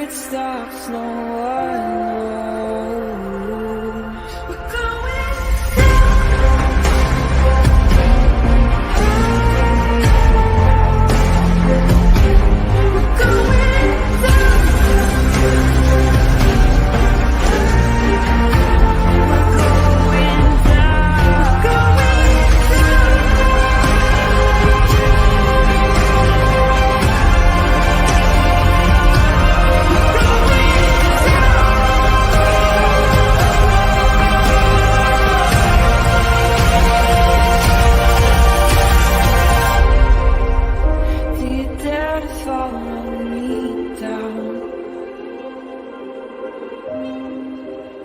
it stops, no one knows. We're going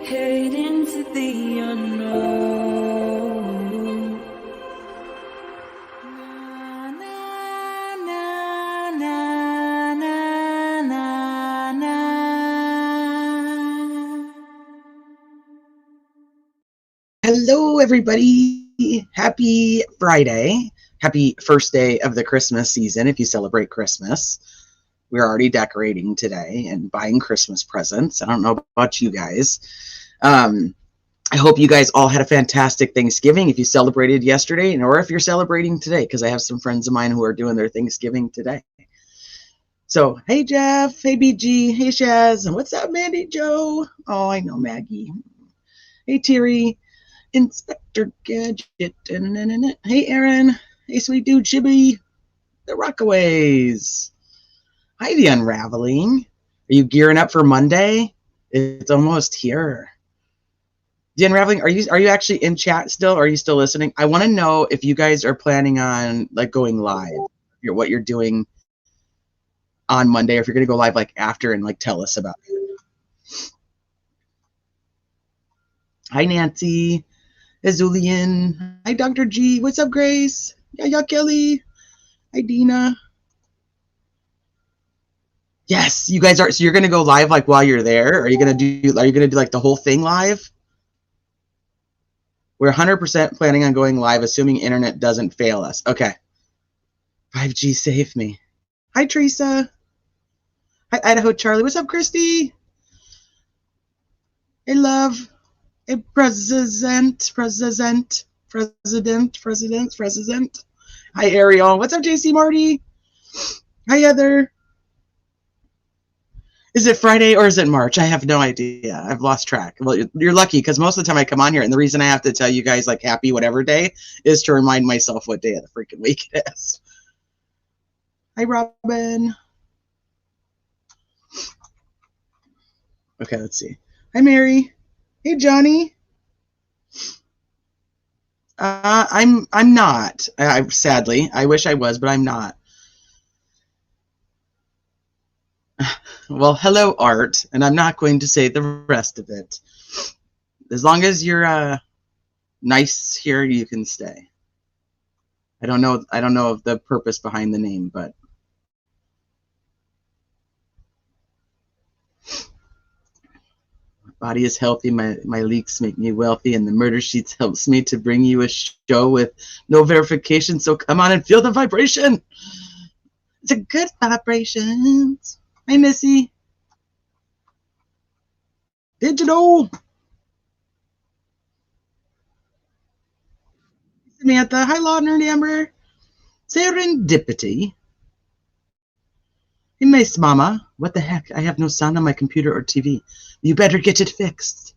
head into the unknown. Na, na, na, na, na, na, na. Hello, everybody. Happy Friday. Happy first day of the Christmas season if you celebrate Christmas. We're already decorating today and buying Christmas presents. I don't know about you guys. I hope you guys all had a fantastic Thanksgiving if you celebrated yesterday, or if you're celebrating today, because I have some friends of mine who are doing their Thanksgiving today. So, hey, Jeff. Hey, BG. Hey, Shaz. What's up, Mandy Joe? Oh, I know Maggie. Hey, Terry. Inspector Gadget. Hey, Aaron. Hey, sweet dude, Chibi. The Rockaways. Hi, The Unraveling. Are you gearing up for Monday? It's almost here. The Unraveling, are you actually in chat still, or are you still listening? I want to know if you guys are planning on like going live, what you're doing on Monday, or if you're going to go live like after and like tell us about it. Hi, Nancy. Azulian. Hi, Dr. G. What's up, Grace? Yeah, Kelly. Hi, Dina. Yes, you guys are. So you're gonna go live like while you're there? Are you gonna do like the whole thing live? We're 100% planning on going live, assuming internet doesn't fail us. Okay. 5G save me. Hi, Teresa. Hi, Idaho Charlie. What's up, Christy? Hey, love. Hey, President. Hi, Ariel. What's up, JC Marty? Hi, Heather. Is it Friday or is it March? I have no idea. I've lost track. Well, you're lucky, because most of the time I come on here, and the reason I have to tell you guys like happy whatever day is to remind myself what day of the freaking week it is. Hi, Robin. Okay, let's see. Hi, Mary. Hey, Johnny. I'm not. Sadly, I wish I was, but I'm not. Well, hello, Art, and I'm not going to say the rest of it. As long as you're nice here, you can stay. I don't know of the purpose behind the name, but my body is healthy. My leaks make me wealthy, and the murder sheets helps me to bring you a show with no verification. So come on and feel the vibration. It's a good vibration. Hi, Missy. Digital. Samantha. Hi, Laudner and Amber. Serendipity. Hey, Mace Mama. What the heck? I have no sound on my computer or TV. You better get it fixed.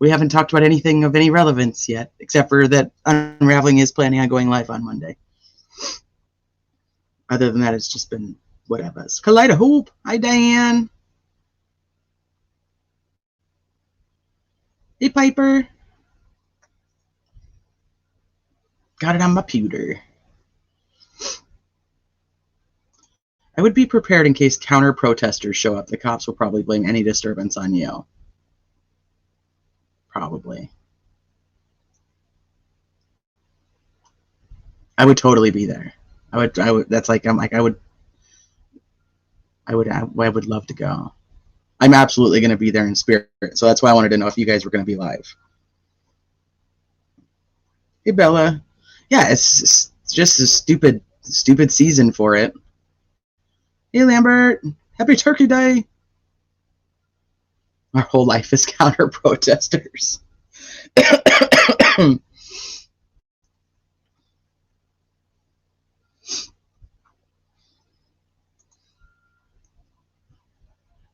We haven't talked about anything of any relevance yet, except for that Unraveling is planning on going live on Monday. Other than that, it's just been whatever. Kaleido Hoop. Hi, Diane. Hey, Piper. Got it on my pewter. I would be prepared in case counter-protesters show up. The cops will probably blame any disturbance on you. Probably. I would totally be there. I would. That's like I would love to go. I'm absolutely going to be there in spirit. So that's why I wanted to know if you guys were going to be live. Hey, Bella. Yeah, it's just a stupid season for it. Hey, Lambert. Happy Turkey Day. Our whole life is counter protesters.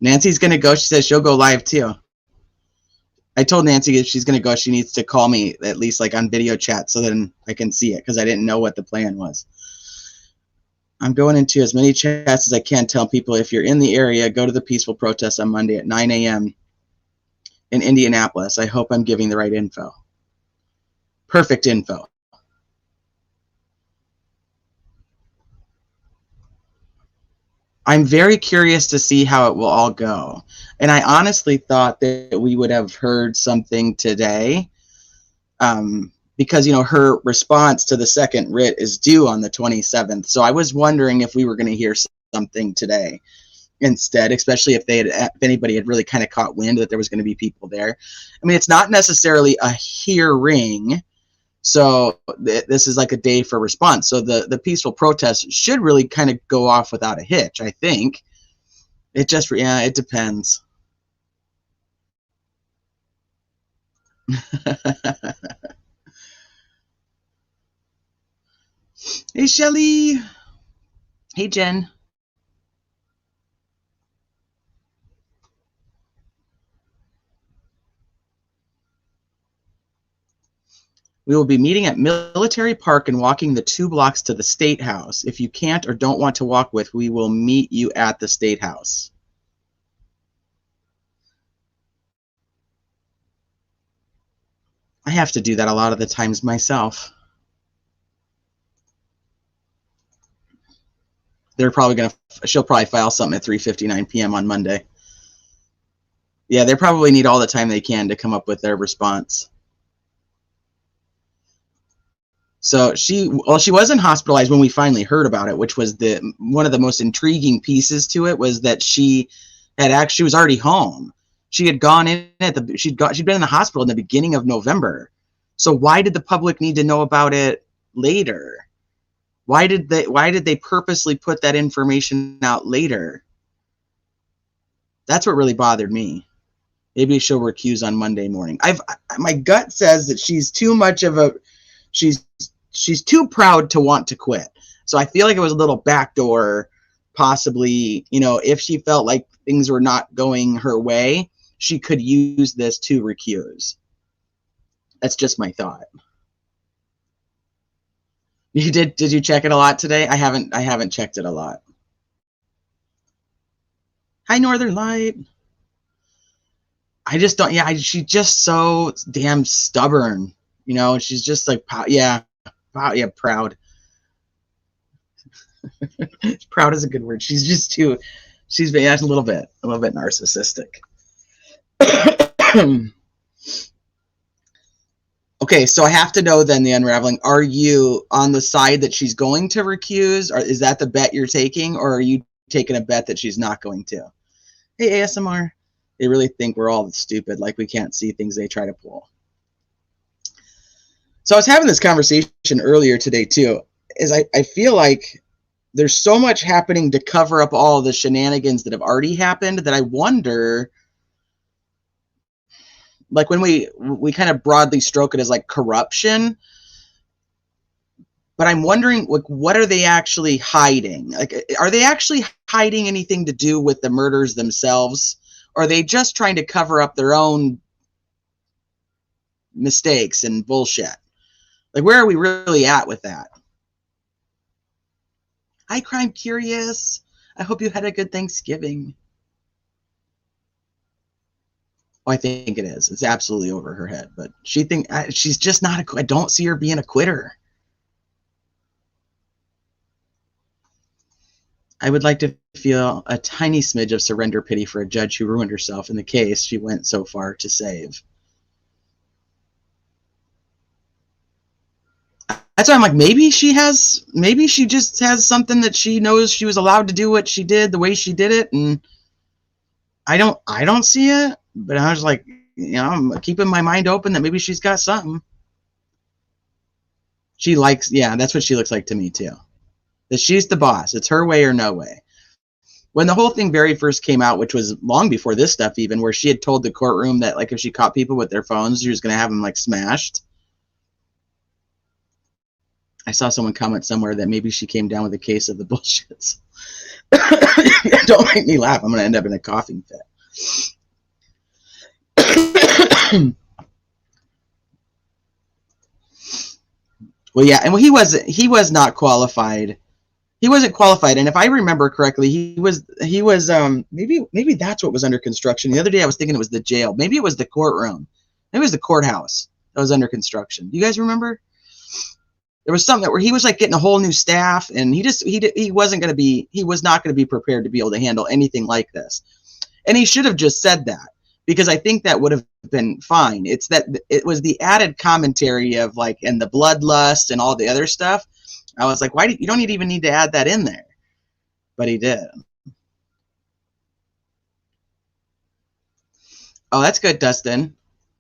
Nancy's going to go. She says she'll go live too. I told Nancy if she's going to go, she needs to call me at least like on video chat so then I can see it because I didn't know what the plan was. I'm going into as many chats as I can, tell people if you're in the area, go to the peaceful protest on Monday at 9 a.m. in Indianapolis. I hope I'm giving the right info. Perfect info. I'm very curious to see how it will all go. And I honestly thought that we would have heard something today because, you know, her response to the second writ is due on the 27th. So I was wondering if we were going to hear something today instead, especially if anybody had really kind of caught wind that there was going to be people there. I mean, it's not necessarily a hearing. So this is like a day for response. So the peaceful protest should really kind of go off without a hitch, I think. It just, yeah, it depends. Hey, Shelly. Hey, Jen. We will be meeting at Military Park and walking the 2 blocks to the State House. If you can't or don't want to walk with, we will meet you at the State House. I have to do that a lot of the times myself. They're probably going to, she'll probably file something at 3:59 p.m. on Monday. Yeah, they probably need all the time they can to come up with their response. So she wasn't hospitalized when we finally heard about it, which was one of the most intriguing pieces to it was that she was already home. She had gone in she'd been in the hospital in the beginning of November. So why did the public need to know about it later? Why did they purposely put that information out later? That's what really bothered me. Maybe she'll recuse on Monday morning. My gut says that she's too much of a she's too proud to want to quit. So I feel like it was a little backdoor, possibly, you know, if she felt like things were not going her way, she could use this to recuse. That's just my thought. Did you check it a lot today? I haven't checked it a lot. Hi, Northern Light. I just don't, yeah, she's just so damn stubborn. You know, she's just like, yeah, proud. Proud is a good word. She's just a little bit narcissistic. Okay, so I have to know then the unraveling. Are you on the side that she's going to recuse, or is that the bet you're taking, or are you taking a bet that she's not going to? Hey, ASMR. They really think we're all stupid, like we can't see things they try to pull. So I was having this conversation earlier today too, is I feel like there's so much happening to cover up all the shenanigans that have already happened that I wonder, like when we kind of broadly stroke it as like corruption, but I'm wondering, like, what are they actually hiding? Like, are they actually hiding anything to do with the murders themselves? Or are they just trying to cover up their own mistakes and bullshit? Like, where are we really at with that? Hi, Crime Curious. I hope you had a good Thanksgiving. Oh, I think it is. It's absolutely over her head. But she's just not I don't see her being a quitter. I would like to feel a tiny smidge of surrender pity for a judge who ruined herself in the case she went so far to save. That's why I'm like, maybe she just has something that she knows she was allowed to do what she did the way she did it, and I don't see it, but I was like, you know, I'm keeping my mind open that maybe she's got something. She likes, yeah, that's what she looks like to me too. That she's the boss. It's her way or no way. when the whole thing very first came out, which was long before this stuff even, where she had told the courtroom that like if she caught people with their phones, she was going to have them like smashed. I saw someone comment somewhere that maybe she came down with a case of the bullshits. Don't make me laugh. I'm going to end up in a coughing fit. Well, yeah, and he was not qualified. He wasn't qualified, and if I remember correctly, he was maybe that's what was under construction. The other day I was thinking it was the jail. Maybe it was the courtroom. Maybe it was the courthouse that was under construction. Do you guys remember? There was something where he was like getting a whole new staff, and he was not going to be prepared to be able to handle anything like this. And he should have just said that, because I think that would have been fine. It's that it was the added commentary of like, and the bloodlust and all the other stuff. I was like, you don't even need to add that in there. But he did. Oh, that's good, Dustin.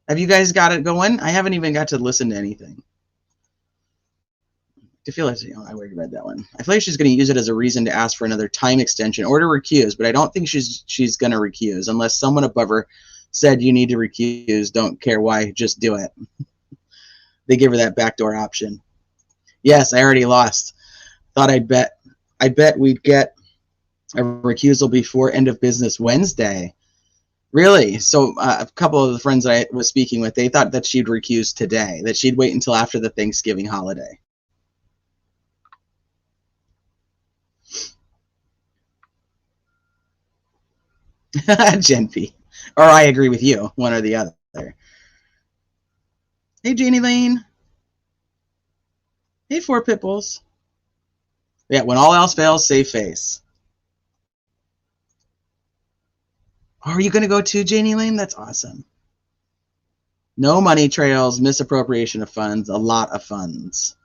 Have you guys got it going? I haven't even got to listen to anything. I feel like, I already read that one. I feel like she's going to use it as a reason to ask for another time extension or to recuse, but I don't think she's going to recuse unless someone above her said you need to recuse. Don't care why, just do it. They give her that backdoor option. Yes, I already lost. Thought I bet we'd get a recusal before end of business Wednesday. Really? So a couple of the friends I was speaking with, they thought that she'd recuse today, that she'd wait until after the Thanksgiving holiday. Gen P. Or I agree with you, one or the other. Hey, Janie Lane. Hey, Four Pipples. Yeah, when all else fails, save face. Oh, are you going to go too, Janie Lane? That's awesome. No money trails, misappropriation of funds, a lot of funds.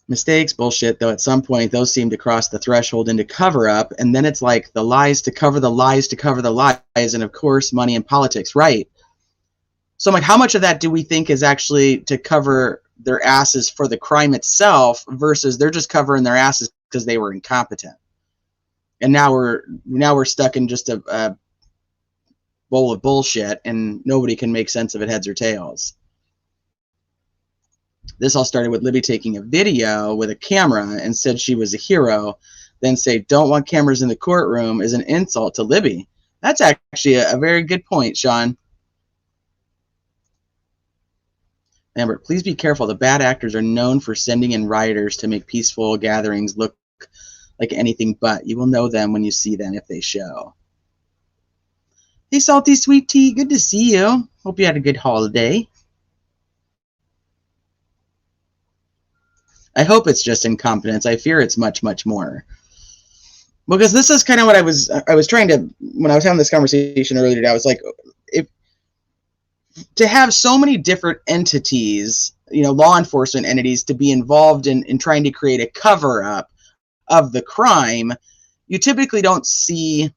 Mistakes, bullshit, though at some point those seem to cross the threshold into cover-up, and then it's like the lies to cover the lies to cover the lies, and of course money and politics, right? So I'm like, how much of that do we think is actually to cover their asses for the crime itself versus they're just covering their asses because they were incompetent? And now we're stuck in just a bowl of bullshit, and nobody can make sense of it heads or tails. This all started with Libby taking a video with a camera and said she was a hero, then say, don't want cameras in the courtroom is an insult to Libby. That's actually a very good point, Sean. Amber, please be careful. The bad actors are known for sending in rioters to make peaceful gatherings look like anything but. You will know them when you see them if they show. Hey, Salty Sweet Tea. Good to see you. Hope you had a good holiday. I hope it's just incompetence. I fear it's much, much more. Because this is kind of what I was trying to, when I was having this conversation earlier today, I was like, to have so many different entities, law enforcement entities, to be involved in trying to create a cover-up of the crime, you typically don't see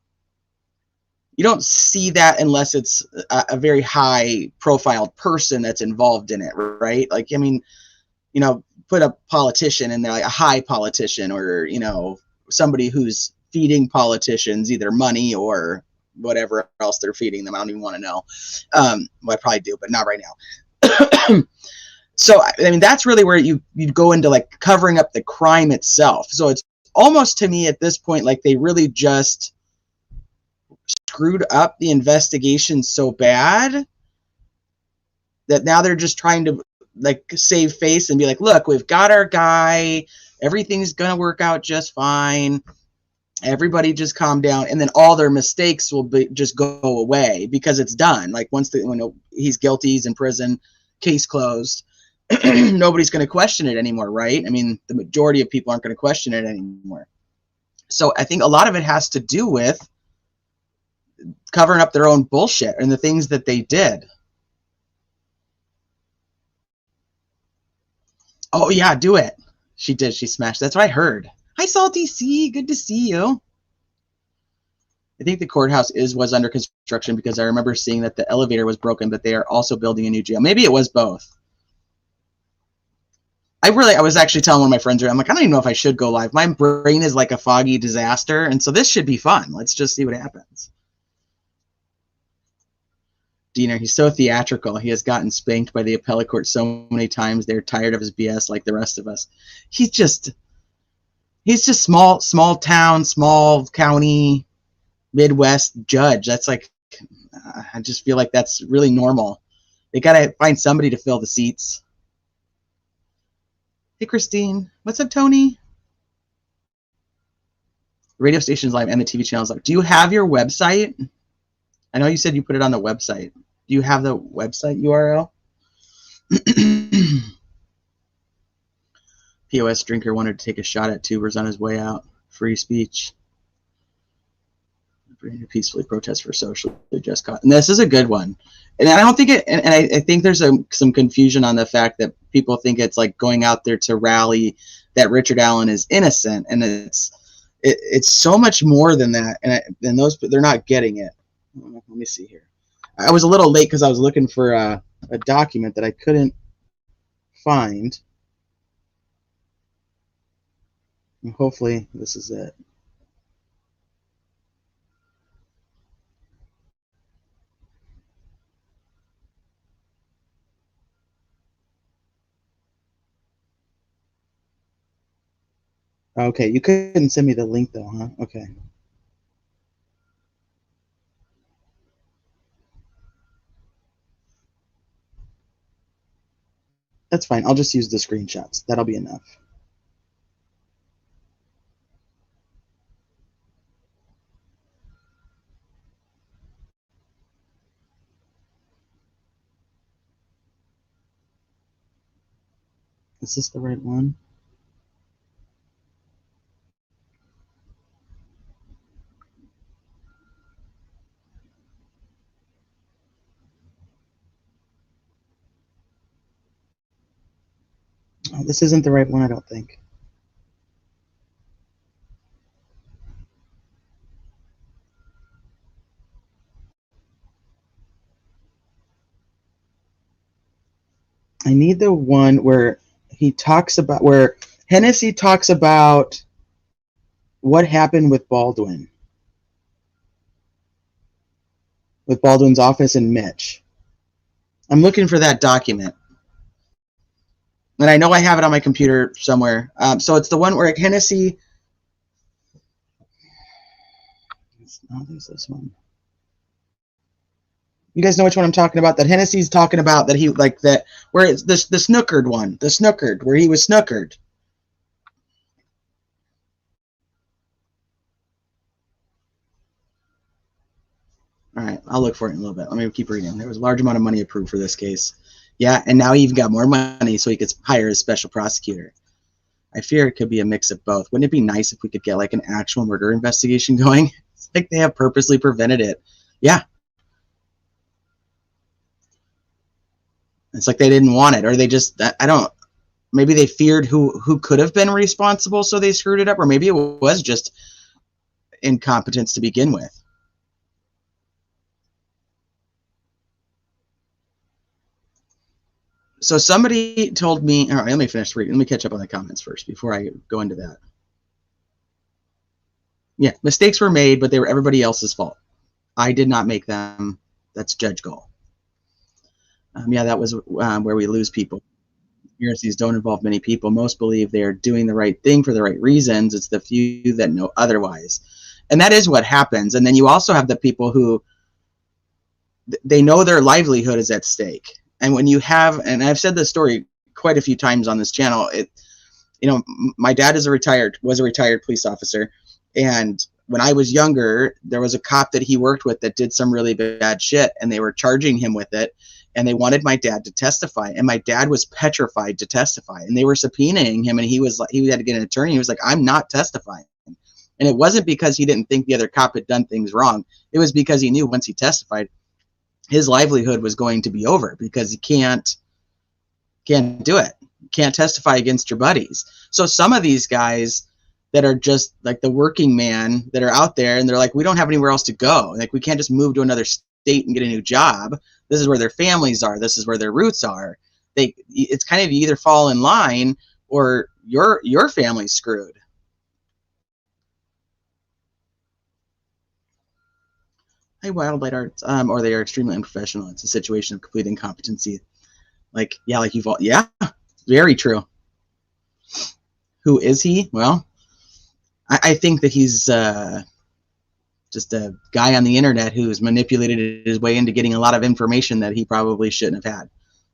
that unless it's a very high-profile person that's involved in it, right? Like, I mean, put a politician in there, like a high politician, or somebody who's feeding politicians either money or whatever else they're feeding them. I don't even want to know. Well, I probably do, but not right now. So I mean, that's really where you go into like covering up the crime itself. So it's almost, to me at this point, like they really just screwed up the investigation so bad that now they're just trying to like save face and be like, look, we've got our guy, everything's gonna work out just fine, everybody just calm down, and then all their mistakes will just go away because it's done. Like once when he's guilty, he's in prison, case closed. Nobody's going to question it anymore, right? I mean, the majority of people aren't going to question it anymore. So I think a lot of it has to do with covering up their own bullshit and the things that they did. Oh, yeah, do it. She did. She smashed. That's what I heard. Hi, Salty C. Good to see you. I think the courthouse was under construction because I remember seeing that the elevator was broken, but they are also building a new jail. Maybe it was both. I was actually telling one of my friends, I'm like, I don't even know if I should go live. My brain is like a foggy disaster, and so this should be fun. Let's just see what happens. Diener, he's so theatrical. He has gotten spanked by the appellate court so many times. They're tired of his BS like the rest of us. He's just small town, small county, Midwest judge. That's like, I just feel like that's really normal. They got to find somebody to fill the seats. Hey, Christine. What's up, Tony? The radio station's live and the TV channel's live. Do you have your website? I know you said you put it on the website. Do you have the website URL? POS drinker wanted to take a shot at tubers on his way out. Free speech. Peacefully protest for socially just cause. And this is a good one. And I don't think it, and I think there's some confusion on the fact that people think it's like going out there to rally that Richard Allen is innocent, and it's so much more than that. And those, they're not getting it. Let me see here. I was a little late because I was looking for a document that I couldn't find. And hopefully this is it. Okay, you couldn't send me the link though, huh? Okay. That's fine. I'll just use the screenshots. That'll be enough. Is this the right one? Oh, this isn't the right one, I don't think. I need the one where he talks about, where Hennessy talks about what happened with Baldwin. With Baldwin's office and Mitch. I'm looking for that document. And I know I have it on my computer somewhere. So it's the one where Hennessy. I think it's this one. You guys know which one I'm talking about? That Hennessy's talking about, that he, like, that, where it's the snookered one. The snookered, where he was snookered. All right, I'll look for it in a little bit. Let me keep reading. There was a large amount of money approved for this case. Yeah, and now he even got more money so he could hire a special prosecutor. I fear it could be a mix of both. Wouldn't it be nice if we could get like an actual murder investigation going? It's like they have purposely prevented it. Yeah. It's like they didn't want it, or they just, I don't, maybe they feared who could have been responsible, so they screwed it up, or maybe it was just incompetence to begin with. So somebody told me, all right, let me finish reading. Let me catch up on the comments first before I go into that. Yeah, mistakes were made, but they were everybody else's fault. I did not make them. That's Judge Goal. Yeah, that was where we lose people. Conspiracies don't involve many people. Most believe they are doing the right thing for the right reasons. It's the few that know otherwise. And that is what happens. And then you also have the people who, they know their livelihood is at stake. And when you have, and I've said this story quite a few times on this channel, you know, my dad was a retired police officer. And when I was younger, there was a cop that he worked with that did some really bad shit, and they were charging him with it. And they wanted my dad to testify, and my dad was petrified to testify. And they were subpoenaing him, and he was like, he had to get an attorney. He was like, I'm not testifying. And it wasn't because he didn't think the other cop had done things wrong. It was because he knew once he testified, his livelihood was going to be over, because he can't do it. Can't testify against your buddies. So some of these guys that are just like the working man that are out there, and they're like, we don't have anywhere else to go. Like, we can't just move to another state and get a new job. This is where their families are. This is where their roots are. It's kind of, you either fall in line or your family's screwed. Hey, Wildlight Arts, or they are extremely unprofessional. It's a situation of complete incompetency. Like, yeah, like you've all, yeah, very true. Who is he? Well, I think that he's just a guy on the internet who's manipulated his way into getting a lot of information that he probably shouldn't have had.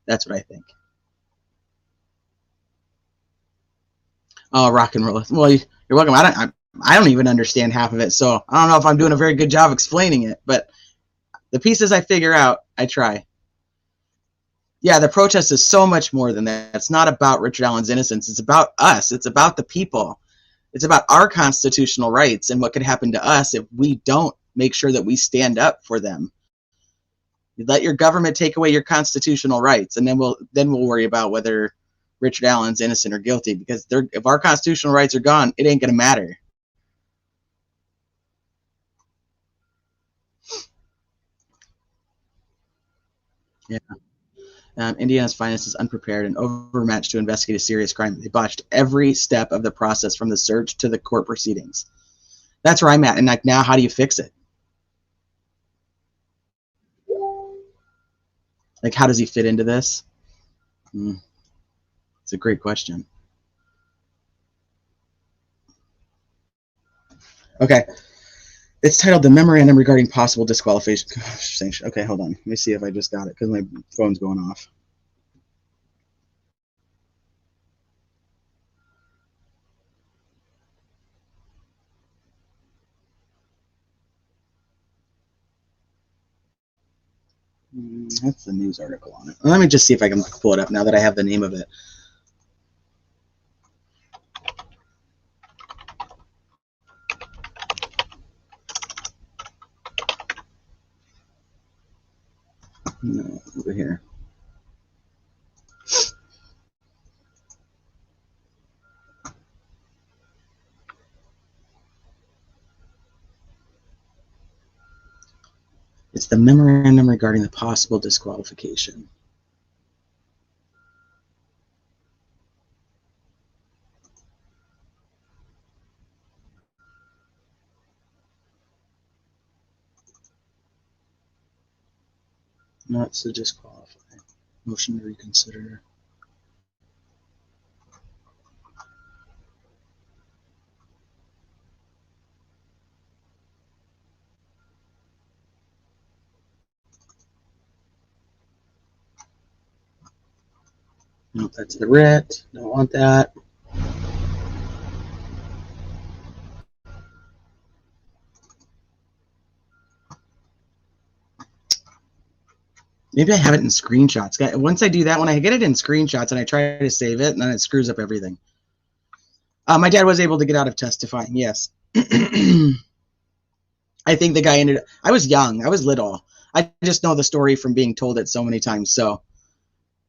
That's what I think. Oh, rock and roll. Well, you're welcome. I don't even understand half of it, so I don't know if I'm doing a very good job explaining it, but the pieces I figure out, I try. Yeah, the protest is so much more than that. It's not about Richard Allen's innocence. It's about us. It's about the people. It's about our constitutional rights and what could happen to us if we don't make sure that we stand up for them. You let your government take away your constitutional rights, and then we'll worry about whether Richard Allen's innocent or guilty, because if our constitutional rights are gone, it ain't going to matter. Yeah. Indiana's finest is unprepared and overmatched to investigate a serious crime. They botched every step of the process from the search to the court proceedings. That's where I'm at. And like, now, how do you fix it? Like, how does he fit into this? It's a great question. Okay. It's titled The Memorandum Regarding Possible Disqualification. Okay, hold on. Let me see if I just got it, because my phone's going off. That's the news article on it. Let me just see if I can pull it up now that I have the name of it. No, over here. It's the memorandum regarding the possible disqualification. Not to disqualify. Motion to reconsider. Nope, that's the writ. Don't want that. Maybe I have it in screenshots. Once I do that, when I get it in screenshots and I try to save it, and then it screws up everything. My dad was able to get out of testifying, yes. I think the guy ended up, I was young. I was little. I just know the story from being told it so many times. So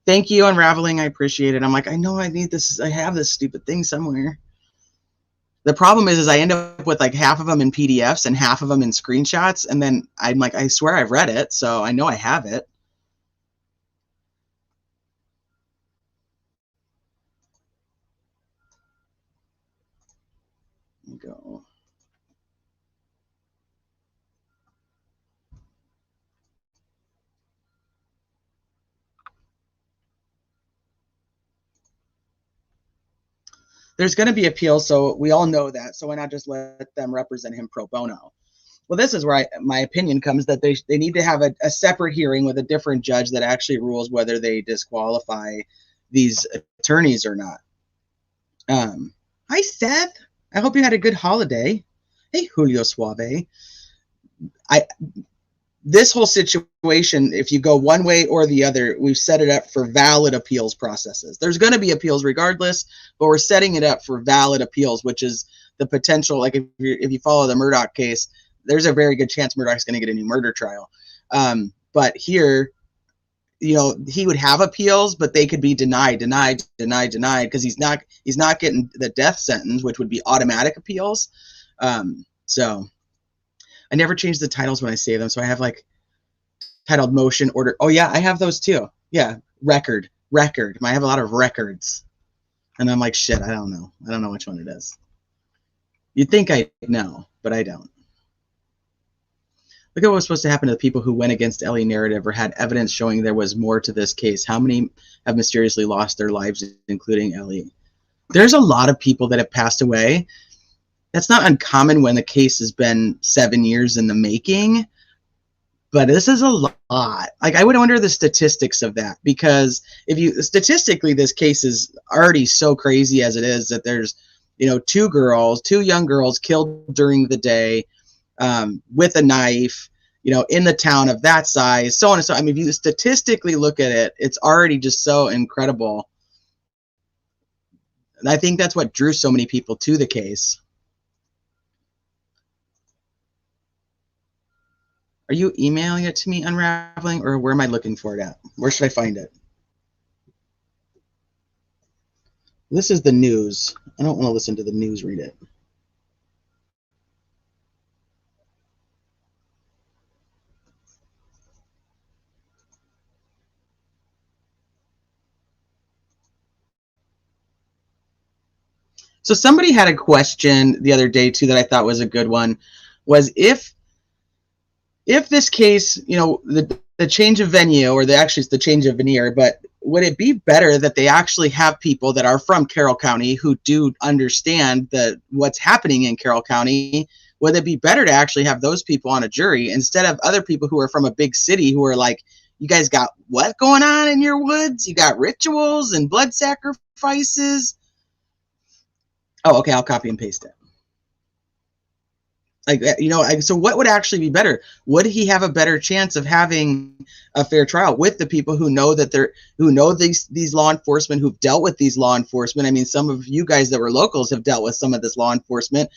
thank you, Unraveling. I appreciate it. I'm like, I know I need this. I have this stupid thing somewhere. The problem is I end up with like half of them in PDFs and half of them in screenshots. And then I'm like, I swear I've read it. So I know I have it. There you go. There's going to be appeals, so we all know that. So why not just let them represent him pro bono? Well, this is where my opinion comes, that they need to have a separate hearing with a different judge that actually rules whether they disqualify these attorneys or not. Hi, Seth. I hope you had a good holiday. Hey, Julio Suave. This whole situation, if you go one way or the other, we've set it up for valid appeals processes. There's going to be appeals regardless, but we're setting it up for valid appeals, which is the potential. Like if you follow the Murdoch case, there's a very good chance Murdoch's going to get a new murder trial. But here, you know, he would have appeals, but they could be denied, because he's not getting the death sentence, which would be automatic appeals. So I never change the titles when I save them. So I have like titled motion order. Oh yeah, I have those too. Yeah. Record. I have a lot of records. And I'm like, shit, I don't know. I don't know which one it is. You'd think I know, but I don't. Look at what was supposed to happen to the people who went against Ellie narrative or had evidence showing there was more to this case. How many have mysteriously lost their lives, including Ellie? There's a lot of people that have passed away. That's not uncommon when the case has been 7 years in the making, but this is a lot. Like, I would wonder the statistics of that, because if you statistically, this case is already so crazy as it is that there's, two young girls killed during the day with a knife, in the town of that size, so on and so. I mean, if you statistically look at it, it's already just so incredible. And I think that's what drew so many people to the case. Are you emailing it to me, Unraveling, or where am I looking for it at? Where should I find it? This is the news. I don't want to listen to the news, read it. So somebody had a question the other day too that I thought was a good one, was if this case, the change of venue, or actually it's the change of veneer, but would it be better that they actually have people that are from Carroll County who do understand what's happening in Carroll County? Would it be better to actually have those people on a jury instead of other people who are from a big city who are like, you guys got what going on in your woods? You got rituals and blood sacrifices. Oh, okay, I'll copy and paste it. So what would actually be better? Would he have a better chance of having a fair trial with the people who know these law enforcement, who've dealt with these law enforcement? I mean, some of you guys that were locals have dealt with some of this law enforcement.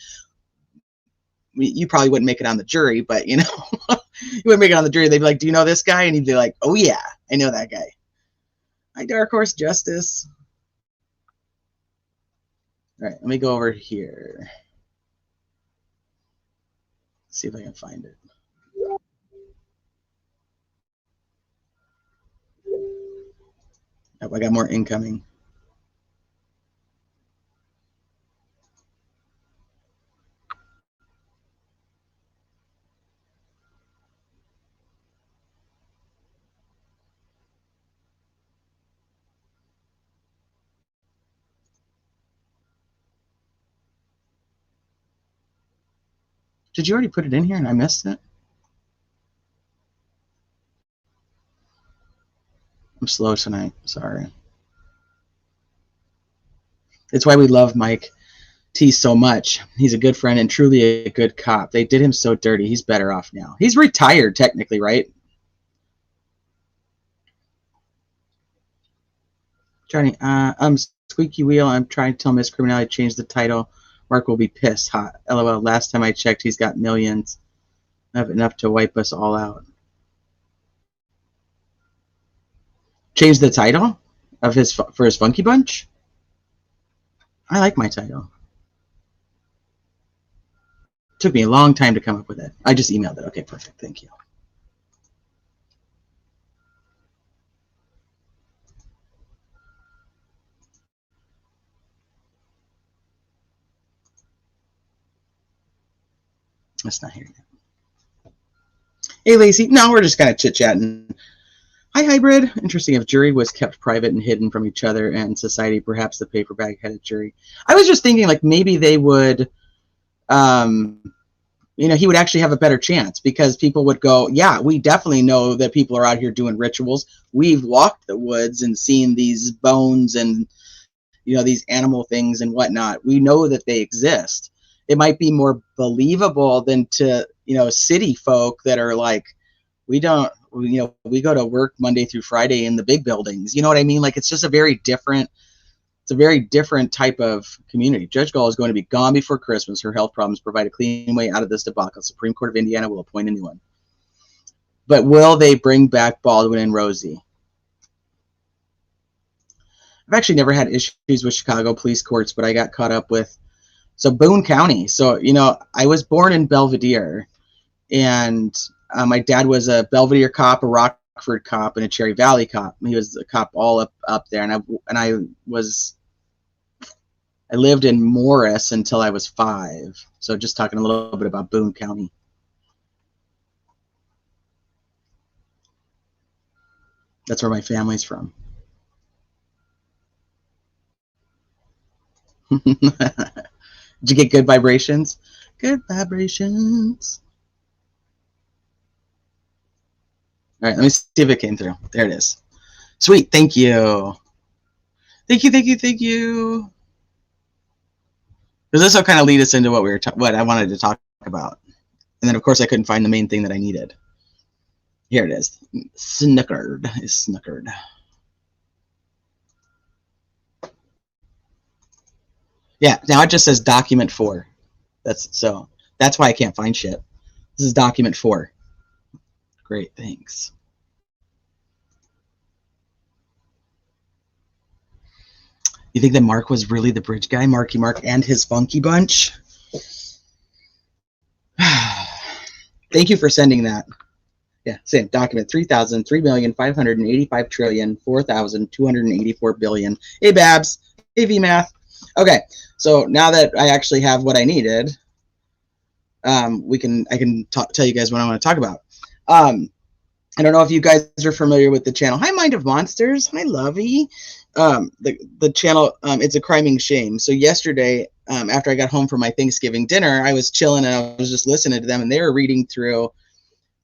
You probably wouldn't make it on the jury, but you wouldn't make it on the jury. They'd be like, do you know this guy? And he'd be like, oh yeah, I know that guy. Hi, Dark Horse Justice. All right, let me go over here. See if I can find it. Oh, I got more incoming. Did you already put it in here and I missed it? I'm slow tonight. Sorry. It's why we love Mike T so much. He's a good friend and truly a good cop. They did him so dirty. He's better off now. He's retired technically, right? Johnny, I'm Squeaky Wheel. I'm trying to tell Miss Criminality to change the title. Mark will be pissed. Hot. LOL. Last time I checked, he's got millions. Enough to wipe us all out. Change the title of for his Funky Bunch? I like my title. Took me a long time to come up with it. I just emailed it. Okay, perfect. Thank you. That's not here yet. Hey, Lacey. No, we're just kind of chit-chatting. Hi, Hybrid. Interesting. If jury was kept private and hidden from each other and society, perhaps the paper bag headed jury. I was just thinking, like, maybe they would, he would actually have a better chance, because people would go, yeah, we definitely know that people are out here doing rituals. We've walked the woods and seen these bones and, these animal things and whatnot. We know that they exist. It might be more believable than to, city folk that are like, we don't, we go to work Monday through Friday in the big buildings. You know what I mean? Like, it's just a very different type of community. Judge Gall is going to be gone before Christmas. Her health problems provide a clean way out of this debacle. Supreme Court of Indiana will appoint a new one. But will they bring back Baldwin and Rosie? I've actually never had issues with Chicago police courts, but I got caught up with, Boone County. So, I was born in Belvedere, and my dad was a Belvedere cop, a Rockford cop, and a Cherry Valley cop. He was a cop all up there, and I was I lived in Morris until I was 5. So just talking a little bit about Boone County. That's where my family's from. Did you get good vibrations? Good vibrations. All right, let me see if it came through. There it is. Sweet, thank you. Thank you, thank you, thank you. Because this will kind of lead us into what I wanted to talk about. And then, of course, I couldn't find the main thing that I needed. Here it is. Snookered is snookered. Yeah, now it just says document 4. That's why I can't find shit. This is document 4. Great, thanks. You think that Mark was really the bridge guy? Marky Mark and his funky bunch? Thank you for sending that. Yeah, same. Document 3,000, 4,284 billion. Hey, Babs. Hey, VMath. Okay, so now that I actually have what I needed, I can tell you guys what I want to talk about. I don't know if you guys are familiar with the channel. Hi, Mind of Monsters. Hi, Lovey. The channel, it's a criming shame. So yesterday, after I got home from my Thanksgiving dinner, I was chilling and I was just listening to them, and they were reading through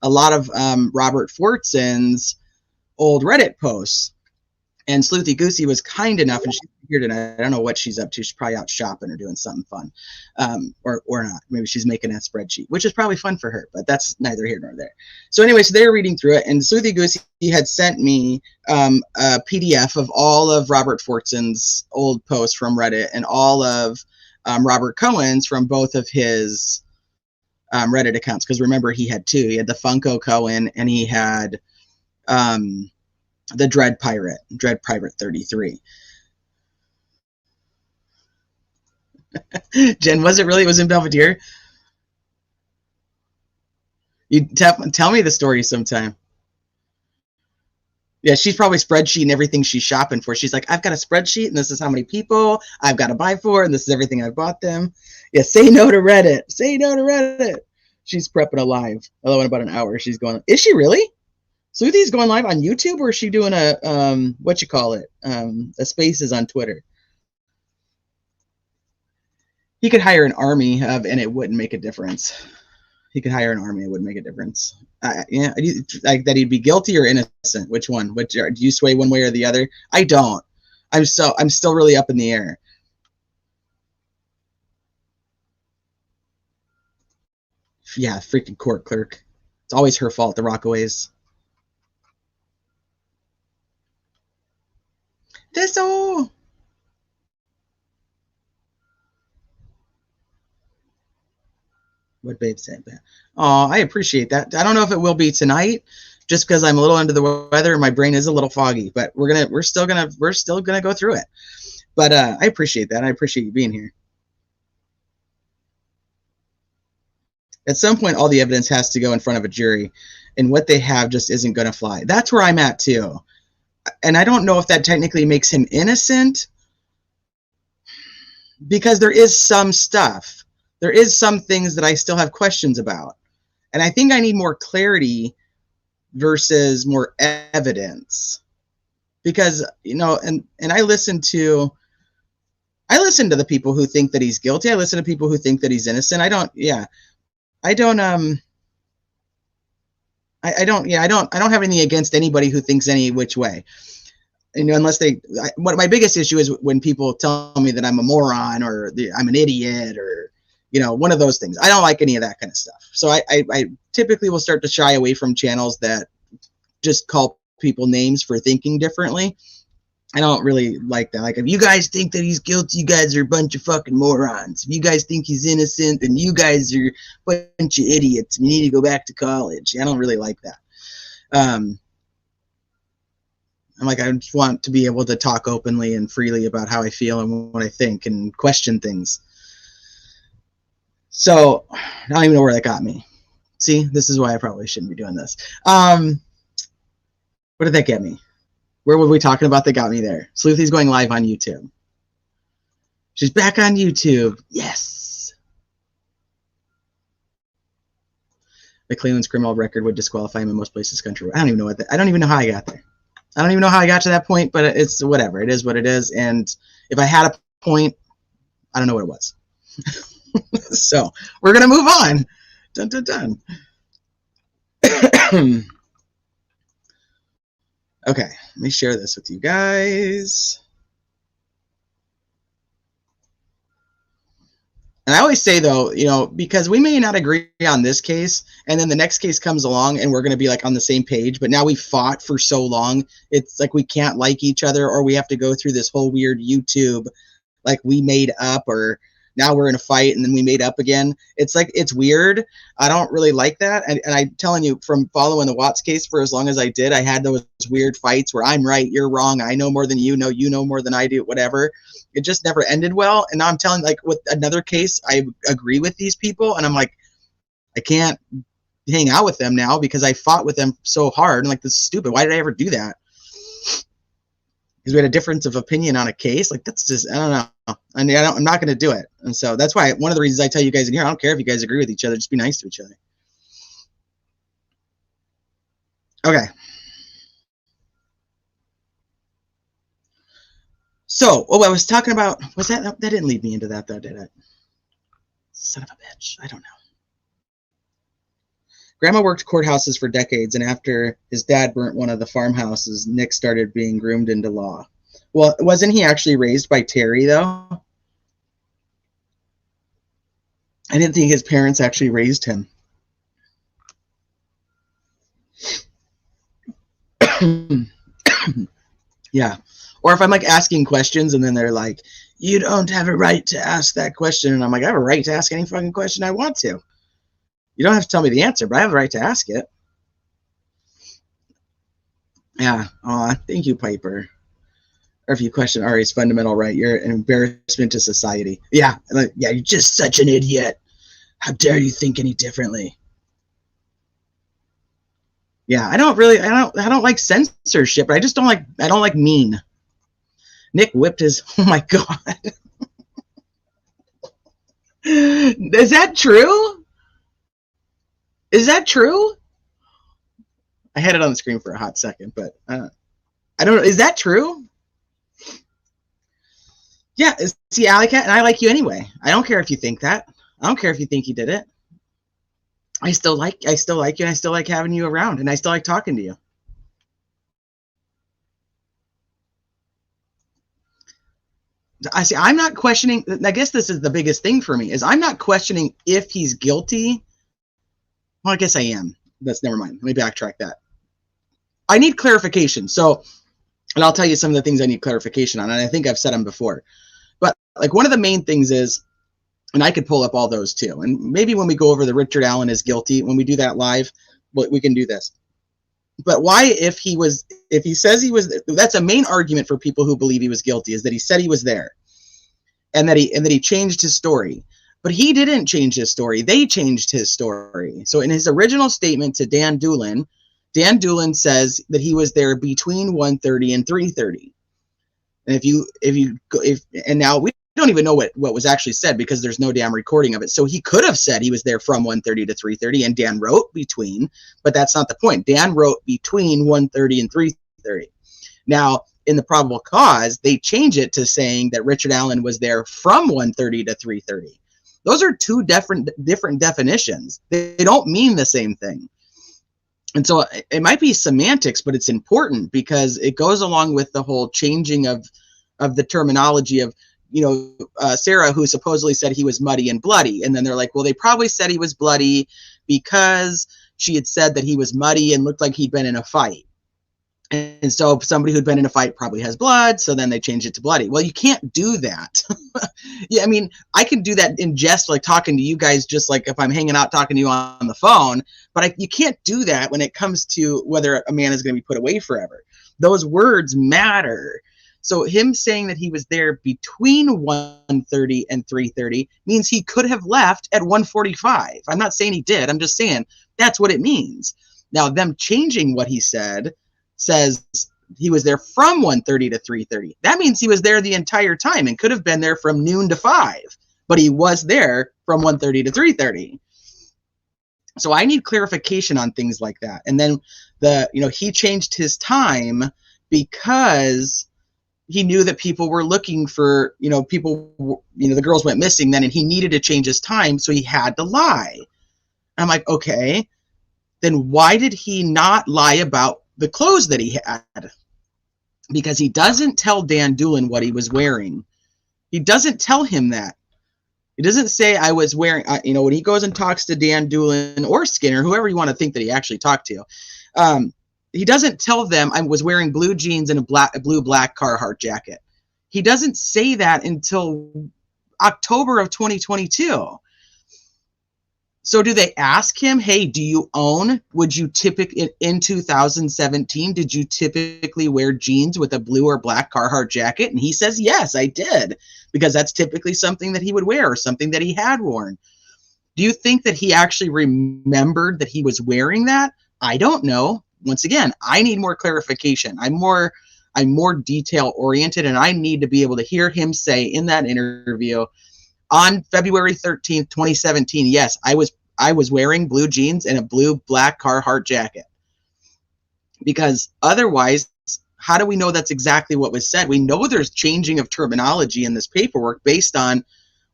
a lot of Robert Fortson's old Reddit posts. And Sleuthy Goosey was kind enough, and she's here tonight. I don't know what she's up to. She's probably out shopping or doing something fun, or not. Maybe she's making that spreadsheet, which is probably fun for her, but that's neither here nor there. So anyway, so they're reading through it, and Sleuthy Goosey had sent me a PDF of all of Robert Fortson's old posts from Reddit and all of Robert Cohen's from both of his Reddit accounts. Because remember, he had 2. He had the Funko Cohen, and he had the Dread Pirate 33. Jen, was it really? It was in Belvedere? You tell me the story sometime. Yeah, she's probably spreadsheeting everything she's shopping for. She's like, I've got a spreadsheet, and this is how many people I've got to buy for, and this is everything I bought them. Yeah, say no to Reddit. Say no to Reddit. She's prepping a live. Although in about an hour, she's going. Is she really? Sleuthy's going live on YouTube, or is she doing a what you call it? A Spaces on Twitter. He could hire an army and it wouldn't make a difference. He could hire an army, it wouldn't make a difference. Yeah, like that he'd be guilty or innocent. Which one? Do you sway one way or the other? I don't. I'm still really up in the air. Yeah, freaking court clerk. It's always her fault, the Rockaways. This all. What Babe said. Oh, I appreciate that. I don't know if it will be tonight, just because I'm a little under the weather and my brain is a little foggy. But we're still gonna go through it. But I appreciate that. I appreciate you being here. At some point, all the evidence has to go in front of a jury, and what they have just isn't going to fly. That's where I'm at too. And I don't know if that technically makes him innocent, because there is some stuff. There is some things that I still have questions about. And I think I need more clarity versus more evidence. Because, and I listen to the people who think that he's guilty. I listen to people who think that he's innocent. I don't have anything against anybody who thinks any which way. Unless my biggest issue is when people tell me that I'm a moron or I'm an idiot or, one of those things. I don't like any of that kind of stuff. So I typically will start to shy away from channels that just call people names for thinking differently. I don't really like that. Like, if you guys think that he's guilty, you guys are a bunch of fucking morons. If you guys think he's innocent, then you guys are a bunch of idiots and you need to go back to college. I don't really like that. I just want to be able to talk openly and freely about how I feel and what I think and question things. So I don't even know where that got me. See, this is why I probably shouldn't be doing this. What did that get me? Where were we talking about that got me there? Sleuthy's going live on YouTube. She's back on YouTube. Yes. McClellan's criminal record would disqualify him in most places country. I don't even know I don't even know how I got there. I don't even know how I got to that point, but it's whatever. It is what it is. And if I had a point, I don't know what it was. So we're going to move on. Dun, dun, dun. Okay, let me share this with you guys. And I always say, though, you know, because we may not agree on this case, and then the next case comes along and we're going to be like on the same page, but now we fought for so long, it's like we can't like each other, or we have to go through this whole weird YouTube, like we made up, or now we're in a fight and then we made up again. It's like, it's weird. I don't really like that. And I'm telling you, from following the Watts case for as long as I did, I had those weird fights where I'm right, you're wrong, I know more than you know more than I do, whatever. It just never ended well. And now I'm telling, like with another case, I agree with these people, and I'm like, I can't hang out with them now because I fought with them so hard. And like, this is stupid. Why did I ever do that? Because we had a difference of opinion on a case. Like, that's just, I don't know. I'm not going to do it. And so that's why one of the reasons I tell you guys in here, I don't care if you guys agree with each other, just be nice to each other. Okay. So, I was talking about, was that didn't lead me into that though, did it? Son of a bitch. I don't know. Grandma worked courthouses for decades, and after his dad burnt one of the farmhouses, Nick started being groomed into law. Well, wasn't he actually raised by Terry, though? I didn't think his parents actually raised him. Yeah. Or if I'm like asking questions and then they're like, you don't have a right to ask that question. And I'm like, I have a right to ask any fucking question I want to. You don't have to tell me the answer, but I have a right to ask it. Yeah. Aw, thank you, Piper. Or if you question Ari's fundamental right, you're an embarrassment to society. Yeah. Like, yeah, you're just such an idiot. How dare you think any differently? Yeah, I don't like censorship, but I don't like mean. Nick whipped his, oh my God. Is that true? Is that true? I had it on the screen for a hot second, but I don't know. Is that true? Yeah. See, Alley Cat, and I like you anyway. I don't care if you think that. I don't care if you think he did it. I still like you, and I still like having you around, and I still like talking to you. I see. I'm not questioning. I guess this is the biggest thing for me, is I'm not questioning if he's guilty. Well, I guess I am. That's, never mind. Let me backtrack that. I need clarification. So, and I'll tell you some of the things I need clarification on, and I think I've said them before. But like, one of the main things is, and I could pull up all those too, and maybe when we go over the Richard Allen is guilty, when we do that live, we can do this. But why, if he says he was, that's a main argument for people who believe he was guilty, is that he said he was there, and that he changed his story. But he didn't change his story. They changed his story. So in his original statement to Dan Doolin says that he was there between 1:30 and 3:30. And and now we don't even know what was actually said, because there's no damn recording of it. So he could have said he was there from 1:30 to 3:30, and Dan wrote between, but that's not the point. Dan wrote between 1:30 and 3:30. Now, in the probable cause, they change it to saying that Richard Allen was there from 1:30 to 3:30. Those are two different definitions. They don't mean the same thing. And so it might be semantics, but it's important because it goes along with the whole changing of the terminology of, Sarah, who supposedly said he was muddy and bloody. And then they're like, well, they probably said he was bloody because she had said that he was muddy and looked like he'd been in a fight. And so somebody who'd been in a fight probably has blood. So then they changed it to bloody. Well, you can't do that. Yeah, I mean, I can do that in jest, like talking to you guys, just like if I'm hanging out talking to you on the phone. But you can't do that when it comes to whether a man is going to be put away forever. Those words matter. So him saying that he was there between 1:30 and 3:30 means he could have left at 1:45. I'm not saying he did. I'm just saying that's what it means. Now, them changing what he said says he was there from 1:30 to 3:30. That means he was there the entire time and could have been there from noon to 5, but he was there from 1:30 to 3:30. So I need clarification on things like that. And then he changed his time because he knew that people were looking for, the girls went missing then, and he needed to change his time, so he had to lie. I'm like, okay, then why did he not lie about the clothes that he had? Because he doesn't tell Dan Doolin what he was wearing. He doesn't tell him that. He doesn't say I was wearing, when he goes and talks to Dan Doolin or Skinner, whoever you want to think that he actually talked to, he doesn't tell them I was wearing blue jeans and a blue-black Carhartt jacket. He doesn't say that until October of 2022. So do they ask him, hey, do you own, would you typically, in 2017, did you typically wear jeans with a blue or black Carhartt jacket? And he says, yes, I did, because that's typically something that he would wear or something that he had worn. Do you think that he actually remembered that he was wearing that? I don't know. Once again, I need more clarification. I'm more detail oriented, and I need to be able to hear him say in that interview on February 13th, 2017, yes, I was wearing blue jeans and a blue-black Carhartt jacket. Because otherwise, how do we know that's exactly what was said? We know there's changing of terminology in this paperwork based on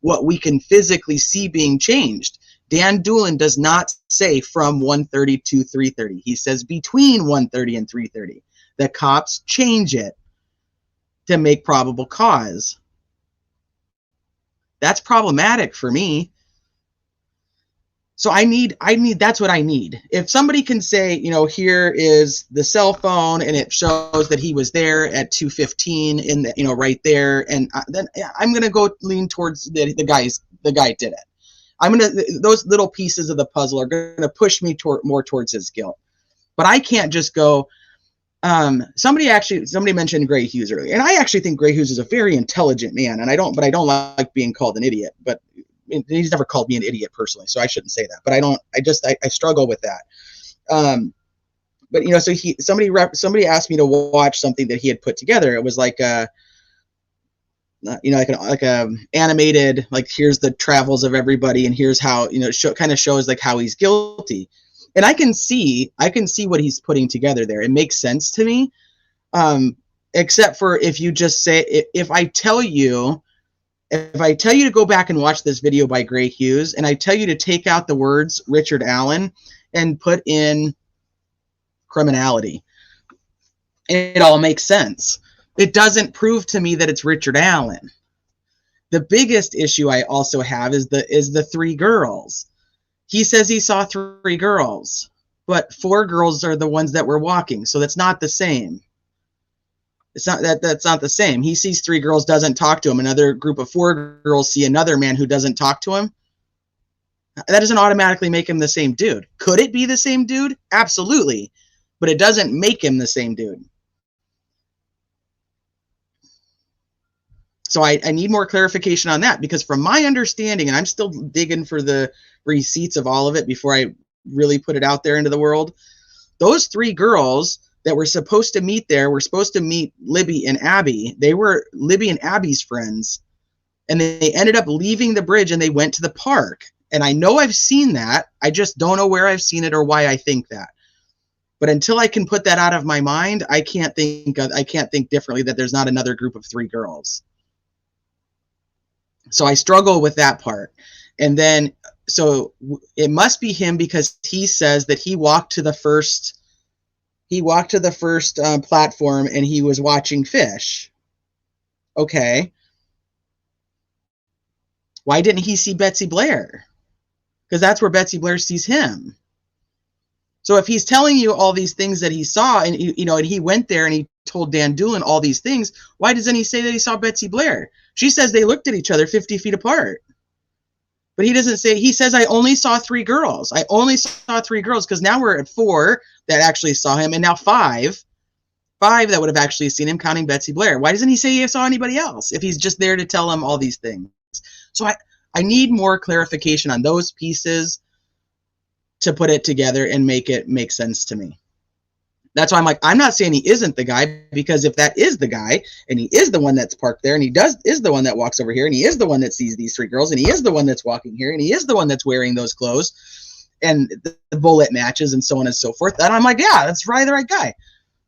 what we can physically see being changed. Dan Doolin does not say from 1:30 to 3:30. He says between 1:30 and 3:30. The cops change it to make probable cause. That's problematic for me. So I need, that's what I need. If somebody can say, here is the cell phone and it shows that he was there at 2:15 in the, right there. And then I'm going to go lean towards the guy did it. Those little pieces of the puzzle are going to push me more towards his guilt. But I can't just go, somebody mentioned Gray Hughes earlier, and I actually think Gray Hughes is a very intelligent man, and I don't like being called an idiot, but he's never called me an idiot personally, so I shouldn't say that, but I struggle with that. But so somebody asked me to watch something that he had put together. It was like a animated, like, here's the travels of everybody, and here's how, kind of shows like how he's guilty. And I can see what he's putting together there. It makes sense to me. Except for if you just say, if I tell you to go back and watch this video by Gray Hughes, and I tell you to take out the words Richard Allen and put in criminality, it all makes sense. It doesn't prove to me that it's Richard Allen. The biggest issue I also have is the 3 girls. He says he saw 3 girls, but 4 girls are the ones that were walking, so that's not the same. That's not the same. He sees 3 girls, doesn't talk to him. Another group of 4 girls see another man who doesn't talk to him. That doesn't automatically make him the same dude. Could it be the same dude? Absolutely, but it doesn't make him the same dude. So I need more clarification on that, because from my understanding, and I'm still digging for the receipts of all of it before I really put it out there into the world, those 3 girls that were supposed to meet there were supposed to meet Libby and Abby. They were Libby and Abby's friends, and they ended up leaving the bridge and they went to the park. And I know I've seen that. I just don't know where I've seen it or why I think that. But until I can put that out of my mind, I can't think differently that there's not another group of 3 girls. So I struggle with that part. And then, so it must be him, because he says that he walked to the first platform and he was watching fish. Okay. Why didn't he see Betsy Blair? Because that's where Betsy Blair sees him. So if he's telling you all these things that he saw, and and he went there and he told Dan Doolin all these things, why doesn't he say that he saw Betsy Blair? She says they looked at each other 50 feet apart. But he doesn't say, he says, I only saw 3 girls. I only saw 3 girls, because now we're at 4 that actually saw him, and now 5 that would have actually seen him, counting Betsy Blair. Why doesn't he say he saw anybody else if he's just there to tell him all these things? So I need more clarification on those pieces to put it together and make it make sense to me. That's why I'm like, I'm not saying he isn't the guy, because if that is the guy, and he is the one that's parked there, and is the one that walks over here, and he is the one that sees these three girls, and he is the one that's walking here, and he is the one that's wearing those clothes, and the bullet matches, and so on and so forth, then I'm like, yeah, that's probably the right guy.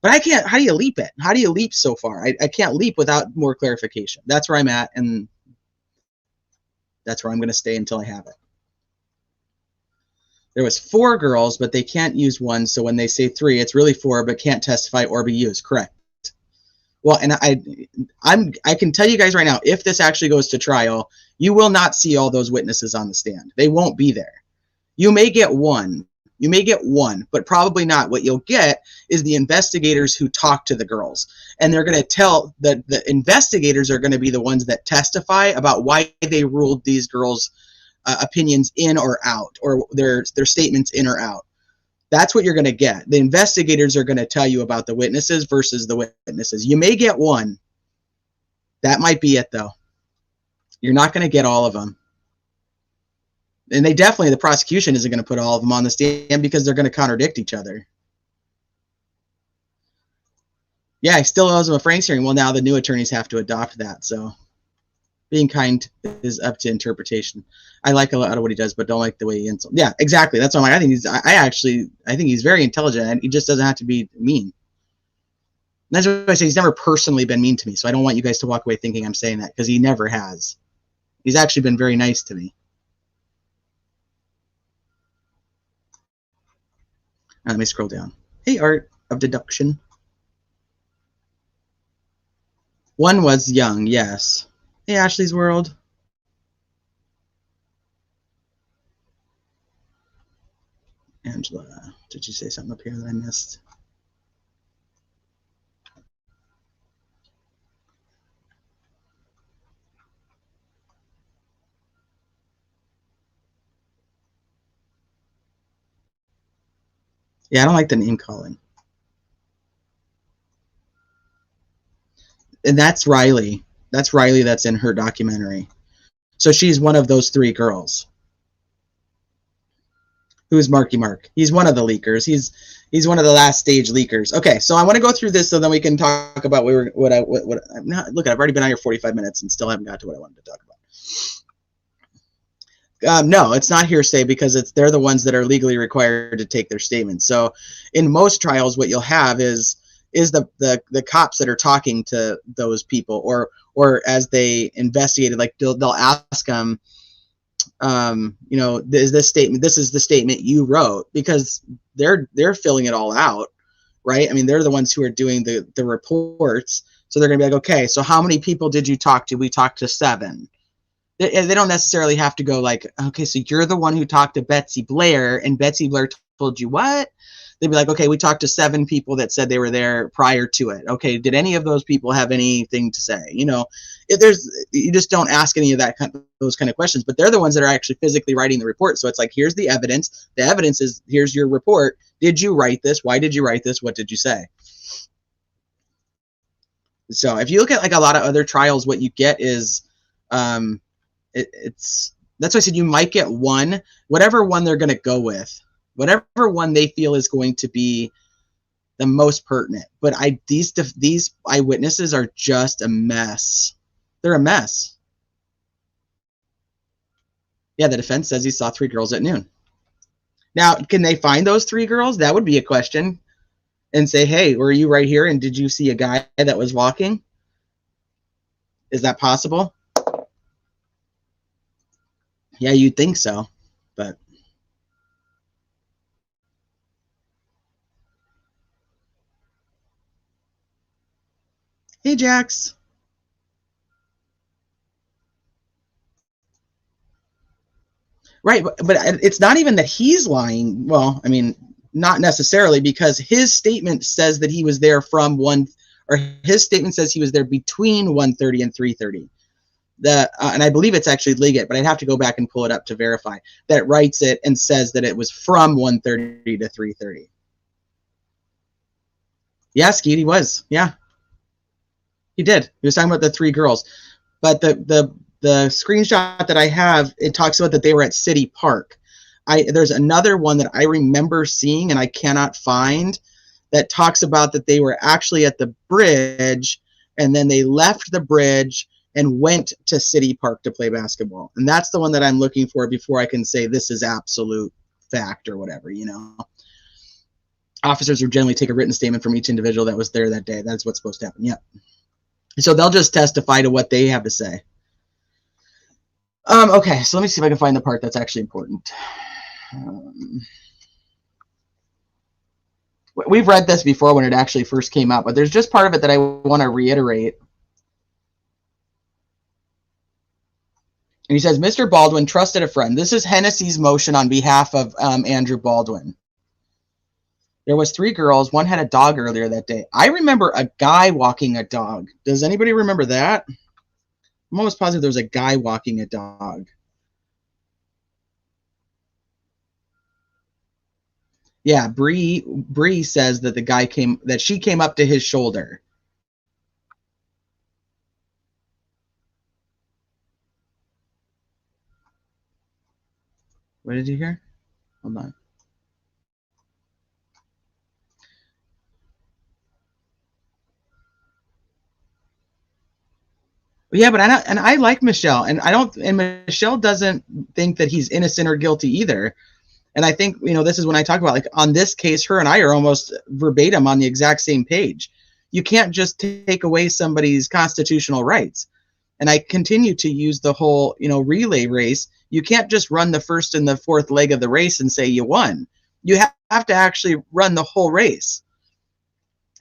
But I can't. How do you leap it? How do you leap so far? I can't leap without more clarification. That's where I'm at, and that's where I'm going to stay until I have it. There was 4 girls, but they can't use one. So when they say 3, it's really 4, but can't testify or be used. Correct. Well, and I can tell you guys right now, if this actually goes to trial, you will not see all those witnesses on the stand. They won't be there. You may get one. You may get one, but probably not. What you'll get is the investigators who talk to the girls. And they're going to tell the investigators are going to be the ones that testify about why they ruled these girls' opinions in or out, or their statements in or out. That's what you're going to get. The investigators are going to tell you about the witnesses versus the witnesses. You may get one. That might be it, though. You're not going to get all of them. And the prosecution isn't going to put all of them on the stand because they're going to contradict each other. Yeah, he still owes him a Franks hearing. Well, now the new attorneys have to adopt that. So being kind is up to interpretation. I like a lot of what he does, but don't like the way he insults. Yeah, exactly. That's why I'm like, I think he's very intelligent, and he just doesn't have to be mean. And that's what I say. He's never personally been mean to me, so I don't want you guys to walk away thinking I'm saying that, because he never has. He's actually been very nice to me. Let me scroll down. Hey, Art of Deduction. One was young, yes. Hey, Ashley's World. Angela, did you say something up here that I missed? Yeah, I don't like the name calling. And that's Riley. That's Riley that's in her documentary. So she's one of those 3 girls. Who's Marky Mark? He's one of the leakers. He's one of the last stage leakers. Okay, so I want to go through this so then we can talk about look, I've already been on here 45 minutes and still haven't got to what I wanted to talk about. No, it's not hearsay because they're the ones that are legally required to take their statements. So in most trials, what you'll have is the cops that are talking to those people, or as they investigated, like they'll ask them, is this is the statement you wrote, because they're filling it all out, right? I mean, they're the ones who are doing the reports. So they're gonna be like, okay, so how many people did you talk to? We talked to 7. They don't necessarily have to go like, okay, so you're the one who talked to Betsy Blair, and Betsy Blair told you what? They'd be like, okay, we talked to 7 people that said they were there prior to it. Okay, did any of those people have anything to say? You just don't ask any of those kind of questions, but they're the ones that are actually physically writing the report. So it's like, here's the evidence. The evidence is, here's your report. Did you write this? Why did you write this? What did you say? So if you look at like a lot of other trials, what you get is, that's why I said you might get one, whatever one they're going to go with, whatever one they feel is going to be the most pertinent. But these eyewitnesses are just a mess. They're a mess. Yeah, the defense says he saw 3 girls at noon. Now, can they find those 3 girls? That would be a question. And say, hey, were you right here? And did you see a guy that was walking? Is that possible? Yeah, you'd think so, but hey, Jax. Right, but it's not even that he's lying. Well, I mean, not necessarily, because his statement says that he was there from 1, or his statement says he was there between 1:30 and 3:30. And I believe it's actually Liggett, but I'd have to go back and pull it up to verify. That writes it and says that it was from 1:30 to 3:30. Yeah, Skeet, he was. Yeah, he did. He was talking about the 3 girls. But the screenshot that I have, it talks about that they were at City Park. There's another one that I remember seeing and I cannot find that talks about that they were actually at the bridge and then they left the bridge and went to City Park to play basketball. And that's the one that I'm looking for before I can say this is absolute fact or whatever, you know. Officers would generally take a written statement from each individual that was there that day. That's what's supposed to happen. Yeah. So they'll just testify to what they have to say. Okay, so let me see if I can find the part that's actually important. We've read this before when it actually first came out, but there's just part of it that I want to reiterate. And he says, Mr. Baldwin trusted a friend. This is Hennessy's motion on behalf of Andrew Baldwin. There was 3 girls. One had a dog earlier that day. I remember a guy walking a dog. Does anybody remember that? I'm almost positive there was a guy walking a dog. Yeah, Bree says that the guy she came up to his shoulder. What did you hear? Hold on. Yeah, but I like Michelle, and Michelle doesn't think that he's innocent or guilty either. And I think, you know, this is when I talk about, like, on this case, her and I are almost verbatim on the exact same page. You can't just take away somebody's constitutional rights. And I continue to use the whole, you know, relay race. You can't just run the first and the fourth leg of the race and say you won. You have to actually run the whole race.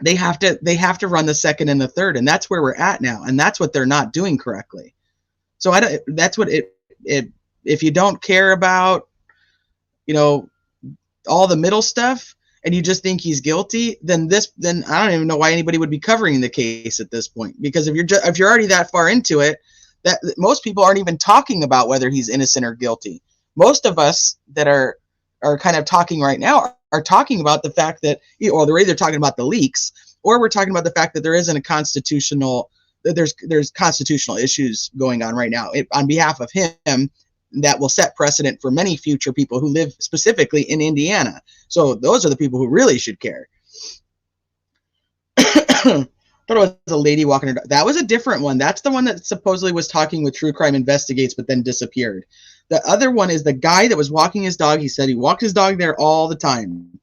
They have to run the second and the third, and that's where we're at now, and that's what they're not doing correctly. So that's what if you don't care about, you know, all the middle stuff, and you just think he's guilty, then I don't even know why anybody would be covering the case at this point. Because if you're already that far into it, that most people aren't even talking about whether he's innocent or guilty. Most of us that are kind of talking right now are talking about the fact that, or they're either talking about the leaks, or we're talking about the fact that there isn't a constitutional, that there's constitutional issues going on right now on behalf of him that will set precedent for many future people who live specifically in Indiana. So those are the people who really should care. I thought it was a lady walking her dog. That was a different one. That's the one that supposedly was talking with True Crime Investigates, but then disappeared. The other one is the guy that was walking his dog. He said he walked his dog there all the time.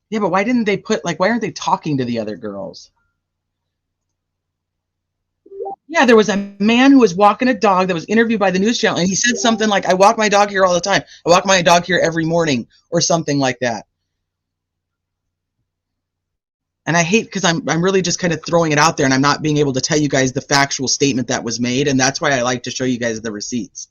Yeah, but why didn't they why aren't they talking to the other girls? Yeah, there was a man who was walking a dog that was interviewed by the news channel, and he said something like, I walk my dog here all the time. I walk my dog here every morning, or something like that. And I hate, because I'm really just kind of throwing it out there, and I'm not being able to tell you guys the factual statement that was made, and that's why I like to show you guys the receipts.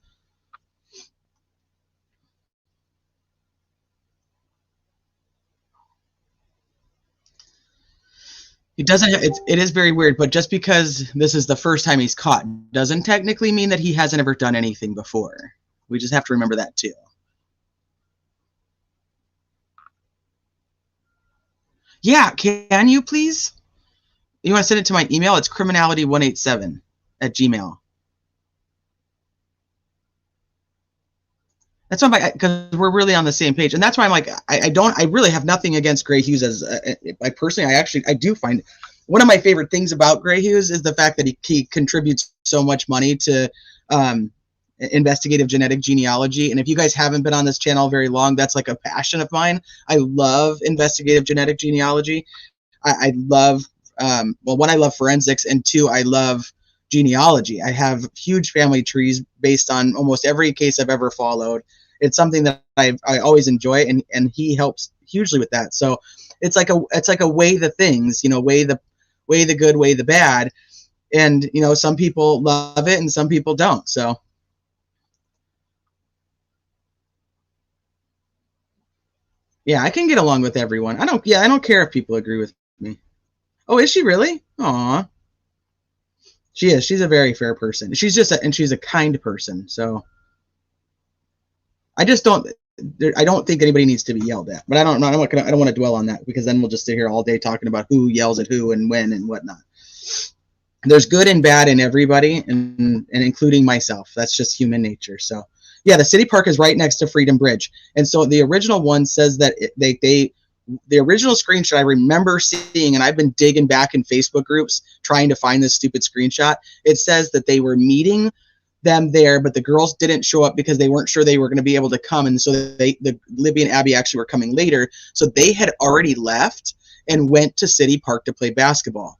It doesn't. It is very weird, but just because this is the first time he's caught doesn't technically mean that he hasn't ever done anything before. We just have to remember that too. Yeah, can you please? You want to send it to my email? It's criminality187@gmail. That's why, because we're really on the same page, and that's why I'm like, I really have nothing against Gray Hughes as I personally, I do find one of my favorite things about Gray Hughes is the fact that he contributes so much money to investigative genetic genealogy. And if you guys haven't been on this channel very long, that's like a passion of mine. I love investigative genetic genealogy. I love, well, one, I love forensics, and two, I love genealogy. I have huge family trees based on almost every case I've ever followed. It's something that I always enjoy, and he helps hugely with that. So it's like a weigh the things, you know, weigh the good, weigh the bad, and you know, some people love it and some people don't. So yeah, I can get along with everyone. I don't care if people agree with me. Oh, is she really? Aw. She is. She's a very fair person. She's a kind person. So I just don't. I don't think anybody needs to be yelled at. But I don't want to dwell on that, because then we'll just sit here all day talking about who yells at who and when and whatnot. There's good and bad in everybody, and including myself. That's just human nature. So yeah, the city park is right next to Freedom Bridge. And so the original one says that the original screenshot I remember seeing, and I've been digging back in Facebook groups trying to find this stupid screenshot. It says that they were meeting them there, but the girls didn't show up because they weren't sure they were going to be able to come. And so Libby and Abby actually were coming later. So they had already left and went to City Park to play basketball.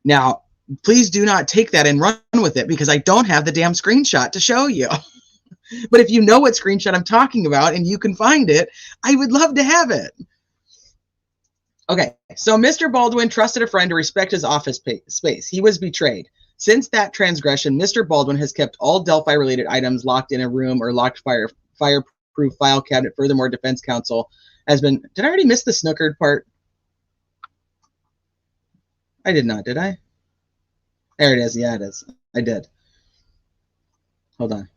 Now, please do not take that and run with it, because I don't have the damn screenshot to show you. But if you know what screenshot I'm talking about and you can find it, I would love to have it. Okay, so Mr. Baldwin trusted a friend to respect his office space. He was betrayed. Since that transgression, Mr. Baldwin has kept all Delphi-related items locked in a room or locked fireproof file cabinet. Furthermore, defense counsel has been... Did I already miss the snookered part? I did not, did I? There it is. Yeah, it is. I did. Hold on.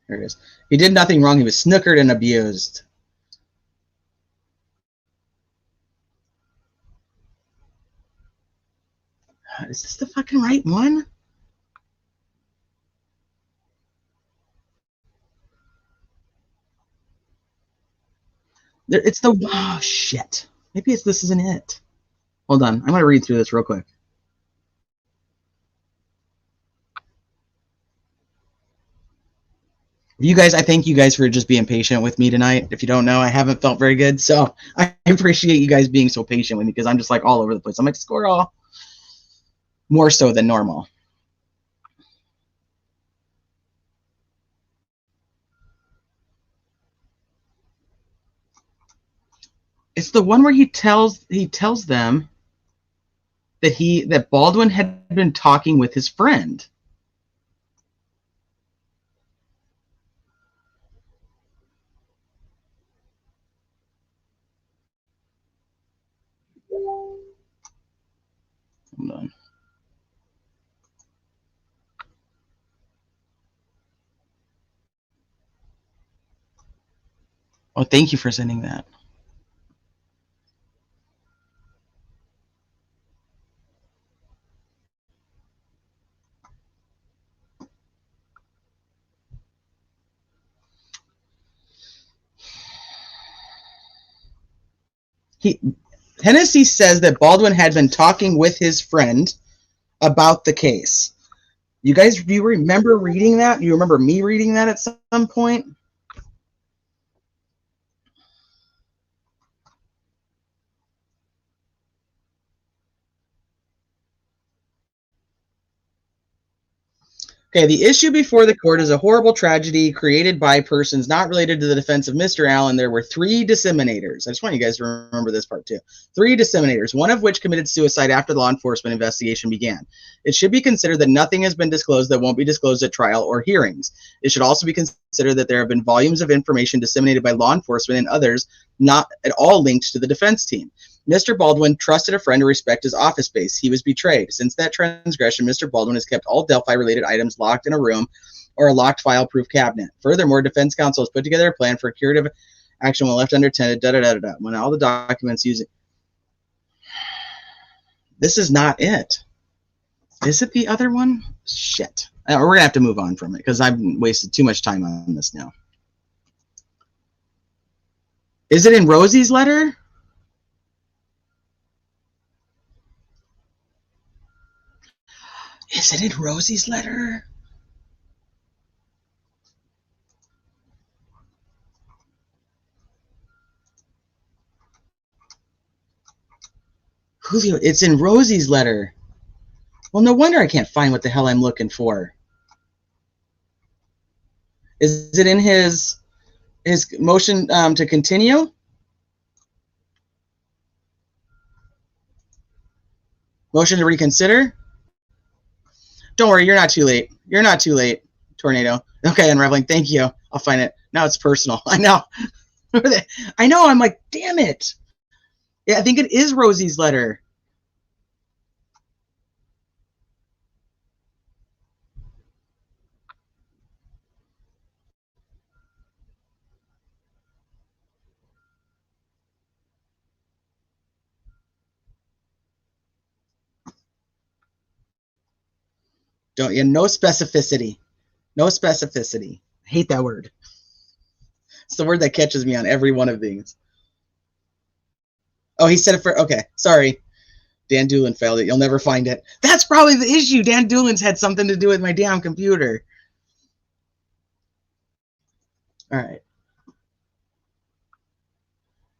There it is. He did nothing wrong. He was snookered and abused. Is this the fucking right one? It's the... Oh, shit. Maybe this isn't it. Hold on. I'm going to read through this real quick. You guys, I thank you guys for just being patient with me tonight. If you don't know, I haven't felt very good, so I appreciate you guys being so patient with me, because I'm just like all over the place. I'm like, squirrel. More so than normal. It's the one where he tells them that Baldwin had been talking with his friend. Hold on. Oh, thank you for sending that. Hennessy says that Baldwin had been talking with his friend about the case. You guys, do you remember reading that? Do you remember me reading that at some point? Okay, the issue before the court is a horrible tragedy created by persons not related to the defense of Mr. Allen. There were 3 disseminators. I just want you guys to remember this part too. 3 disseminators, one of which committed suicide after the law enforcement investigation began. It should be considered that nothing has been disclosed that won't be disclosed at trial or hearings. It should also be considered that there have been volumes of information disseminated by law enforcement and others not at all linked to the defense team. Mr. Baldwin trusted a friend to respect his office space. He was betrayed. Since that transgression, Mr. Baldwin has kept all Delphi-related items locked in a room or a locked file-proof cabinet. Furthermore, defense counsel has put together a plan for curative action when left unattended, when all the documents using... This is not it. Is it the other one? Shit. We're going to have to move on from it, because I've wasted too much time on this now. Is it in Rosie's letter? Is it in Rosie's letter? Julio, it's in Rosie's letter. Well, no wonder I can't find what the hell I'm looking for. Is it in his motion to continue? Motion to reconsider? Don't worry, you're not too late. You're not too late, Tornado. Okay, Unraveling, thank you. I'll find it. Now it's personal. I know. I know, I'm like, damn it. Yeah, I think it is Rosie's letter. Don't, yeah, no specificity. No specificity. I hate that word. It's the word that catches me on every one of these. Oh, he said it for, okay, sorry. Dan Doolin failed it. You'll never find it. That's probably the issue. Dan Doolin's had something to do with my damn computer. All right.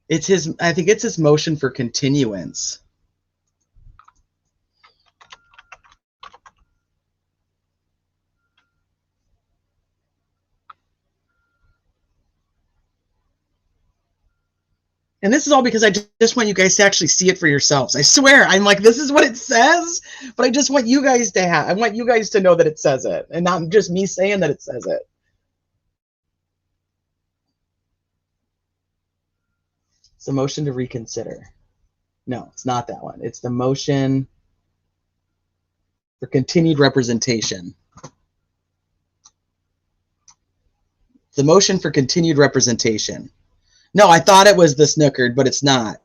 It's his, I think it's his motion for continuance. And this is all because I just want you guys to actually see it for yourselves. I swear, I'm like, this is what it says, but I just want you guys to have, I want you guys to know that it says it, and not just me saying that it says it. It's the motion to reconsider. No, it's not that one. It's the motion for continued representation. The motion for continued representation. No, I thought it was the snookered, but it's not.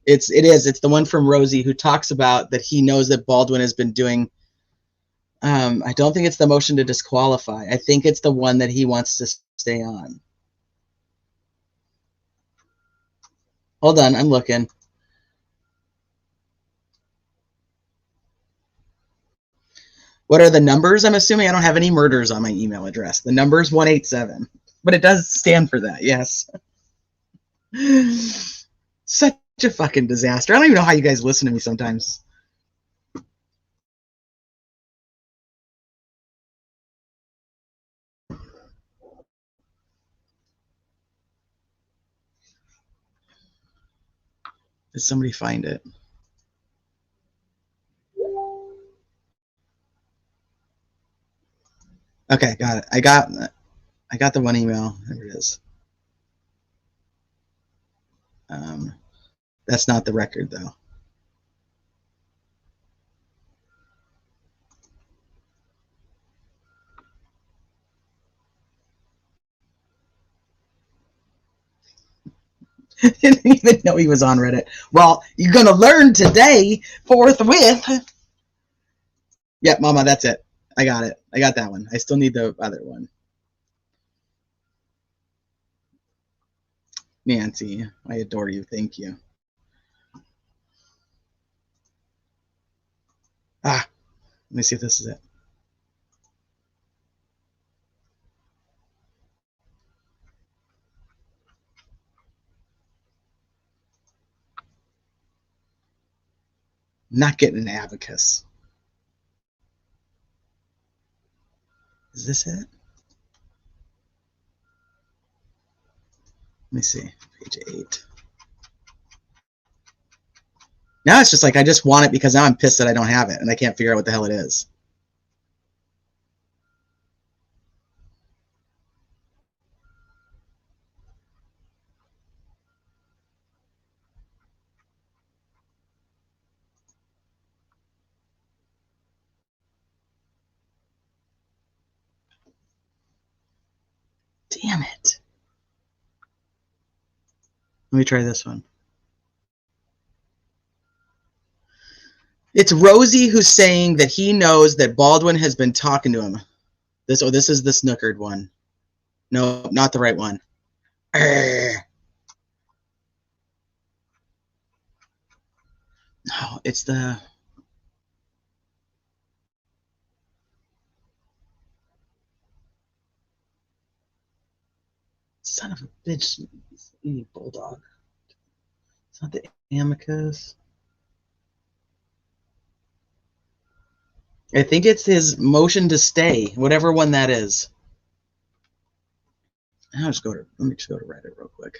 It is. It's the one from Rosie who talks about that he knows that Baldwin has been doing. I don't think it's the motion to disqualify. I think it's the one that he wants to stay on. Hold on, I'm looking. What are the numbers? I'm assuming I don't have any murders on my email address. The number's 187, but it does stand for that, yes. Such a fucking disaster. I don't even know how you guys listen to me sometimes. Did somebody find it? Okay, got it. I got the one email. There it is. That's not the record, though. Didn't even know he was on Reddit. Well, you're gonna learn today, forthwith. Yep, Mama, that's it. I got it. I got that one. I still need the other one. Nancy, I adore you. Thank you. Let me see if this is it. Not getting an abacus. Is this it? Let me see. Page 8. Now it's just like I just want it because now I'm pissed that I don't have it and I can't figure out what the hell it is. Damn it. Let me try this one. It's Rosie who's saying that he knows that Baldwin has been talking to him. This is the snookered one. No, not the right one. No, it's the... Son of a bitch. Bulldog. It's not the amicus. I think it's his motion to stay, whatever one that is. Let me just go to Reddit real quick.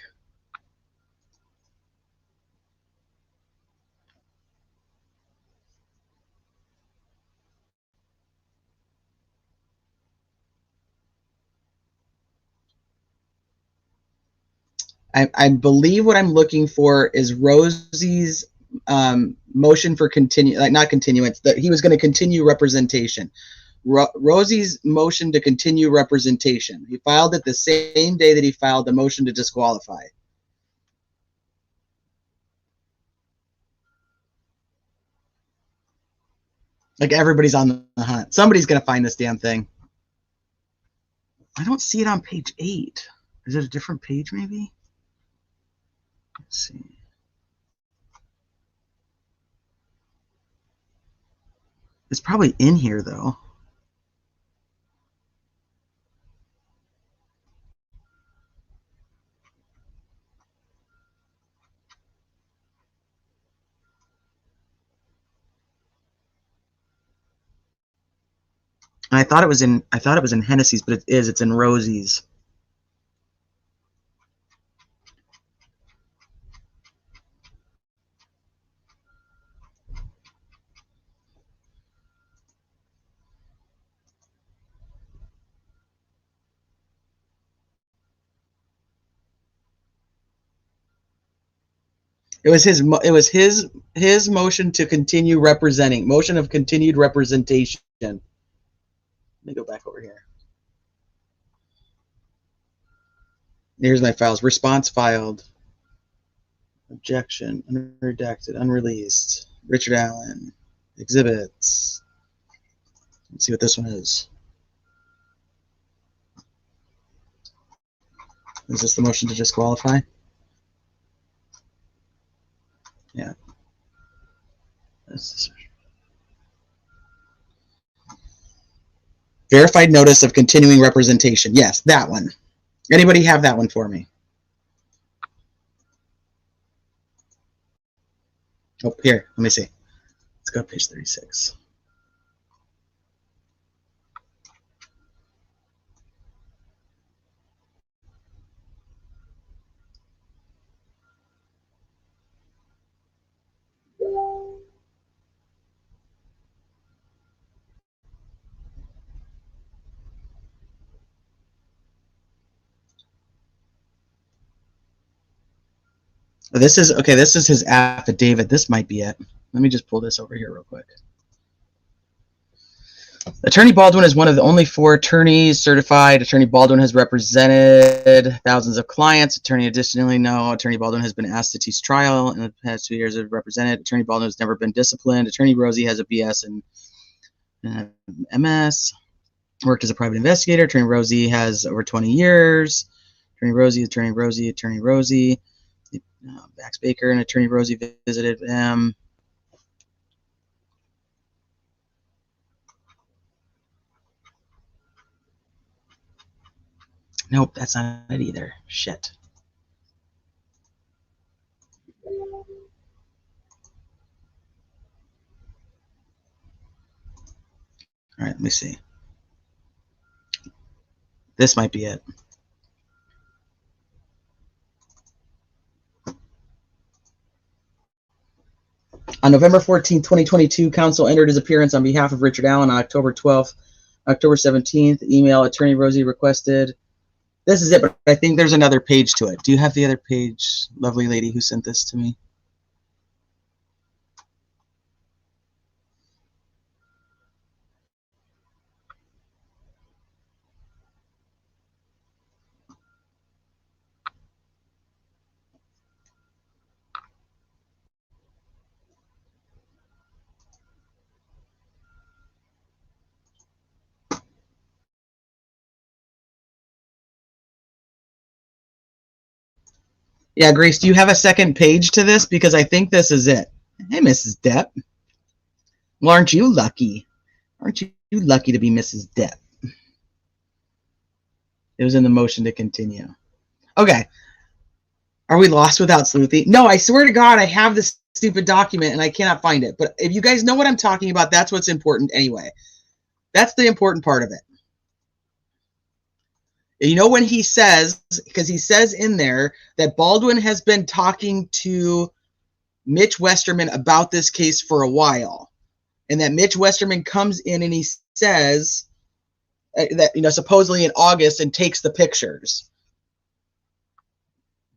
I believe what I'm looking for is Rosie's motion for not continuance, that he was going to continue representation. Rosie's motion to continue representation. He filed it the same day that he filed the motion to disqualify. Like everybody's on the hunt. Somebody's going to find this damn thing. I don't see it on page 8. Is it a different page maybe? Let's see. It's probably in here though. I thought it was in Hennessy's, but it's in Rosie's. It was his motion to continue representing. Motion of continued representation. Let me go back over here. Here's my files. Response filed. Objection. Unredacted. Unreleased. Richard Allen. Exhibits. Let's see what this one is. Is this the motion to disqualify? Yeah. Verified notice of continuing representation. Yes, that one. Anybody have that one for me? Oh, here. Let me see. Let's go to page 36. This is his affidavit. This might be it. Let me just pull this over here real quick. Attorney Baldwin is one of the only 4 attorneys certified. Attorney Baldwin has represented thousands of clients. Attorney Baldwin has been asked to teach trial in the past 2 years. Have represented. Attorney Baldwin has never been disciplined. Attorney Rosie has a BS and MS. Worked as a private investigator. Attorney Rosie has over 20 years. Attorney Rosie. Max Baker and Attorney Rosie visited them. Nope, that's not it either. Shit. All right, let me see. This might be it. On November 14, 2022, counsel entered his appearance on behalf of Richard Allen on October 12th. October 17th, email Attorney Rosie requested. This is it, but I think there's another page to it. Do you have the other page, lovely lady who sent this to me? Yeah, Grace, do you have a second page to this? Because I think this is it. Hey, Mrs. Depp. Well, aren't you lucky? Aren't you lucky to be Mrs. Depp? It was in the motion to continue. Okay. Are we lost without Sleuthy? No, I swear to God, I have this stupid document and I cannot find it. But if you guys know what I'm talking about, that's what's important anyway. That's the important part of it. You know when he says, because he says in there that Baldwin has been talking to Mitch Westerman about this case for a while. And that Mitch Westerman comes in and he says that, supposedly in August and takes the pictures.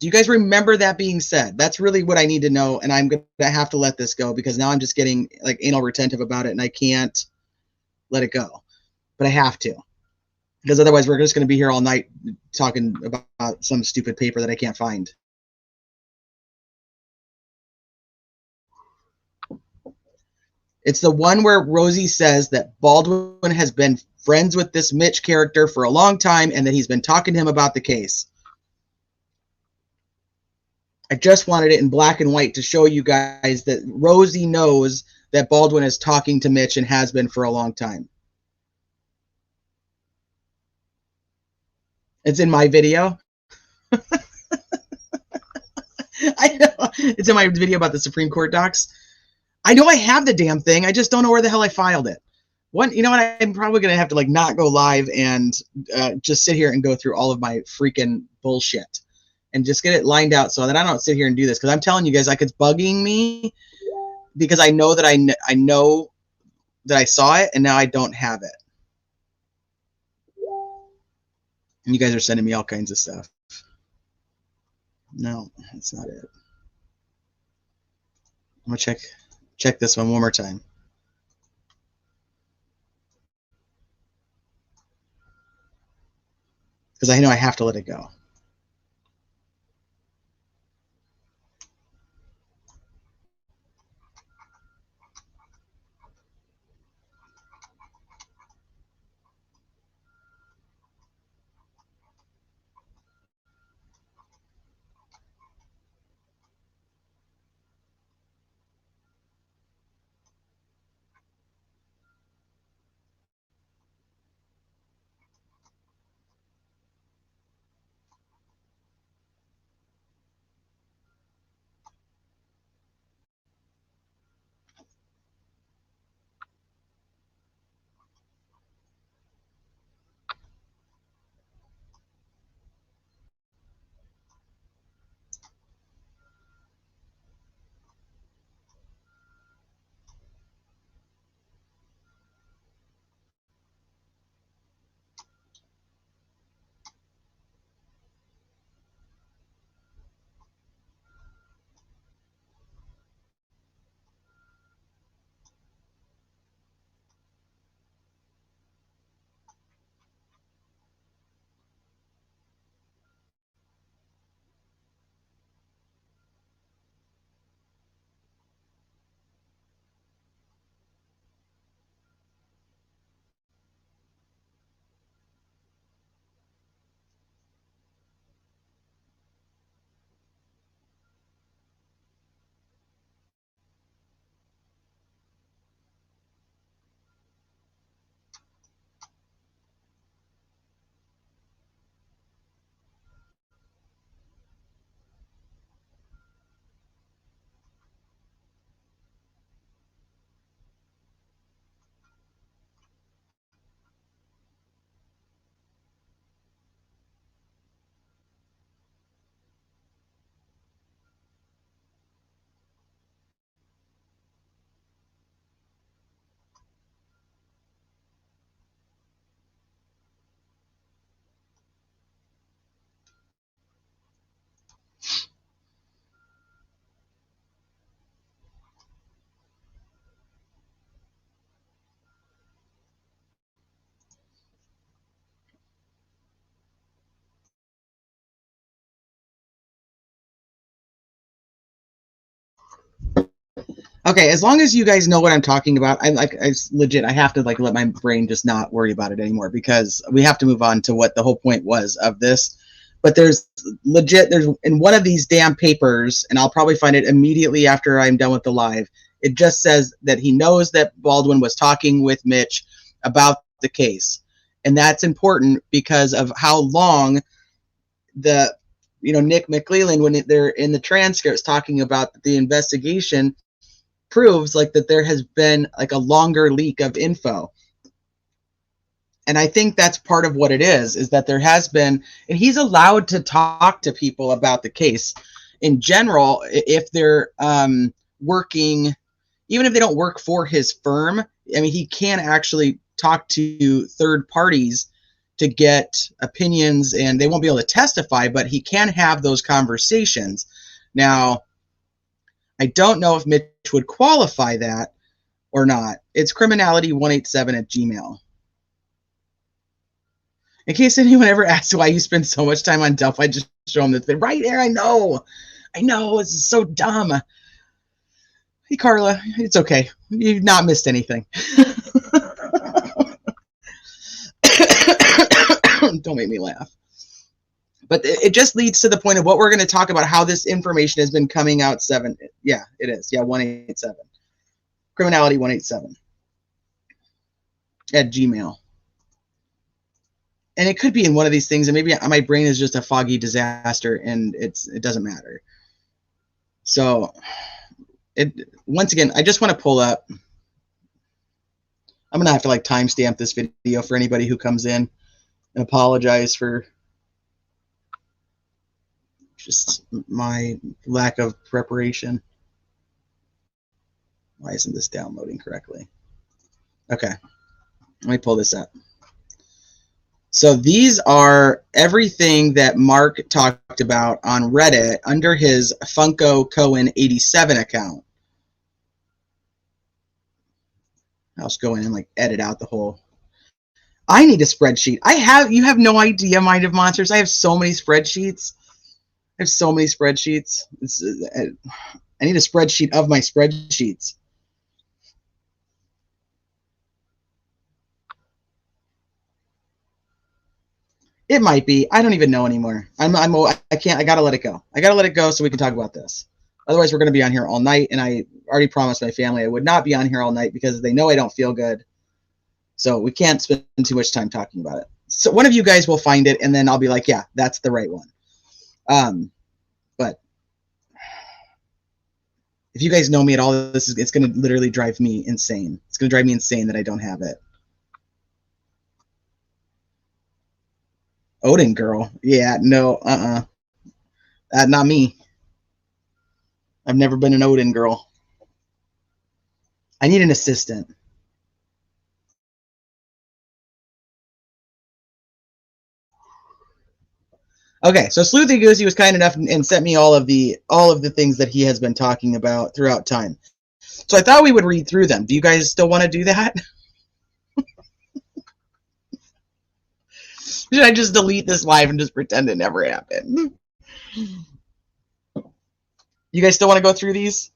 Do you guys remember that being said? That's really what I need to know. And I'm going to have to let this go because now I'm just getting like anal retentive about it and I can't let it go. But I have to. Because otherwise we're just going to be here all night talking about some stupid paper that I can't find. It's the one where Rosie says that Baldwin has been friends with this Mitch character for a long time and that he's been talking to him about the case. I just wanted it in black and white to show you guys that Rosie knows that Baldwin is talking to Mitch and has been for a long time. It's in my video. I know. It's in my video about the Supreme Court docs. I know I have the damn thing. I just don't know where the hell I filed it. You know what? I'm probably going to have to like not go live and just sit here and go through all of my freaking bullshit and just get it lined out so that I don't sit here and do this. Because I'm telling you guys, like, it's bugging me because I know that I know that I saw it and now I don't have it. And you guys are sending me all kinds of stuff. No, that's not it. I'm gonna check this one more time. Because I know I have to let it go. Okay, as long as you guys know what I'm talking about, I legit, I have to like let my brain just not worry about it anymore because we have to move on to what the whole point was of this. But there's in one of these damn papers, and I'll probably find it immediately after I'm done with the live. It just says that he knows that Baldwin was talking with Mitch about the case. And that's important because of how long Nick McClellan, when they're in the transcripts talking about the investigation, proves like that there has been like a longer leak of info. And I think that's part of what it is that there has been, and he's allowed to talk to people about the case in general if they're working, even if they don't work for his firm. I mean, he can actually talk to third parties to get opinions, and they won't be able to testify, but he can have those conversations. Now, I don't know if Mitch would qualify that or not. It's criminality187@gmail. In case anyone ever asks why you spend so much time on Delphi, just show them that thing right there. I know, this is so dumb. Hey, Carla, it's okay. You've not missed anything. Don't make me laugh. But it just leads to the point of what we're going to talk about, how this information has been coming out. Yeah, it is. Yeah, 187. Criminality 187 at Gmail. And it could be in one of these things, and maybe my brain is just a foggy disaster, and it doesn't matter. So, once again, I just want to pull up. I'm going to have to like timestamp this video for anybody who comes in and apologize for just my lack of preparation. Why isn't this downloading correctly? Okay, let me pull this up. So these are everything that Mark talked about on Reddit under his Funko Cohen 87 account. I'll just go in and like edit out the whole. I need a spreadsheet. You have no idea, Mind of Monsters. I have so many spreadsheets. I need a spreadsheet of my spreadsheets. It might be. I don't even know anymore. I can't. I gotta let it go. I gotta let it go so we can talk about this. Otherwise, we're gonna be on here all night. And I already promised my family I would not be on here all night because they know I don't feel good. So we can't spend too much time talking about it. So one of you guys will find it, and then I'll be like, yeah, that's the right one. But if you guys know me at all, it's gonna literally drive me insane. It's gonna drive me insane that I don't have it. Odin girl. Yeah, no, not me. I've never been an Odin girl. I need an assistant. Okay, so Sleuthy Goosey was kind enough and sent me all of the things that he has been talking about throughout time. So I thought we would read through them. Do you guys still want to do that? Should I just delete this live and just pretend it never happened? You guys still want to go through these?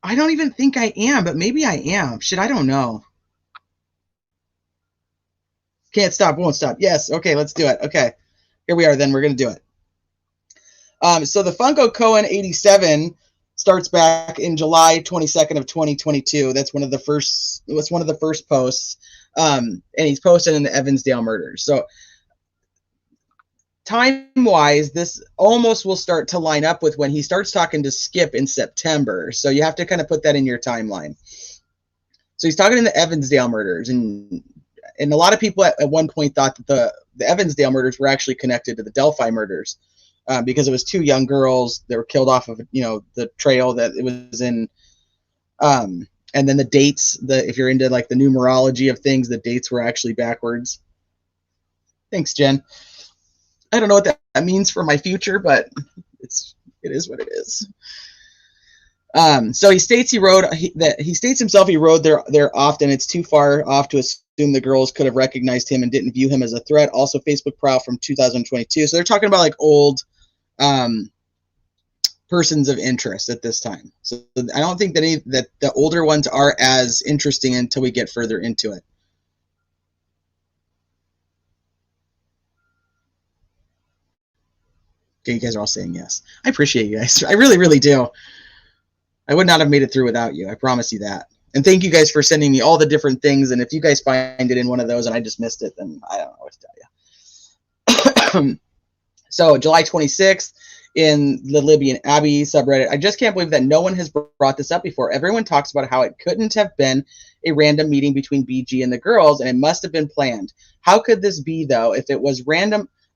I don't even think I am, but maybe I am. Shit, I don't know. Can't stop, won't stop. Yes, okay, let's do it. Okay, here we are then. We're going to do it. So the Funko Cohen 87 starts back in July 22nd of 2022. That's one of the first. It was one of the first posts, and he's posted in the Evansdale murders. So time-wise, this almost will start to line up with when he starts talking to Skip in September. So you have to kind of put that in your timeline. So he's talking in the Evansdale murders, and a lot of people at one point thought that the Evansdale murders were actually connected to the Delphi murders. Because it was two young girls that were killed off of, the trail that it was in. And then the dates, if you're into like the numerology of things, the dates were actually backwards. Thanks, Jen. I don't know what that means for my future, but it is what it is. So he states he states himself he rode there often. It's too far off to assume the girls could have recognized him and didn't view him as a threat. Also, Facebook profile from 2022. So they're talking about like old persons of interest at this time. So I don't think that the older ones are as interesting until we get further into it. Okay, you guys are all saying yes. I appreciate you guys. I really, really do. I would not have made it through without you. I promise you that. And thank you guys for sending me all the different things. And if you guys find it in one of those and I just missed it, then I don't know what to tell you. So July 26th in the Libyan Abbey subreddit. I just can't believe that no one has brought this up before. Everyone talks about how it couldn't have been a random meeting between BG and the girls, and it must have been planned. How could this be, though, if it was a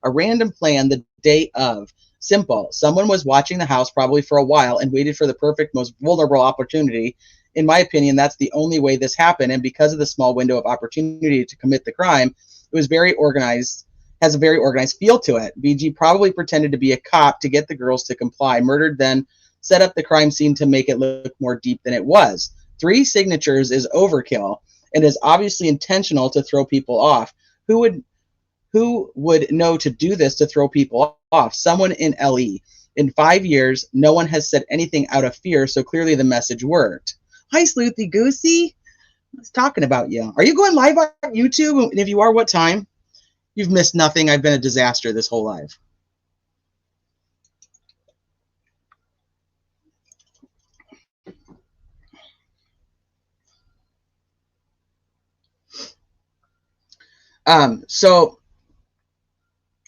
random plan the day of? Simple. Someone was watching the house probably for a while and waited for the perfect, most vulnerable opportunity. In my opinion, that's the only way this happened. And because of the small window of opportunity to commit the crime, it was very organized, has a very organized feel to it. BG probably pretended to be a cop to get the girls to comply, murdered, then set up the crime scene to make it look more deep than it was. 3 signatures is overkill. and is obviously intentional to throw people off. Who would know to do this to throw people off? Someone in LE. In 5 years, no one has said anything out of fear, so clearly the message worked. Hi, Sleuthy Goosey. I was talking about you. Are you going live on YouTube? And if you are, what time? You've missed nothing. I've been a disaster this whole live. So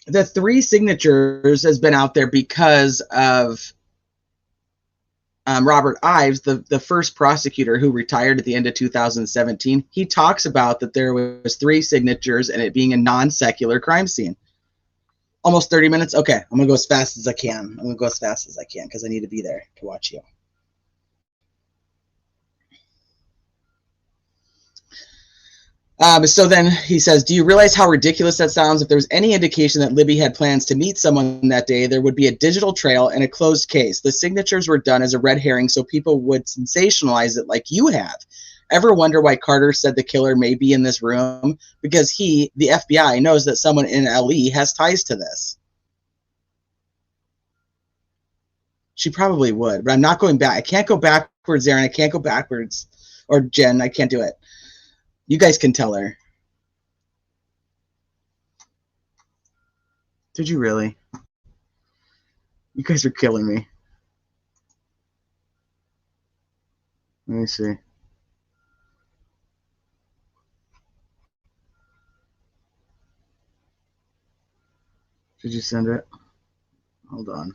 the 3 signatures has been out there because of Robert Ives, the first prosecutor who retired at the end of 2017. He talks about that there was 3 signatures and it being a non-secular crime scene. Almost 30 minutes. Okay, I'm going to go as fast as I can. Because I need to be there to watch you. So then he says, do you realize how ridiculous that sounds? If there was any indication that Libby had plans to meet someone that day, there would be a digital trail and a closed case. The signatures were done as a red herring so people would sensationalize it like you have. Ever wonder why Carter said the killer may be in this room? Because he, the FBI, knows that someone in LE has ties to this. She probably would, but I'm not going back. I can't go backwards, Aaron. I can't go backwards. Or Jen, I can't do it. You guys can tell her. Did you really? You guys are killing me. Let me see. Did you send it? Hold on.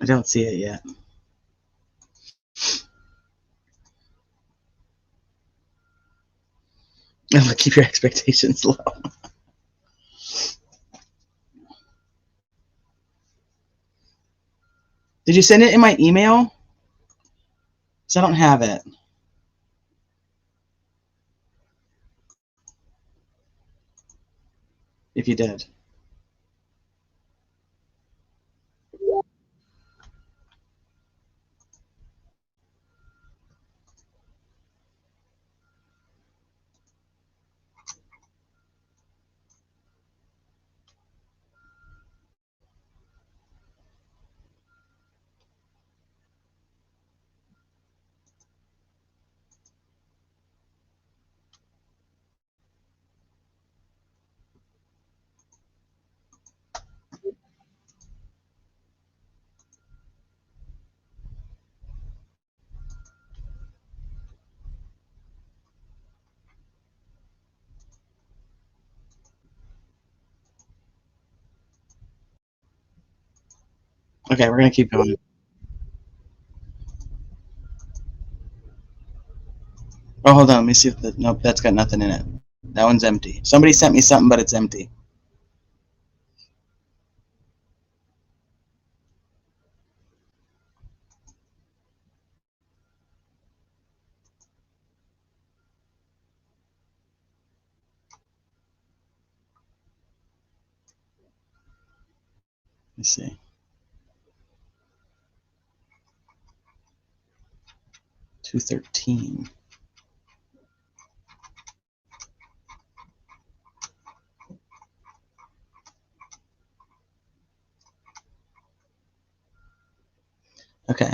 I don't see it yet. I'm gonna keep your expectations low. Did you send it in my email? Because I don't have it. If you did. Okay, we're gonna keep going. Oh, hold on. Let me see if the nope, that's got nothing in it. That one's empty. Somebody sent me something, but it's empty. Let me see. 213. Okay.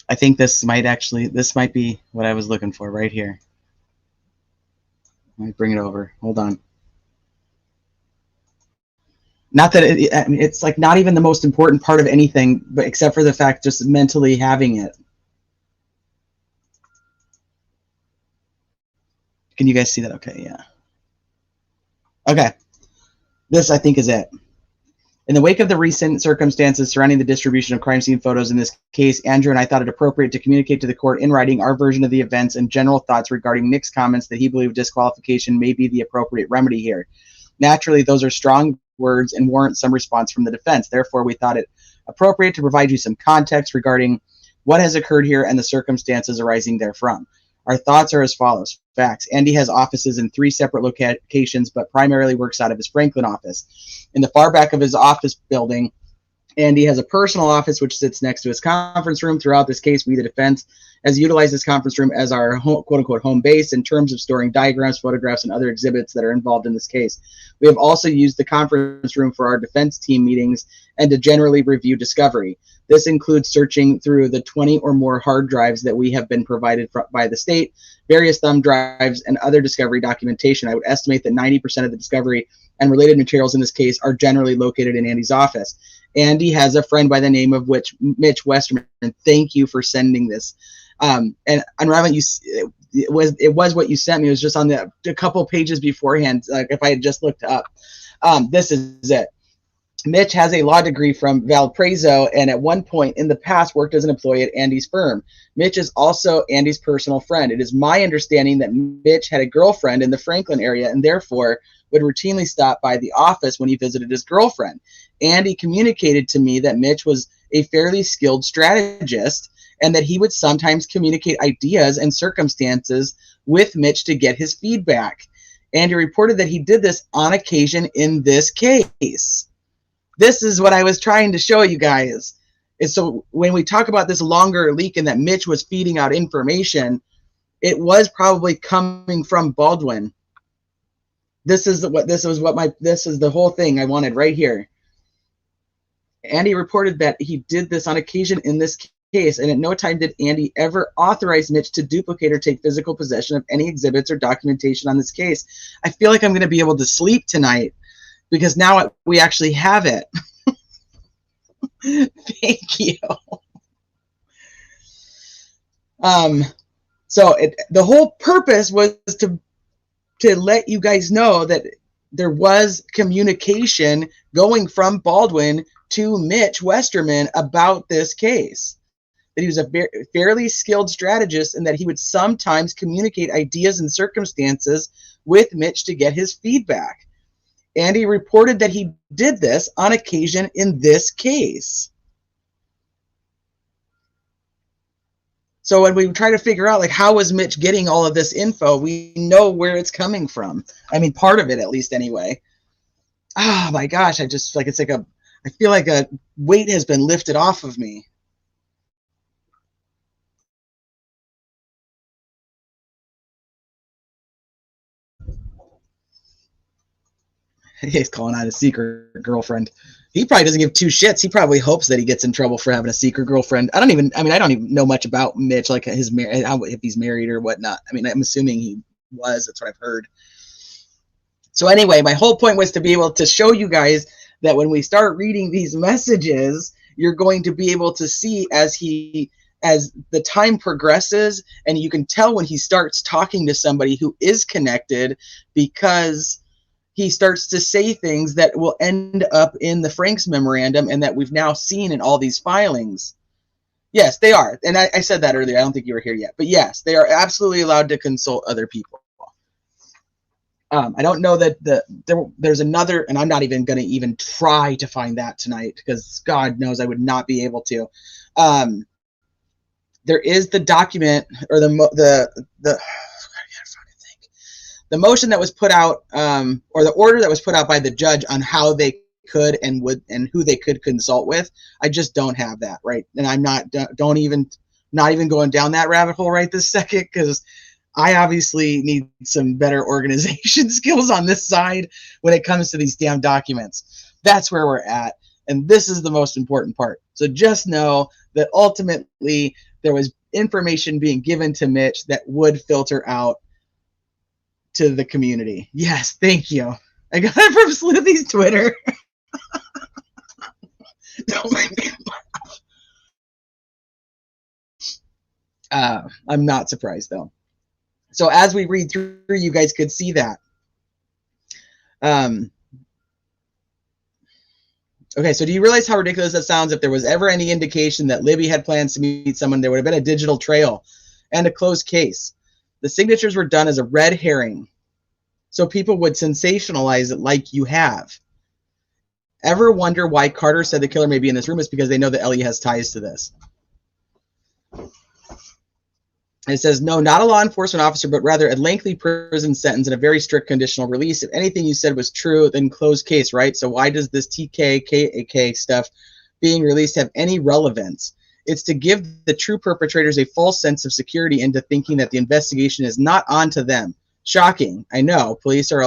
I think this might be what I was looking for right here. Let me bring it over. Hold on. Not that I mean, it's like not even the most important part of anything, but except for the fact just mentally having it. Can you guys see that? Okay, yeah. Okay. This, I think, is it. In the wake of the recent circumstances surrounding the distribution of crime scene photos in this case, Andrew and I thought it appropriate to communicate to the court in writing our version of the events and general thoughts regarding Nick's comments that he believed disqualification may be the appropriate remedy here. Naturally, those are strong words and warrant some response from the defense. Therefore, we thought it appropriate to provide you some context regarding what has occurred here and the circumstances arising therefrom. Our thoughts are as follows. Facts. Andy has offices in 3 separate locations, but primarily works out of his Franklin office. In the far back of his office building, Andy has a personal office which sits next to his conference room. Throughout this case, we, the defense, has utilized this conference room as our quote-unquote home base in terms of storing diagrams, photographs, and other exhibits that are involved in this case. We have also used the conference room for our defense team meetings and to generally review discovery. This includes searching through the 20 or more hard drives that we have been provided by the state, various thumb drives, and other discovery documentation. I would estimate that 90% of the discovery and related materials in this case are generally located in Andy's office. Andy has a friend by the name of Mitch Westerman. Thank you for sending this. And unraveling, it was what you sent me. It was just on a couple pages beforehand. Like if I had just looked up, this is it. Mitch has a law degree from Valparaiso and at one point in the past worked as an employee at Andy's firm. Mitch is also Andy's personal friend. It is my understanding that Mitch had a girlfriend in the Franklin area and therefore would routinely stop by the office when he visited his girlfriend. Andy communicated to me that Mitch was a fairly skilled strategist and that he would sometimes communicate ideas and circumstances with Mitch to get his feedback. Andy reported that he did this on occasion in this case. This is what I was trying to show you guys. And so when we talk about this longer leak and that Mitch was feeding out information, it was probably coming from Baldwin. This is the whole thing I wanted right here. Andy reported that he did this on occasion in this case, and at no time did Andy ever authorize Mitch to duplicate or take physical possession of any exhibits or documentation on this case. I feel like I'm going to be able to sleep tonight because now we actually have it. Thank you. So the whole purpose was to let you guys know that there was communication going from Baldwin to Mitch Westerman about this case. That he was a fairly skilled strategist and that he would sometimes communicate ideas and circumstances with Mitch to get his feedback. Andy reported that he did this on occasion in this case. So when we try to figure out, like, how was Mitch getting all of this info, we know where it's coming from. I mean, part of it, at least, anyway. Oh, my gosh. I feel like a weight has been lifted off of me. He's calling out his secret girlfriend. He probably doesn't give 2 shits. He probably hopes that he gets in trouble for having a secret girlfriend. I don't even know much about Mitch, like if he's married or whatnot. I mean, I'm assuming he was. That's what I've heard. So anyway, my whole point was to be able to show you guys that when we start reading these messages, you're going to be able to see as the time progresses, and you can tell when he starts talking to somebody who is connected because he starts to say things that will end up in the Franks memorandum and that we've now seen in all these filings. Yes, they are. And I said that earlier. I don't think you were here yet. But yes, they are absolutely allowed to consult other people. I don't know that there's another, and I'm not even going to even try to find that tonight because God knows I would not be able to. There is the document or the motion that was put out, or the order that was put out by the judge on how they could and would and who they could consult with. I just don't have that, right? And I'm not even going down that rabbit hole right this second because I obviously need some better organization skills on this side when it comes to these damn documents. That's where we're at, and this is the most important part. So just know that ultimately there was information being given to Mitch that would filter out to the community. Yes, thank you. I got it from Sleuthy's Twitter. Don't make me laugh. I'm not surprised though. So as we read through, you guys could see that. Okay, so do you realize how ridiculous that sounds? If there was ever any indication that Libby had plans to meet someone, there would have been a digital trail and a closed case. The signatures were done as a red herring, so people would sensationalize it like you have. Ever wonder why Carter said the killer may be in this room? Is because they know that Ellie has ties to this. And it says, no, not a law enforcement officer, but rather a lengthy prison sentence and a very strict conditional release. If anything you said was true, then closed case, right? So why does this TK, KAK stuff being released have any relevance? It's to give the true perpetrators a false sense of security into thinking that the investigation is not onto them. Shocking. I know. Police are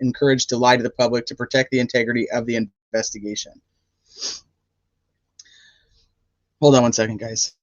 encouraged to lie to the public to protect the integrity of the investigation. Hold on one second, guys.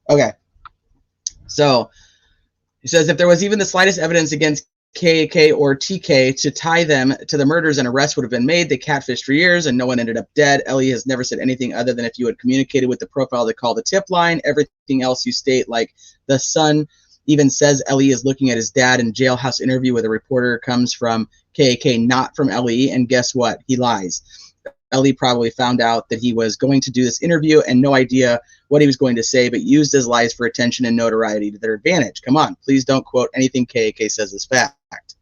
Okay. So he says if there was even the slightest evidence against KK or TK to tie them to the murders, an arrest would have been made. They catfished for years and no one ended up dead. Ellie has never said anything other than if you had communicated with the profile to call the tip line. Everything else you state, like the son even says Ellie is looking at his dad in jailhouse interview with a reporter, comes from KK, not from Ellie. And guess what? He lies. Ellie probably found out that he was going to do this interview and no idea what he was going to say, but used his lies for attention and notoriety to their advantage. Come on, please don't quote anything KK says as fact.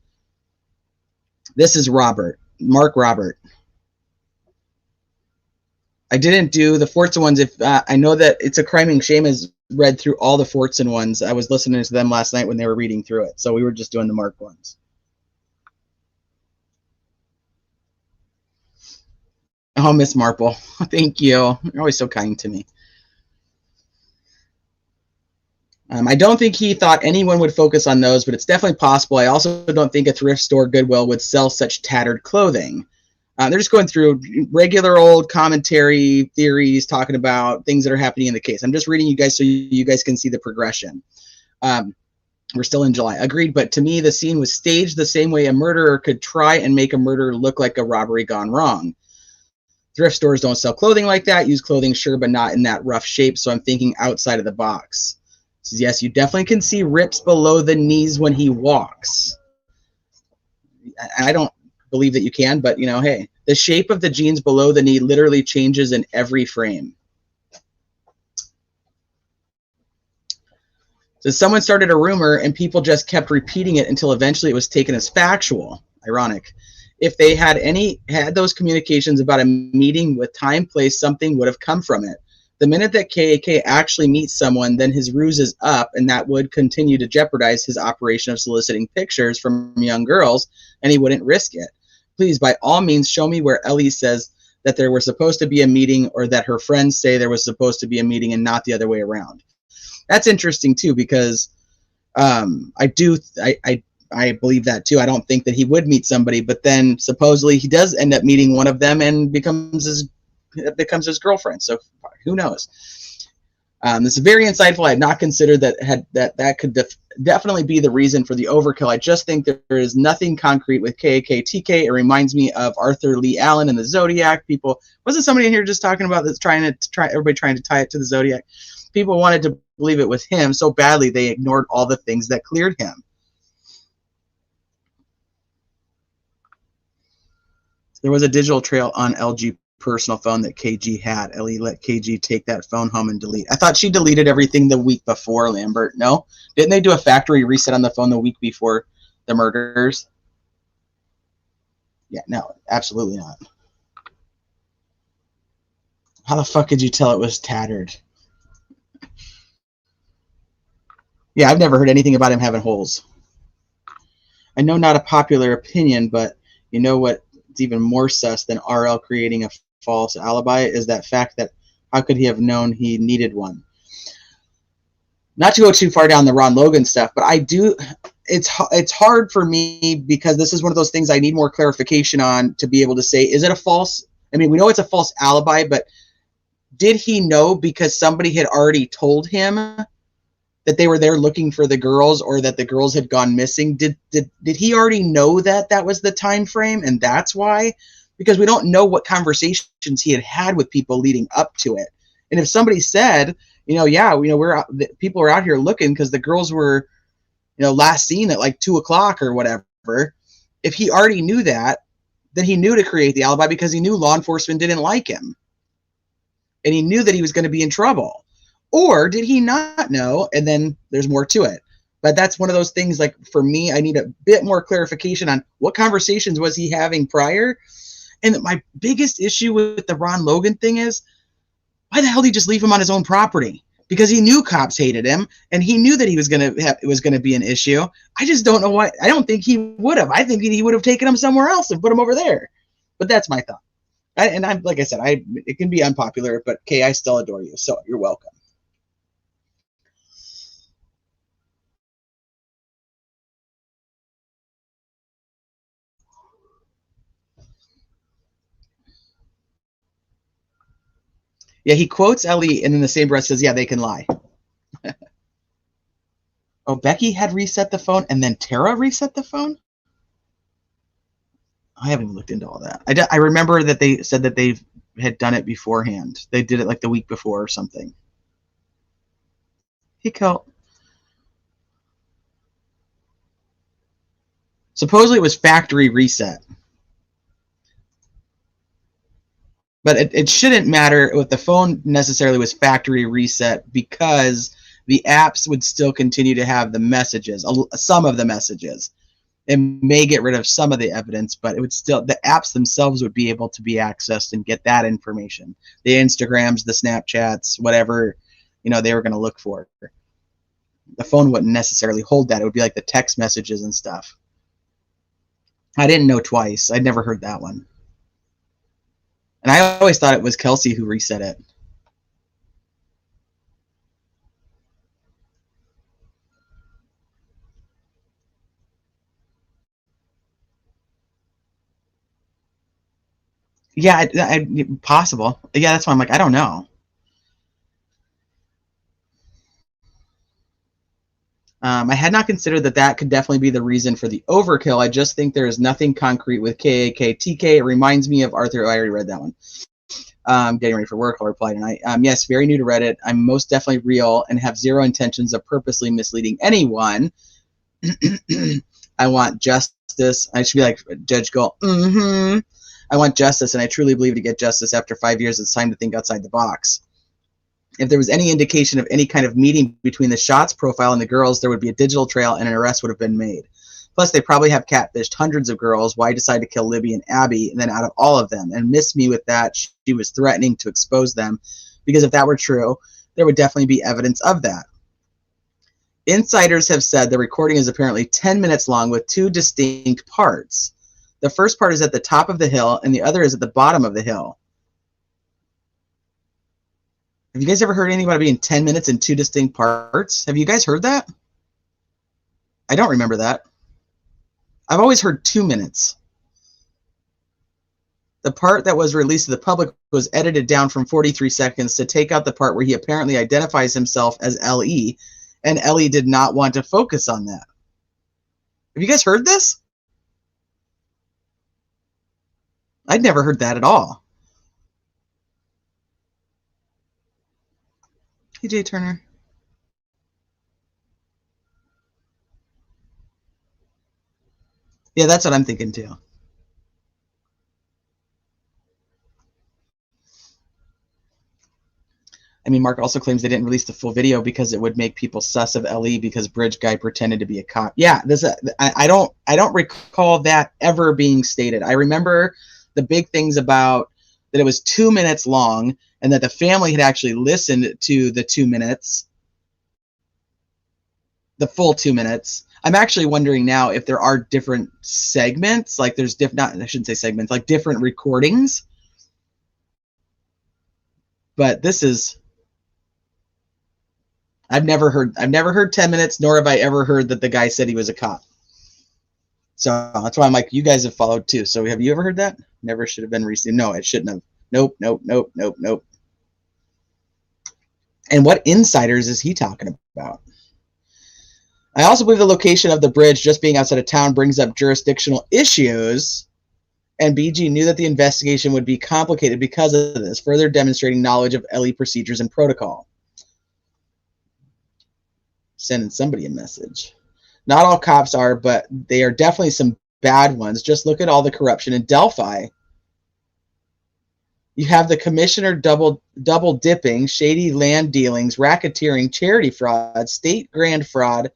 This is Robert, Mark Robert. I didn't do the Fortson ones. If I know that It's a Criming Shame has read through all the Fortson ones. I was listening to them last night when they were reading through it, so we were just doing the Mark ones. Oh, Miss Marple, thank you. You're always so kind to me. I don't think he thought anyone would focus on those, but it's definitely possible. I also don't think a thrift store, Goodwill, would sell such tattered clothing. They're just going through regular old commentary theories, talking about things that are happening in the case. I'm just reading you guys so you guys can see the progression. We're still in July. Agreed, but to me, the scene was staged the same way a murderer could try and make a murder look like a robbery gone wrong. Thrift stores don't sell clothing like that. Use clothing, sure, but not in that rough shape, so I'm thinking outside of the box. Says, yes, you definitely can see rips below the knees when he walks. I don't believe that you can, but, you know, hey, the shape of the jeans below the knee literally changes in every frame. So someone started a rumor and people just kept repeating it until eventually it was taken as factual. Ironic. If they had those communications about a meeting with time, place, something would have come from it. The minute that KAK actually meets someone, then his ruse is up, and that would continue to jeopardize his operation of soliciting pictures from young girls, and he wouldn't risk it. Please, by all means, show me where Ellie says that there was supposed to be a meeting, or that her friends say there was supposed to be a meeting and not the other way around. That's interesting, too, because I believe that, too. I don't think that he would meet somebody, but then supposedly he does end up meeting one of them and becomes his girlfriend. So who knows? This is very insightful. I had not considered that could definitely be the reason for the overkill. I just think that there is nothing concrete with KAK TK. It reminds me of Arthur Lee Allen and the Zodiac. People, wasn't somebody in here just talking about this, everybody trying to tie it to the Zodiac? People wanted to believe it was him so badly they ignored all the things that cleared him. There was a digital trail on LG personal phone that KG had. Ellie let KG take that phone home and delete. I thought she deleted everything the week before, Lambert. No? Didn't they do a factory reset on the phone the week before the murders? Yeah, no, absolutely not. How the fuck could you tell it was tattered? Yeah, I've never heard anything about him having holes. I know not a popular opinion, but you know what? It's even more sus than RL creating a false alibi is that fact that how could he have known he needed one? Not to go too far down the Ron Logan stuff, but I do. It's hard for me because this is one of those things I need more clarification on to be able to say, is it a false? I mean, we know it's a false alibi, but did he know because somebody had already told him that they were there looking for the girls, or that the girls had gone missing? Did he already know that that was the time frame, and that's why? Because we don't know what conversations he had had with people leading up to it. And if somebody said, yeah, people were out here looking because the girls were, last seen at like 2:00 or whatever. If he already knew that, then he knew to create the alibi because he knew law enforcement didn't like him. And he knew that he was going to be in trouble. Or did he not know? And then there's more to it. But that's one of those things, like, for me, I need a bit more clarification on what conversations was he having prior. And my biggest issue with the Ron Logan thing is, why the hell did he just leave him on his own property? Because he knew cops hated him, and he knew that it was going to be an issue. I just don't know why. I don't think he would have. I think he would have taken him somewhere else and put him over there. But that's my thought. I'm like I said, it can be unpopular, but Kay, I still adore you, so you're welcome. Yeah, he quotes Ellie, and in the same breath says, yeah, they can lie. Oh, Becky had reset the phone, and then Tara reset the phone? I haven't even looked into all that. I remember that they said that they had done it beforehand. They did it like the week before or something. He killed. Supposedly it was factory reset. But it shouldn't matter if the phone necessarily was factory reset, because the apps would still continue to have the messages, some of the messages. It may get rid of some of the evidence, but it would still, the apps themselves would be able to be accessed and get that information. The Instagrams, the Snapchats, whatever, they were going to look for. The phone wouldn't necessarily hold that. It would be like the text messages and stuff. I didn't know twice. I'd never heard that one. And I always thought it was Kelsey who reset it. Yeah, possible. Yeah, that's why I'm like, I don't know. I had not considered that could definitely be the reason for the overkill. I just think there is nothing concrete with KAKTK. It reminds me of Arthur. I already read that one. Getting ready for work, I'll reply tonight. Yes, very new to Reddit. I'm most definitely real and have zero intentions of purposely misleading anyone. I want justice. I should be like Judge Gold. I want justice, and I truly believe to get justice after 5 years, it's time to think outside the box. If there was any indication of any kind of meeting between the Shots profile and the girls, there would be a digital trail and an arrest would have been made. Plus, they probably have catfished hundreds of girls. Why decide to kill Libby and Abby, and then out of all of them? And miss me with that, she was threatening to expose them, because if that were true, there would definitely be evidence of that. Insiders have said the recording is apparently 10 minutes long with two distinct parts. The first part is at the top of the hill, and the other is at the bottom of the hill. Have you guys ever heard anything about it being 10 minutes in two distinct parts? Have you guys heard that? I don't remember that. I've always heard 2 minutes. The part that was released to the public was edited down from 43 seconds to take out the part where he apparently identifies himself as L.E., and Ellie did not want to focus on that. Have you guys heard this? I'd never heard that at all. Hey, Jay Turner. Yeah, that's what I'm thinking too. I mean, Mark also claims they didn't release the full video because it would make people sus of LE because Bridge Guy pretended to be a cop. Yeah, I don't recall that ever being stated. I remember the big things about that it was 2 minutes long and that the family had actually listened to the 2 minutes, the full 2 minutes. I'm actually wondering now if there are different segments, like there's I shouldn't say segments, like different recordings. But this is, I've never heard 10 minutes, nor have I ever heard that the guy said he was a cop. So that's why I'm like, you guys have followed too. So have you ever heard that? Never should have been received. No, it shouldn't have. Nope. And what insiders is he talking about? I also believe the location of the bridge just being outside of town brings up jurisdictional issues, and BG knew that the investigation would be complicated because of this, further demonstrating knowledge of LE procedures and protocol. Sending somebody a message. Not all cops are, but they are definitely some bad ones. Just look at all the corruption in Delphi. You have the commissioner double dipping, shady land dealings, racketeering, charity fraud, state grant fraud,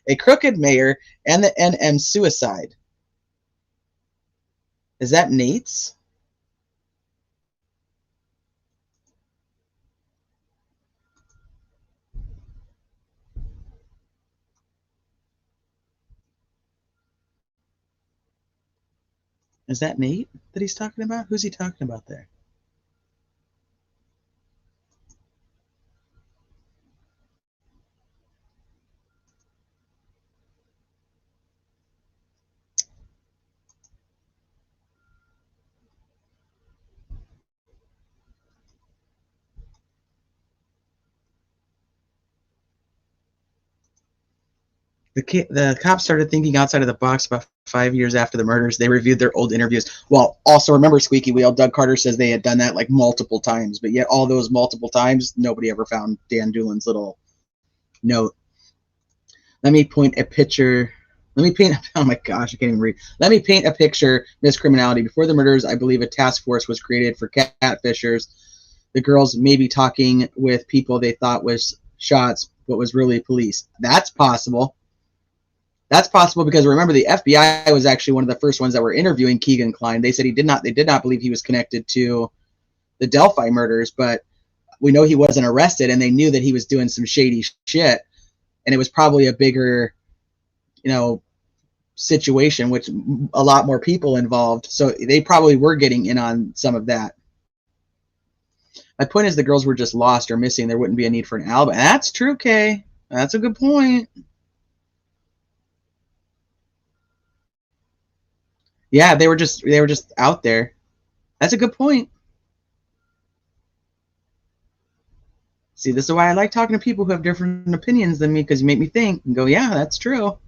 a crooked mayor, and the NM suicide. Is that Nate's? Is that Nate that he's talking about? Who's he talking about there? The cops started thinking outside of the box about 5 years after the murders. They reviewed their old interviews. Well, also remember Squeaky Wheel, Doug Carter says they had done that like multiple times, but yet all those multiple times, nobody ever found Dan Doolin's little note. Let me paint a picture. Oh my gosh, I can't even read. Let me paint a picture, Miss Criminality. Before the murders, I believe a task force was created for catfishers. The girls may be talking with people they thought was shots, but was really police. That's possible. That's possible because remember the FBI was actually one of the first ones that were interviewing Keegan Kline. They said they did not believe he was connected to the Delphi murders, but we know he wasn't arrested, and they knew that he was doing some shady shit, and it was probably a bigger, situation, which a lot more people involved. So they probably were getting in on some of that. My point is the girls were just lost or missing. There wouldn't be a need for an alibi. That's true, Kay. That's a good point. Yeah, they were just out there. That's a good point. See, this is why I like talking to people who have different opinions than me, because you make me think and go, yeah, that's true.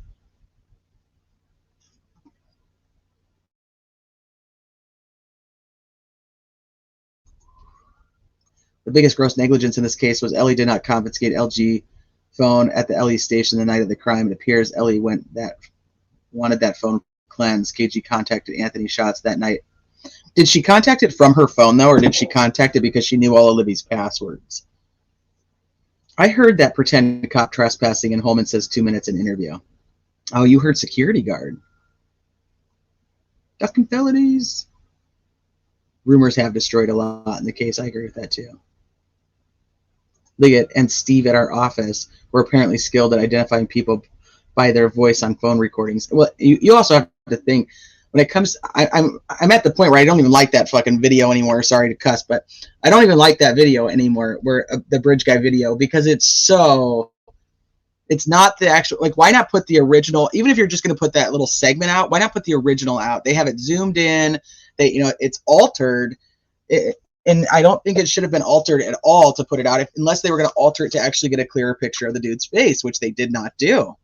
The biggest gross negligence in this case was Ellie did not confiscate LG phone at the Ellie station the night of the crime. It appears Ellie wanted that phone cleansed. KG contacted Anthony Schatz that night. Did she contact it from her phone, though, or did she contact it because she knew all of Libby's passwords? I heard that pretend cop trespassing, and Holman says 2 minutes in interview. Oh, you heard security guard. Ducking felonies. Rumors have destroyed a lot in the case. I agree with that, too. Liggett and Steve at our office were apparently skilled at identifying people by their voice on phone recordings. Well, you also have to think, when it comes, I'm at the point where I don't even like that fucking video anymore. Sorry to cuss, but I don't even like that video anymore, where the bridge guy video, because it's not the actual, like, why not put the original, even if you're just going to put that little segment out, why not put the original out? They have it zoomed in, it's altered, and I don't think it should have been altered at all to put it out, unless they were going to alter it to actually get a clearer picture of the dude's face, which they did not do.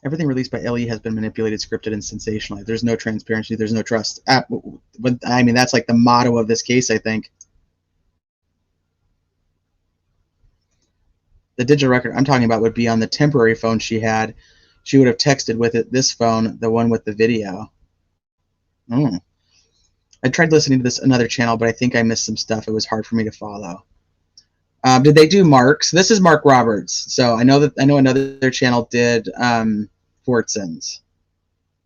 Everything released by LE has been manipulated, scripted, and sensationalized. There's no transparency. There's no trust. I mean, that's like the motto of this case, I think. The digital record I'm talking about would be on the temporary phone she had. She would have texted with it this phone, the one with the video. I tried listening to this another channel, but I think I missed some stuff. It was hard for me to follow. Did they do Mark's? This is Mark Roberts. So I know another channel did Fortson's.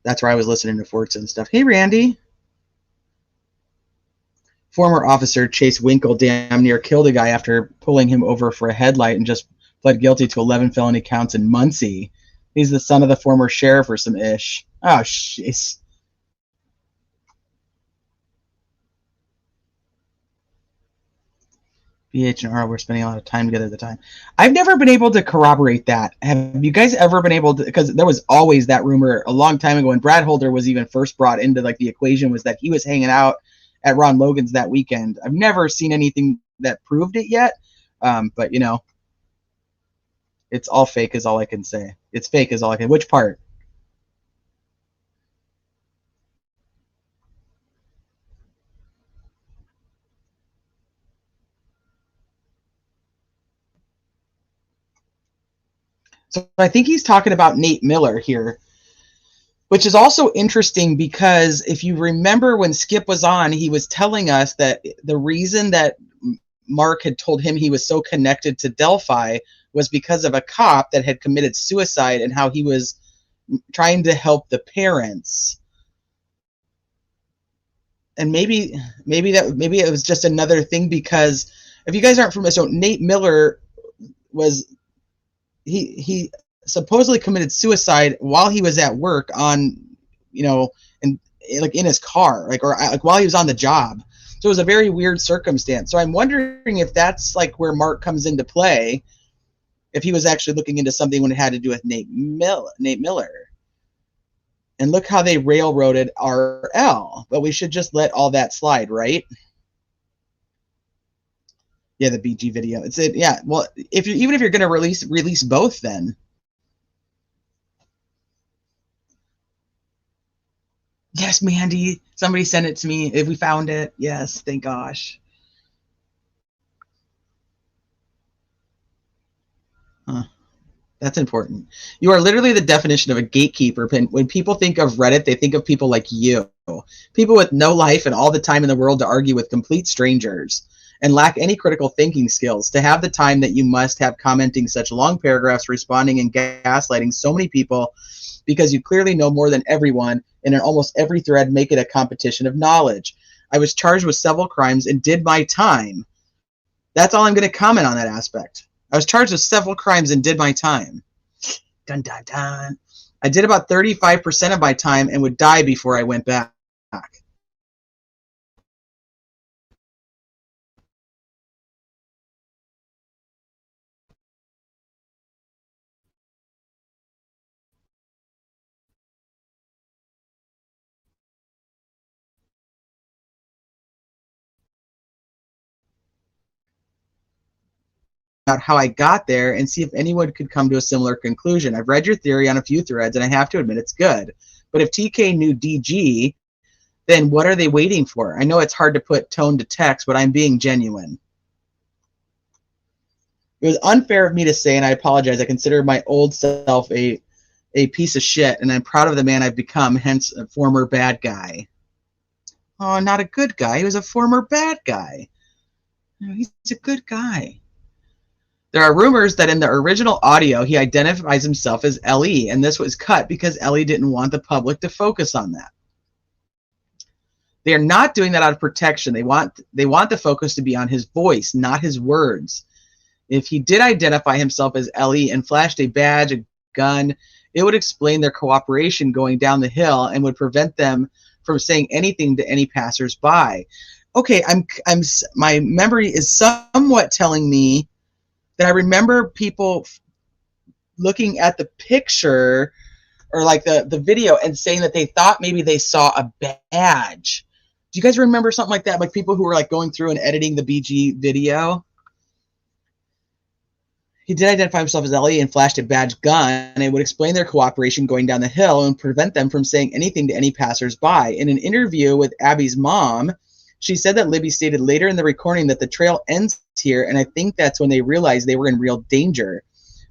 That's where I was listening to Fortson's stuff. Hey, Randy. Former officer Chase Winkle damn near killed a guy after pulling him over for a headlight and just pled guilty to 11 felony counts in Muncie. He's the son of the former sheriff or some ish. Oh, jeez. BH and R were spending a lot of time together at the time. I've never been able to corroborate that. Have you guys ever been able to? Because there was always that rumor a long time ago when Brad Holder was even first brought into like the equation, was that he was hanging out at Ron Logan's that weekend. I've never seen anything that proved it yet, but you know, it's all fake is all I can say. It's fake is all I can. Which part? So I think he's talking about Nate Miller here, which is also interesting because if you remember when Skip was on, he was telling us that the reason that Mark had told him he was so connected to Delphi was because of a cop that had committed suicide and how he was trying to help the parents. And maybe it was just another thing, because if you guys aren't familiar, so Nate Miller was he supposedly committed suicide while he was at work on, you know, and like in his car, like, or like while he was on the job. So it was a very weird circumstance. So I'm wondering if that's like where Mark comes into play, if he was actually looking into something when it had to do with Nate Miller. And look how they railroaded RL, but we should just let all that slide, right? Yeah, the BG video. It's it. Yeah. Well, even if you're going to release both, then. Yes, Mandy. Somebody sent it to me. If we found it, yes. Thank gosh. Huh. That's important. You are literally the definition of a gatekeeper. When people think of Reddit, they think of people like you, people with no life and all the time in the world to argue with complete strangers and lack any critical thinking skills, to have the time that you must have commenting such long paragraphs, responding and gaslighting so many people because you clearly know more than everyone, and in almost every thread make it a competition of knowledge. I was charged with several crimes and did my time. That's all I'm going to comment on that aspect. I was charged with several crimes and did my time. Dun, dun, dun. I did about 35% of my time and would die before I went back. About how I got there and see if anyone could come to a similar conclusion. I've read your theory on a few threads, and I have to admit it's good. But if TK knew DG, then what are they waiting for? I know it's hard to put tone to text, but I'm being genuine. It was unfair of me to say, and I apologize. I consider my old self a piece of shit, and I'm proud of the man I've become, hence a former bad guy. Oh, not a good guy. He was a former bad guy. No, he's a good guy. There are rumors that in the original audio, he identifies himself as LE, and this was cut because LE didn't want the public to focus on that. They are not doing that out of protection. They want the focus to be on his voice, not his words. If he did identify himself as LE and flashed a badge, a gun, it would explain their cooperation going down the hill and would prevent them from saying anything to any passersby. Okay, my memory is somewhat telling me that I remember people looking at the picture or like the video and saying that they thought maybe they saw a badge. Do you guys remember something like that? Like people who were like going through and editing the BG video? He did identify himself as LE and flashed a badge gun, and it would explain their cooperation going down the hill and prevent them from saying anything to any passersby. In an interview with Abby's mom, she said that Libby stated later in the recording that the trail ends here, and I think that's when they realized they were in real danger.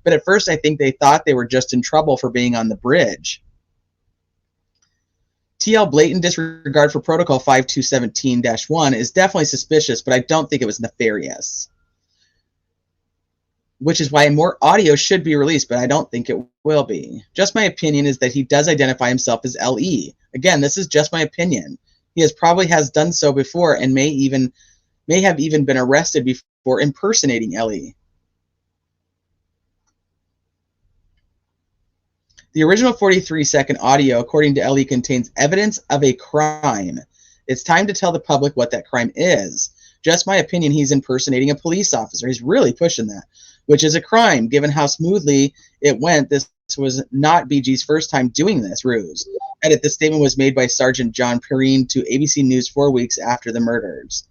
But at first, I think they thought they were just in trouble for being on the bridge. TL blatant disregard for Protocol 5217-1 is definitely suspicious, but I don't think it was nefarious. Which is why more audio should be released, but I don't think it will be. Just my opinion is that he does identify himself as LE. Again, this is just my opinion. He probably has done so before and may have even been arrested before impersonating LE. The original 43-second audio, according to LE, contains evidence of a crime. It's time to tell the public what that crime is. Just my opinion, he's impersonating a police officer. He's really pushing that, which is a crime. Given how smoothly it went, this was not BG's first time doing this ruse. Edit, this statement was made by Sergeant John Perrine to ABC News 4 weeks after the murders.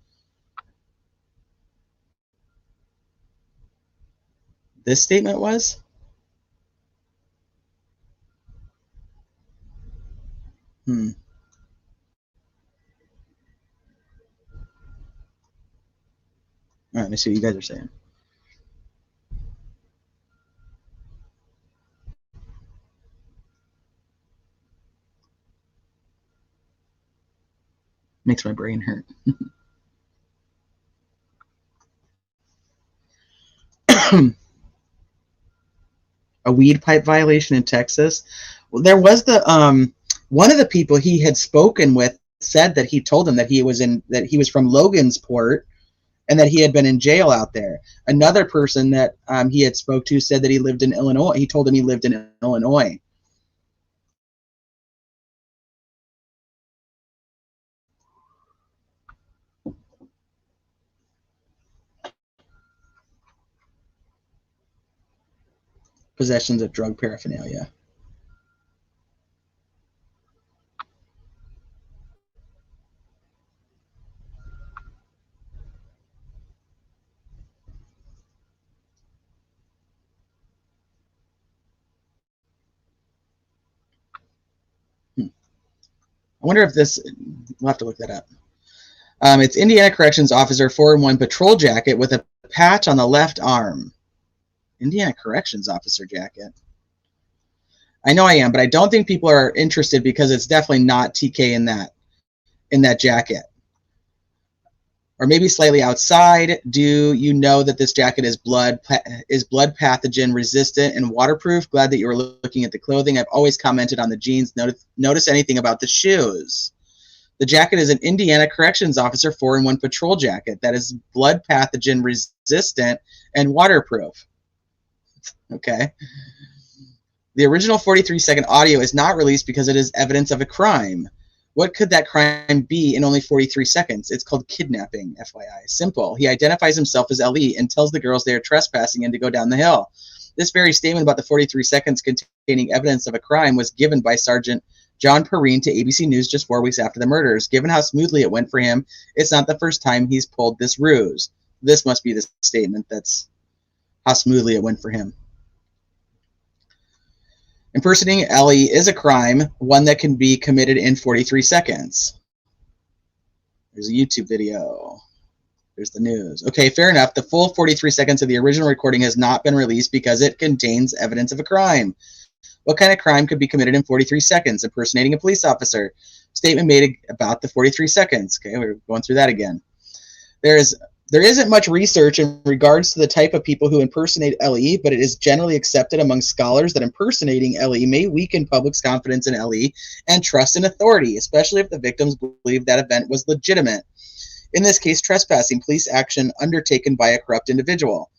This statement was? All right, let me see what you guys are saying. Makes my brain hurt. A weed pipe violation in Texas. Well, there was the one of the people he had spoken with said that he told him that he was from Logansport and that he had been in jail out there. Another person that he had spoke to said that he lived in Illinois. He told him he lived in Illinois. Possessions of drug paraphernalia. I wonder if this, we'll have to look that up. It's Indiana Corrections Officer 4-in-1 patrol jacket with a patch on the left arm. Indiana Corrections Officer jacket. I know I am, but I don't think people are interested because it's definitely not TK in that jacket. Or maybe slightly outside. Do you know that this jacket is blood pathogen resistant and waterproof? Glad that you were looking at the clothing. I've always commented on the jeans. Notice anything about the shoes? The jacket is an Indiana Corrections Officer 4-in-1 patrol jacket that is blood pathogen resistant and waterproof. Okay. The original 43-second audio is not released because it is evidence of a crime. What could that crime be in only 43 seconds? It's called kidnapping, FYI. Simple. He identifies himself as LE and tells the girls they are trespassing and to go down the hill. This very statement about the 43 seconds containing evidence of a crime was given by Sergeant John Perrine to ABC News just 4 weeks after the murders. Given how smoothly it went for him, it's not the first time he's pulled this ruse. This must be the statement that's how smoothly it went for him. Impersonating Ellie is a crime, one that can be committed in 43 seconds. There's a YouTube video. There's the news. Okay, fair enough. The full 43 seconds of the original recording has not been released because it contains evidence of a crime. What kind of crime could be committed in 43 seconds? Impersonating a police officer. Statement made about the 43 seconds. Okay, we're going through that again. There isn't much research in regards to the type of people who impersonate LE, but it is generally accepted among scholars that impersonating LE may weaken public's confidence in LE and trust in authority, especially if the victims believe that event was legitimate. In this case, trespassing, police action undertaken by a corrupt individual.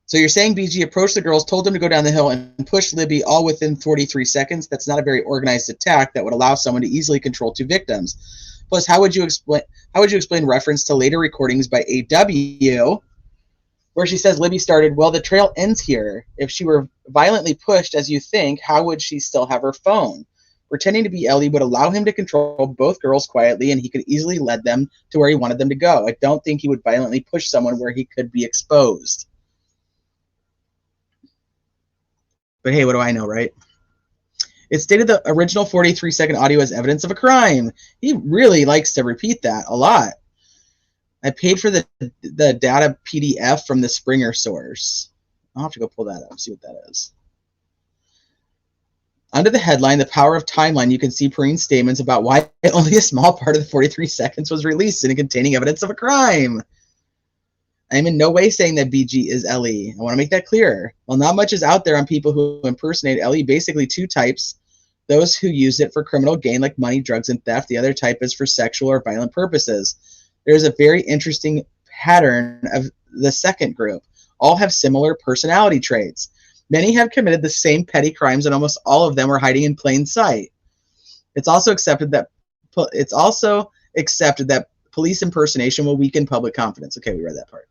So you're saying BG approached the girls, told them to go down the hill, and pushed Libby all within 43 seconds? That's not a very organized attack that would allow someone to easily control two victims. Plus, how would you explain reference to later recordings by AW where she says Libby started, well, the trail ends here. If she were violently pushed, as you think, how would she still have her phone? Pretending to be Ellie would allow him to control both girls quietly, and he could easily lead them to where he wanted them to go. I don't think he would violently push someone where he could be exposed. But hey, what do I know, right? It stated the original 43-second audio as evidence of a crime. He really likes to repeat that a lot. I paid for the data PDF from the Springer source. I'll have to go pull that up, see what that is. Under the headline, The Power of Timeline, you can see Perrine's statements about why only a small part of the 43 seconds was released and containing evidence of a crime. I am in no way saying that BG is LE. I want to make that clear. While not much is out there on people who impersonate LE, basically two types. Those who use it for criminal gain like money, drugs, and theft. The other type is for sexual or violent purposes. There's a very interesting pattern of the second group. All have similar personality traits. Many have committed the same petty crimes, and almost all of them are hiding in plain sight. It's also accepted that police impersonation will weaken public confidence. Okay, we read that part.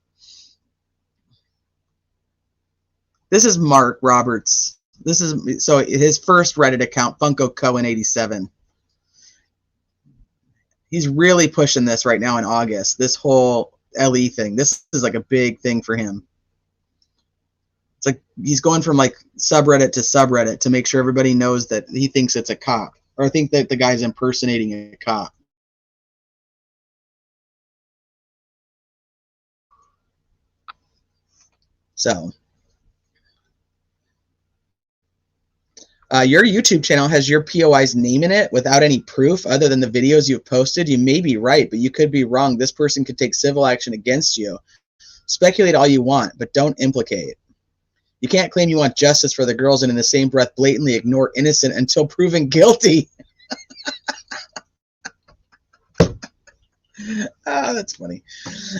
This is Mark Roberts. This is so his first Reddit account, Funko Cohen 87. He's really pushing this right now in August. This whole LE thing. This is like a big thing for him. It's like he's going from like subreddit to subreddit to make sure everybody knows that he thinks it's a cop, or I think that the guy's impersonating a cop. So your YouTube channel has your POI's name in it without any proof other than the videos you've posted. You may be right, but you could be wrong. This person could take civil action against you. Speculate all you want, but don't implicate. You can't claim you want justice for the girls and in the same breath blatantly ignore innocent until proven guilty. Oh, that's funny.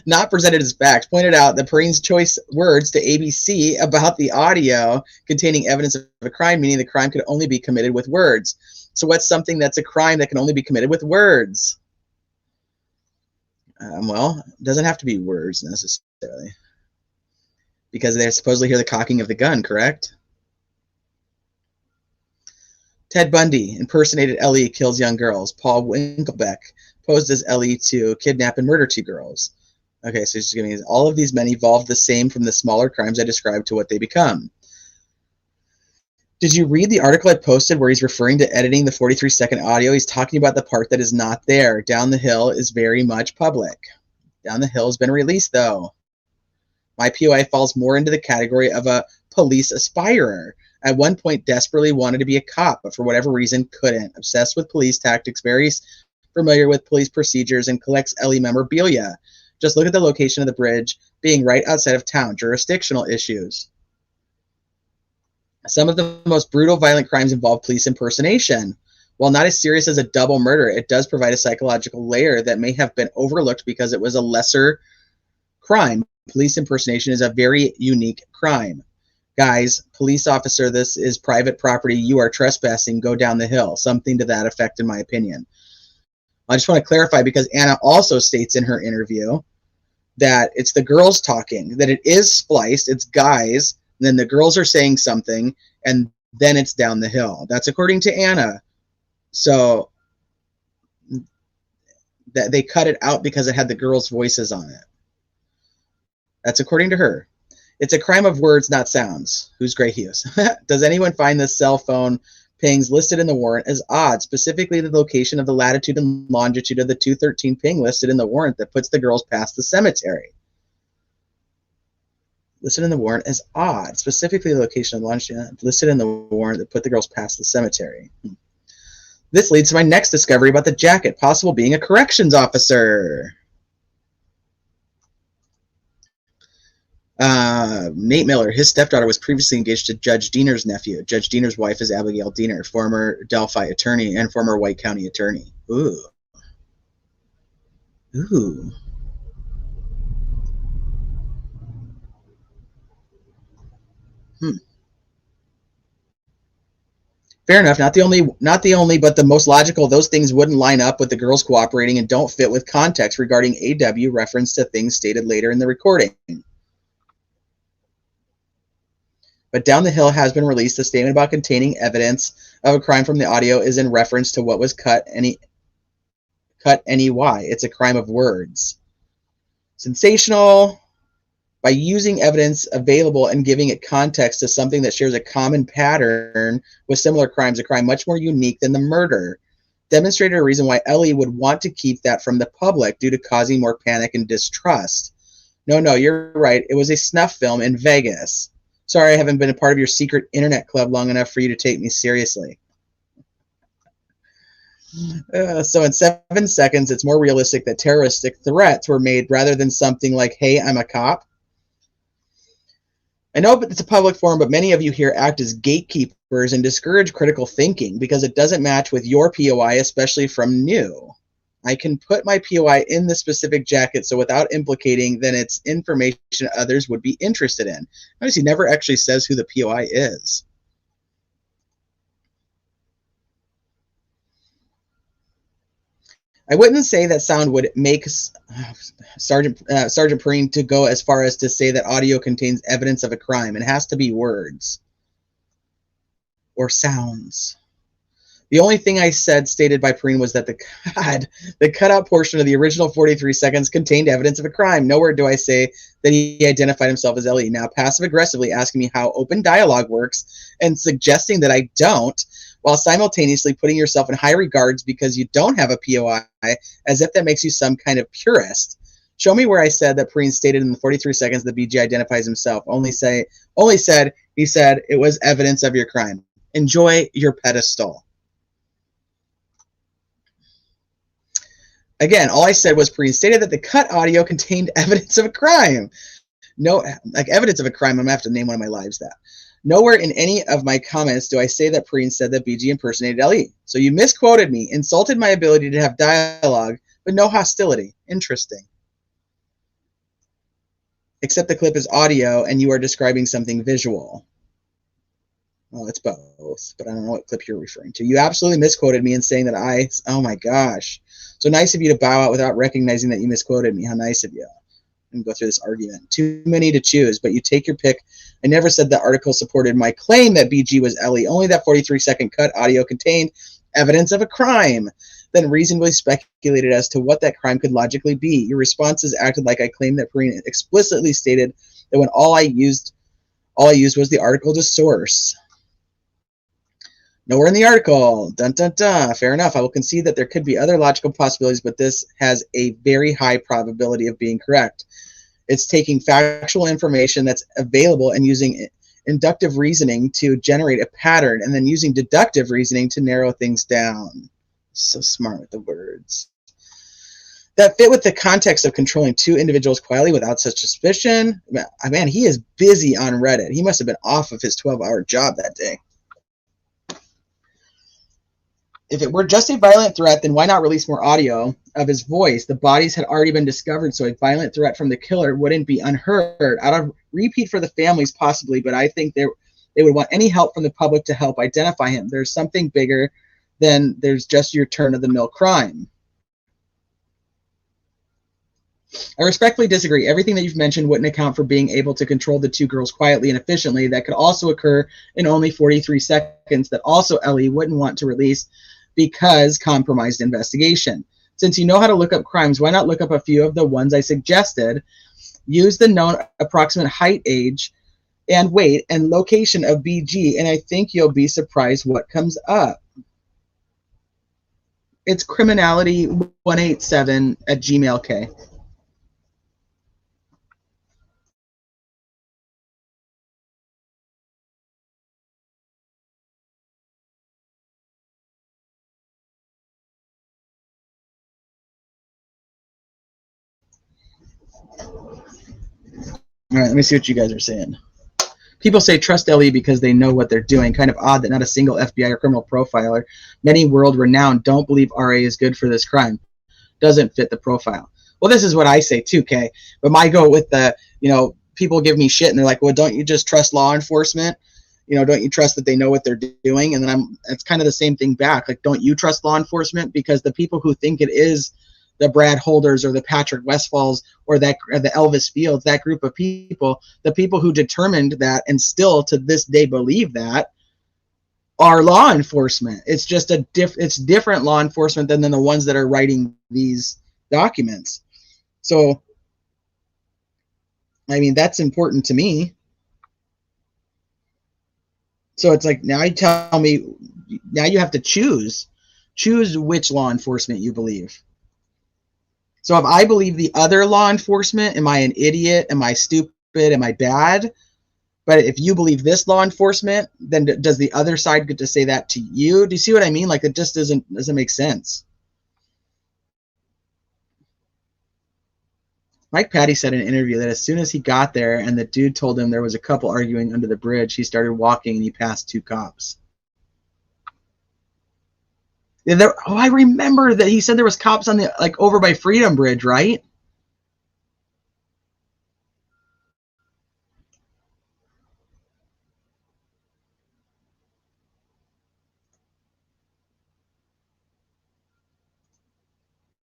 Not presented as facts. Pointed out that Perrine's choice words to ABC about the audio containing evidence of a crime, meaning the crime could only be committed with words. So what's something that's a crime that can only be committed with words? Well, it doesn't have to be words necessarily. Because they supposedly hear the cocking of the gun, correct? Ted Bundy impersonated Ellie kills young girls. Paul Winkelbeck posed as Ellie to kidnap and murder 2 girls. Okay, so she's giving all of these men evolved the same from the smaller crimes I described to what they become. Did you read the article I posted where he's referring to editing the 43-second audio? He's talking about the part that is not there. Down the Hill is very much public. Down the Hill has been released, though. My POI falls more into the category of a police aspirer. At one point, desperately wanted to be a cop, but for whatever reason, couldn't. Obsessed with police tactics, very familiar with police procedures, and collects LE memorabilia. Just look at the location of the bridge being right outside of town. Jurisdictional issues. Some of the most brutal, violent crimes involve police impersonation. While not as serious as a double murder, it does provide a psychological layer that may have been overlooked because it was a lesser crime. Police impersonation is a very unique crime. Guys, police officer, this is private property. You are trespassing. Go down the hill. Something to that effect, in my opinion. I just want to clarify because Anna also states in her interview that it's the girls talking, that it is spliced, it's guys, and then the girls are saying something, and then it's down the hill. That's according to Anna. So that they cut it out because it had the girls' voices on it. That's according to her. It's a crime of words, not sounds. Who's Gray Hughes? Does anyone find the cell phone pings listed in the warrant as odd, specifically the location of the latitude and longitude of the 213 ping listed in the warrant that puts the girls past the cemetery? Listed in the warrant as odd, specifically the location of the longitude listed in the warrant that put the girls past the cemetery. This leads to my next discovery about the jacket, possible being a corrections officer. Nate Miller, his stepdaughter was previously engaged to Judge Diener's nephew. Judge Diener's wife is Abigail Diener, former Delphi attorney and former White County attorney. Ooh. Ooh. Fair enough. Not the only, but the most logical. Those things wouldn't line up with the girls cooperating and don't fit with context regarding AW reference to things stated later in the recording. But Down the Hill has been released. The statement about containing evidence of a crime from the audio is in reference to what was cut any why. It's a crime of words. Sensational. By using evidence available and giving it context to something that shares a common pattern with similar crimes, a crime much more unique than the murder, demonstrated a reason why Ellie would want to keep that from the public due to causing more panic and distrust. No, you're right. It was a snuff film in Vegas. Sorry, I haven't been a part of your secret internet club long enough for you to take me seriously. So in 7 seconds, it's more realistic that terroristic threats were made rather than something like, hey, I'm a cop. I know it's a public forum, but many of you here act as gatekeepers and discourage critical thinking because it doesn't match with your POI, especially from new. I can put my POI in the specific jacket, so without implicating, then it's information others would be interested in. Notice he never actually says who the POI is. I wouldn't say that sound would make Sergeant Perrine to go as far as to say that audio contains evidence of a crime. It has to be words or sounds. The only thing I said stated by Perrine was that the cutout portion of the original 43 seconds contained evidence of a crime. Nowhere do I say that he identified himself as Ellie. Now, passive-aggressively asking me how open dialogue works and suggesting that I don't, while simultaneously putting yourself in high regards because you don't have a POI, as if that makes you some kind of purist. Show me where I said that Perrine stated in the 43 seconds that BG identifies himself. Only said he said it was evidence of your crime. Enjoy your pedestal. Again, all I said was Perrine stated that the cut audio contained evidence of a crime. No, like evidence of a crime, I'm going to have to name one of my lives that. Nowhere in any of my comments do I say that Perrine said that BG impersonated LE. So you misquoted me, insulted my ability to have dialogue, but no hostility. Interesting. Except the clip is audio and you are describing something visual. Well, it's both, but I don't know what clip you're referring to. You absolutely misquoted me in saying that oh my gosh. So nice of you to bow out without recognizing that you misquoted me. How nice of you. And go through this argument. Too many to choose, but you take your pick. I never said the article supported my claim that BG was Ellie. Only that 43-second cut audio contained evidence of a crime. Then reasonably speculated as to what that crime could logically be. Your responses acted like I claimed that Perrine explicitly stated that when all I used was the article to source. Nowhere in the article. Dun, dun, dun. Fair enough. I will concede that there could be other logical possibilities, but this has a very high probability of being correct. It's taking factual information that's available and using inductive reasoning to generate a pattern and then using deductive reasoning to narrow things down. So smart with the words. That fit with the context of controlling two individuals quietly without such suspicion. Man, he is busy on Reddit. He must have been off of his 12-hour job that day. If it were just a violent threat, then why not release more audio of his voice? The bodies had already been discovered, so a violent threat from the killer wouldn't be unheard. Out of repeat for the families, possibly, but I think they would want any help from the public to help identify him. There's something bigger than there's just your turn-of-the-mill crime. I respectfully disagree. Everything that you've mentioned wouldn't account for being able to control the two girls quietly and efficiently. That could also occur in only 43 seconds that also Ellie wouldn't want to release because compromised investigation. Since you know how to look up crimes, why not look up a few of the ones I suggested? Use the known approximate height, age, and weight and location of BG, and I think you'll be surprised what comes up. It's criminality187@gmail.com. All right, let me see what you guys are saying. People say trust LE because they know what they're doing. Kind of odd that not a single FBI or criminal profiler, many world-renowned, don't believe RA is good for this crime. Doesn't fit the profile. Well, this is what I say too, Kay. But my go with the, people give me shit and they're like, well, don't you just trust law enforcement? Don't you trust that they know what they're doing? And then it's kind of the same thing back. Like, don't you trust law enforcement? Because the people who think it is the Brad Holders or the Patrick Westfalls or the Elvis Fields, that group of people, the people who determined that and still to this day believe that, are law enforcement. It's just it's different law enforcement than the ones that are writing these documents. So, I mean, that's important to me. So it's like, now you tell me, now you have to choose which law enforcement you believe. So if I believe the other law enforcement, am I an idiot? Am I stupid? Am I bad? But if you believe this law enforcement, then does the other side get to say that to you? Do you see what I mean? Like, it just doesn't make sense. Mike Patty said in an interview that as soon as he got there and the dude told him there was a couple arguing under the bridge, he started walking and he passed two cops. I remember that he said there was cops on the, like, over by Freedom Bridge, right?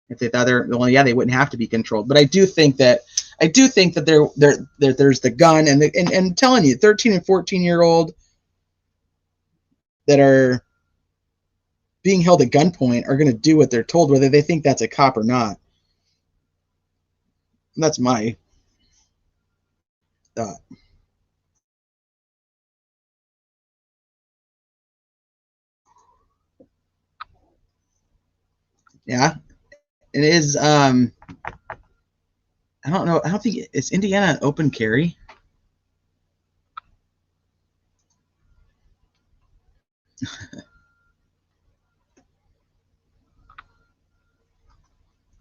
If they thought well, yeah, they wouldn't have to be controlled. But I do think that there's the gun and I'm telling you, 13 and 14-year-old that are being held at gunpoint are going to do what they're told, whether they think that's a cop or not. That's my thought. Yeah, it is. I don't know. I don't think it's Indiana an open carry.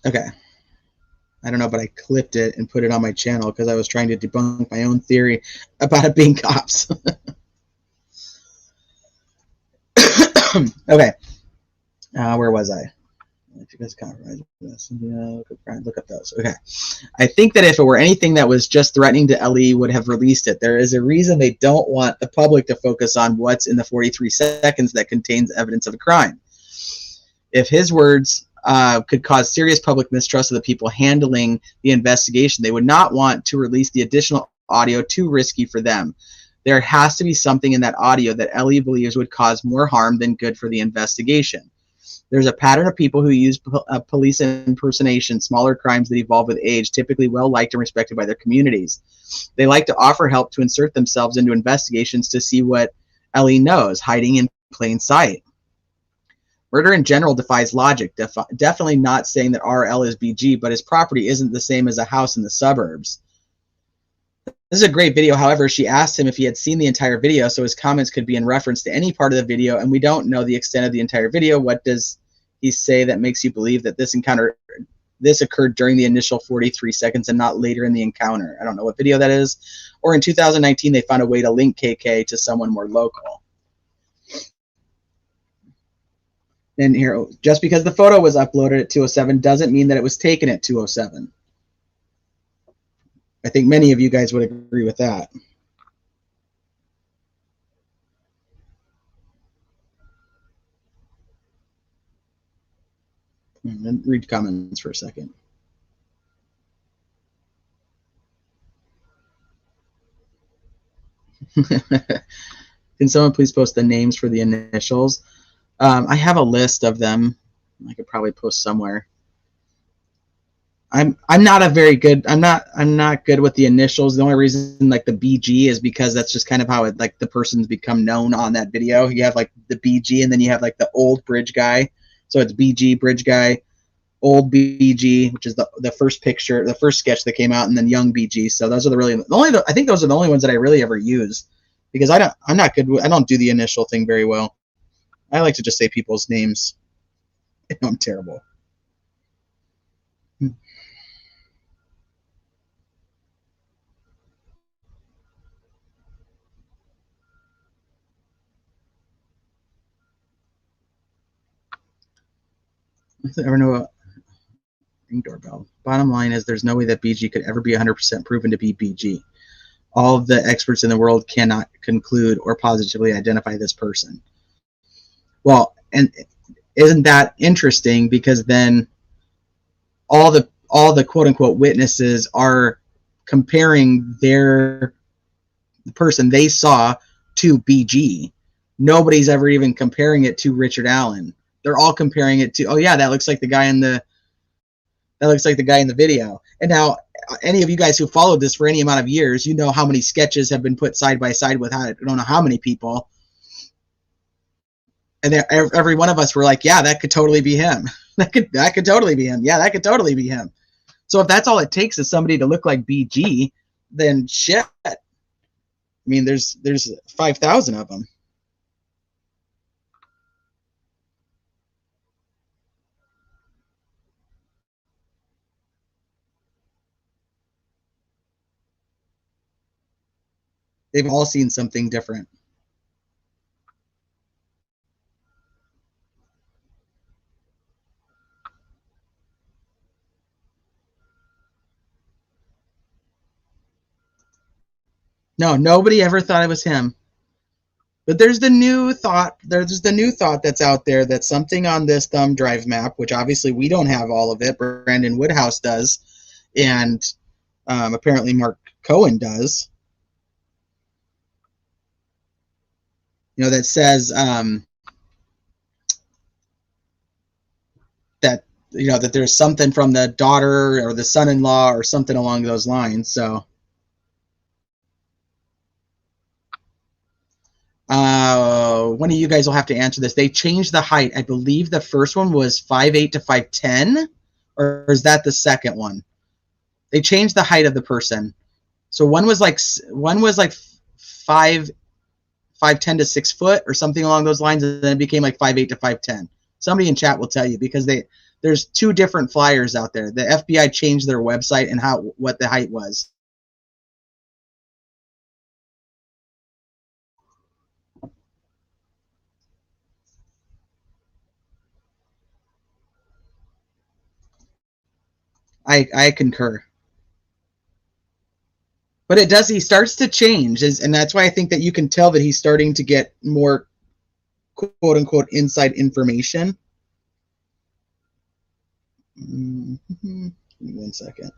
Okay. I don't know, but I clipped it and put it on my channel because I was trying to debunk my own theory about it being cops. Okay. Where was I? If you guys compromise this, look up those. Okay. I think that if it were anything that was just threatening to Ellie would have released it. There is a reason they don't want the public to focus on what's in the 43 seconds that contains evidence of a crime. If his words could cause serious public mistrust of the people handling the investigation, they would not want to release the additional audio too risky for them. There has to be something in that audio that Ellie believes would cause more harm than good for the investigation. There's a pattern of people who use police impersonation, smaller crimes that evolve with age, typically well liked and respected by their communities. They like to offer help to insert themselves into investigations to see what Ellie knows, hiding in plain sight. Murder in general defies logic, definitely not saying that RL is BG, but his property isn't the same as a house in the suburbs. This is a great video. However, she asked him if he had seen the entire video, so his comments could be in reference to any part of the video, and we don't know the extent of the entire video. What does he say that makes you believe that this occurred during the initial 43 seconds and not later in the encounter? I don't know what video that is. Or in 2019, they found a way to link KK to someone more local. And here, just because the photo was uploaded at 2:07 doesn't mean that it was taken at 2:07. I think many of you guys would agree with that. Read comments for a second. Can someone please post the names for the initials? I have a list of them. I could probably post somewhere. I'm not good with the initials. The only reason like the BG is because that's just kind of how it like the person's become known on that video. You have like the BG and then you have like the old bridge guy. So it's BG, bridge guy, old BG, which is the first picture, the first sketch that came out, and then young BG. So those are I think those are the only ones that I really ever use because I don't do the initial thing very well. I like to just say people's names. I'm terrible. I ever know a ring doorbell. Bottom line is there's no way that BG could ever be 100% proven to be BG. All of the experts in the world cannot conclude or positively identify this person. Well, and isn't that interesting? Because then all the quote unquote witnesses are comparing the person they saw to BG. Nobody's ever even comparing it to Richard Allen. They're all comparing it to, oh yeah, that looks like the guy in the video. And now any of you guys who followed this for any amount of years, you know how many sketches have been put side by side with I don't know how many people. And every one of us were like, yeah, that could totally be him. that could totally be him. Yeah, that could totally be him. So if that's all it takes is somebody to look like BG, then shit. I mean, there's 5,000 of them. They've all seen something different. No, nobody ever thought it was him. But there's the new thought. There's the new thought that's out there that something on this thumb drive map, which obviously we don't have all of it. Brandon Woodhouse does, and apparently Mark Cohen does. That says that that there's something from the daughter or the son-in-law or something along those lines. So. One of you guys will have to answer this. They changed the height. I believe the first one was 5'8" to 5'10", or is that the second one? They changed the height of the person. So one was like 5'10" to 6 foot or something along those lines, and then it became like 5'8" to 5'10". Somebody in chat will tell you, because there's two different flyers out there. The FBI changed their website and what the height was. I concur. But it does, he starts to change, and that's why I think that you can tell that he's starting to get more quote unquote inside information. Give me 1 second.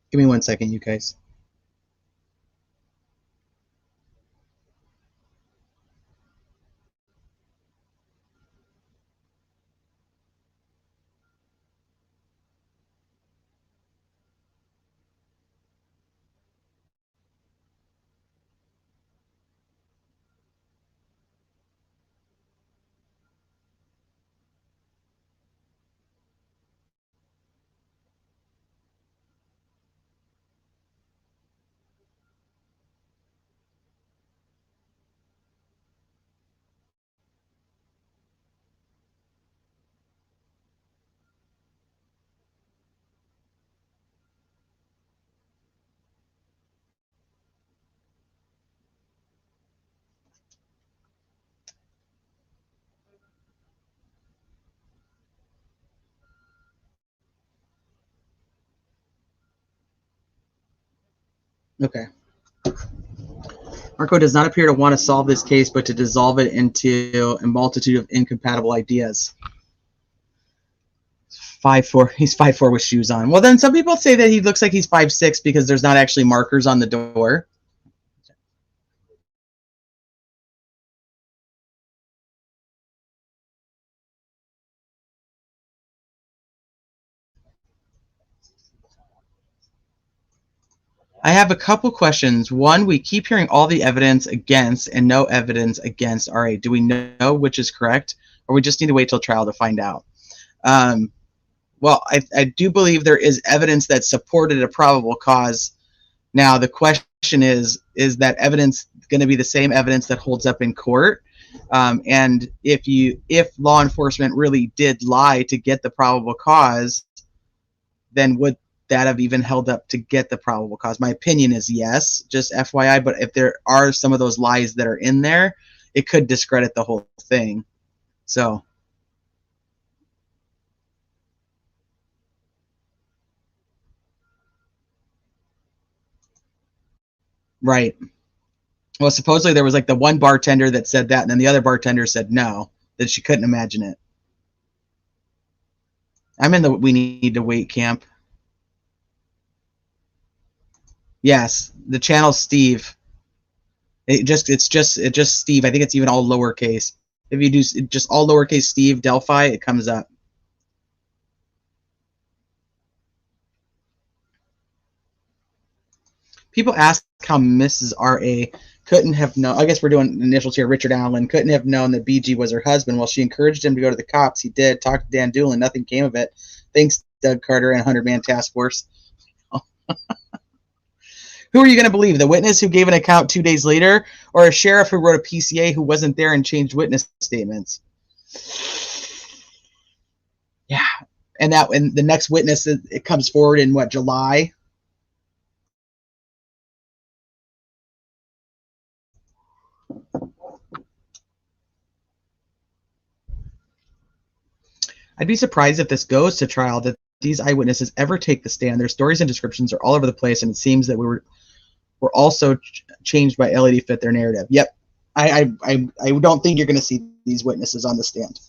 Give me 1 second, you guys. Okay. Marco does not appear to want to solve this case, but to dissolve it into a multitude of incompatible ideas. 5'4". He's 5'4" with shoes on. Well, then some people say that he looks like he's 5'6" because there's not actually markers on the door. I have a couple questions. One, we keep hearing all the evidence against and no evidence against RA. Do we know which is correct, or we just need to wait till trial to find out? Well, I do believe there is evidence that supported a probable cause. Now, the question is that evidence going to be the same evidence that holds up in court? And if law enforcement really did lie to get the probable cause, then would that have even held up to get the probable cause? My opinion is yes, just FYI. But if there are some of those lies that are in there, it could discredit the whole thing. So. Right. Well, supposedly there was like the one bartender that said that, and then the other bartender said no, that she couldn't imagine it. I'm in the we need to wait camp. Yes, the channel's Steve. It's just Steve. I think it's even all lowercase. If you do just all lowercase Steve Delphi, it comes up. People ask how Mrs. R.A. couldn't have known. I guess we're doing initials here. Richard Allen couldn't have known that BG was her husband. Well, she encouraged him to go to the cops. He did. Talked to Dan Doolin. Nothing came of it. Thanks, Doug Carter and 100-Man Task Force. Who are you going to believe? The witness who gave an account 2 days later, or a sheriff who wrote a PCA who wasn't there and changed witness statements? Yeah. And the next witness, it comes forward in what, July? I'd be surprised if this goes to trial that these eyewitnesses ever take the stand. Their stories and descriptions are all over the place, and it seems that we were also changed by LA to fit their narrative. Yep. I don't think you're going to see these witnesses on the stand.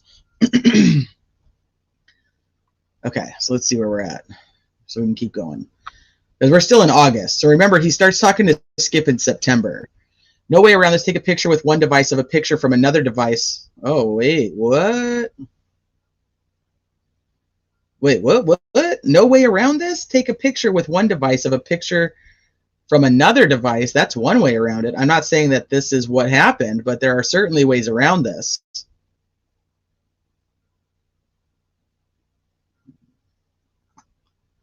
Okay, so let's see where we're at. So we can keep going. Because we're still in August. So remember, he starts talking to Skip in September. No way around this. Take a picture with one device of a picture from another device. Oh, wait, what? Wait, what? No way around this? Take a picture with one device of a picture from another device. That's one way around it. I'm not saying that this is what happened, but there are certainly ways around this.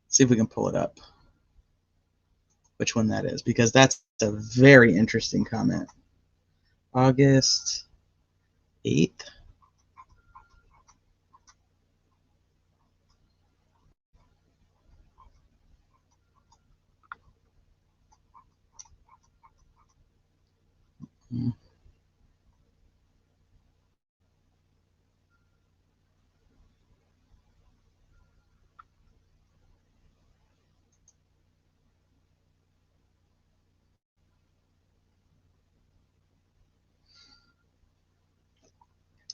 See if we can pull it up. Which one that is, because that's a very interesting comment. August 8th.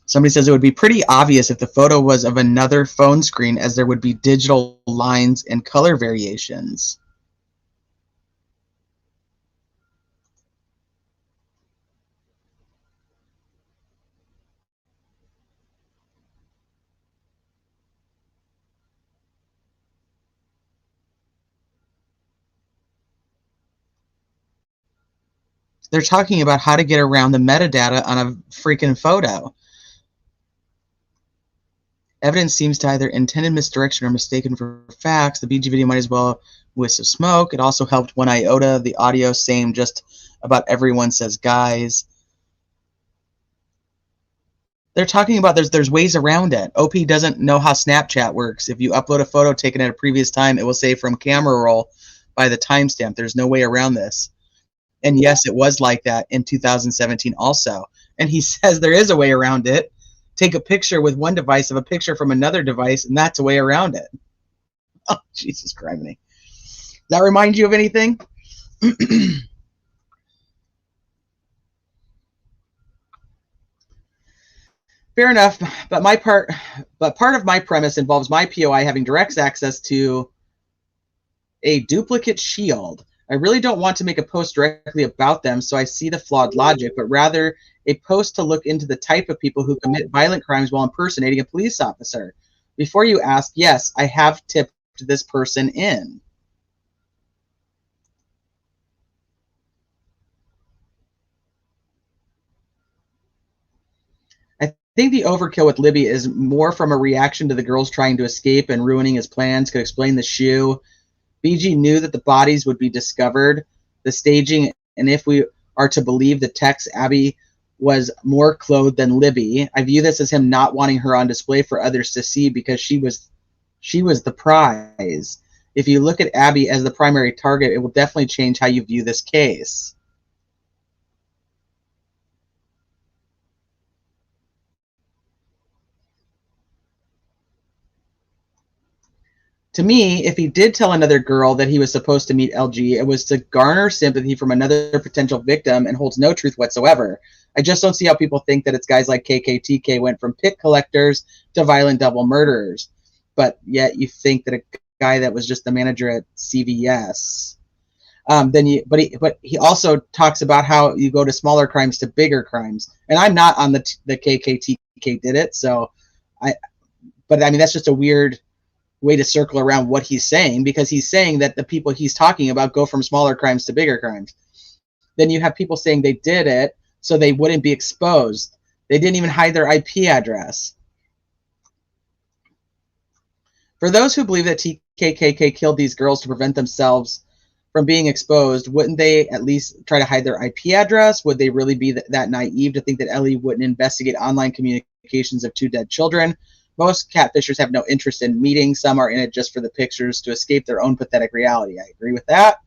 Somebody says it would be pretty obvious if the photo was of another phone screen, as there would be digital lines and color variations. They're talking about how to get around the metadata on a freaking photo. Evidence seems to either intended misdirection or mistaken for facts. The BG video might as well whiff of smoke. It also helped 1 iota. The audio, same, just about everyone says guys. They're talking about there's ways around it. OP doesn't know how Snapchat works. If you upload a photo taken at a previous time, it will say from camera roll by the timestamp. There's no way around this. And yes, it was like that in 2017 also. And he says there is a way around it. Take a picture with one device of a picture from another device, and that's a way around it. Oh, Jesus Christ. Does that remind you of anything? Fair enough, but part of my premise involves my POI having direct access to a duplicate shield. I really don't want to make a post directly about them, so I see the flawed logic, but rather a post to look into the type of people who commit violent crimes while impersonating a police officer. Before you ask, yes, I have tipped this person in. I think the overkill with Libby is more from a reaction to the girls trying to escape and ruining his plans. Could explain the shoe. BG knew that the bodies would be discovered, the staging, and if we are to believe the text, Abby was more clothed than Libby. I view this as him not wanting her on display for others to see because she was the prize. If you look at Abby as the primary target, it will definitely change how you view this case. To me, if he did tell another girl that he was supposed to meet LG, it was to garner sympathy from another potential victim and holds no truth whatsoever. I just don't see how people think that it's guys like KKTK went from pit collectors to violent double murderers. But yet you think that a guy that was just the manager at CVS. But he also talks about how you go to smaller crimes to bigger crimes. And I'm not on the KKTK did it, so but I mean that's just a weird way to circle around what he's saying, because he's saying that the people he's talking about go from smaller crimes to bigger crimes. Then you have people saying they did it so they wouldn't be exposed. They didn't even hide their IP address. For those who believe that TKKK killed these girls to prevent themselves from being exposed, wouldn't they at least try to hide their IP address? Would they really be that naive to think that Ellie wouldn't investigate online communications of two dead children? Most catfishers have no interest in meeting. Some are in it just for the pictures to escape their own pathetic reality. I agree with that.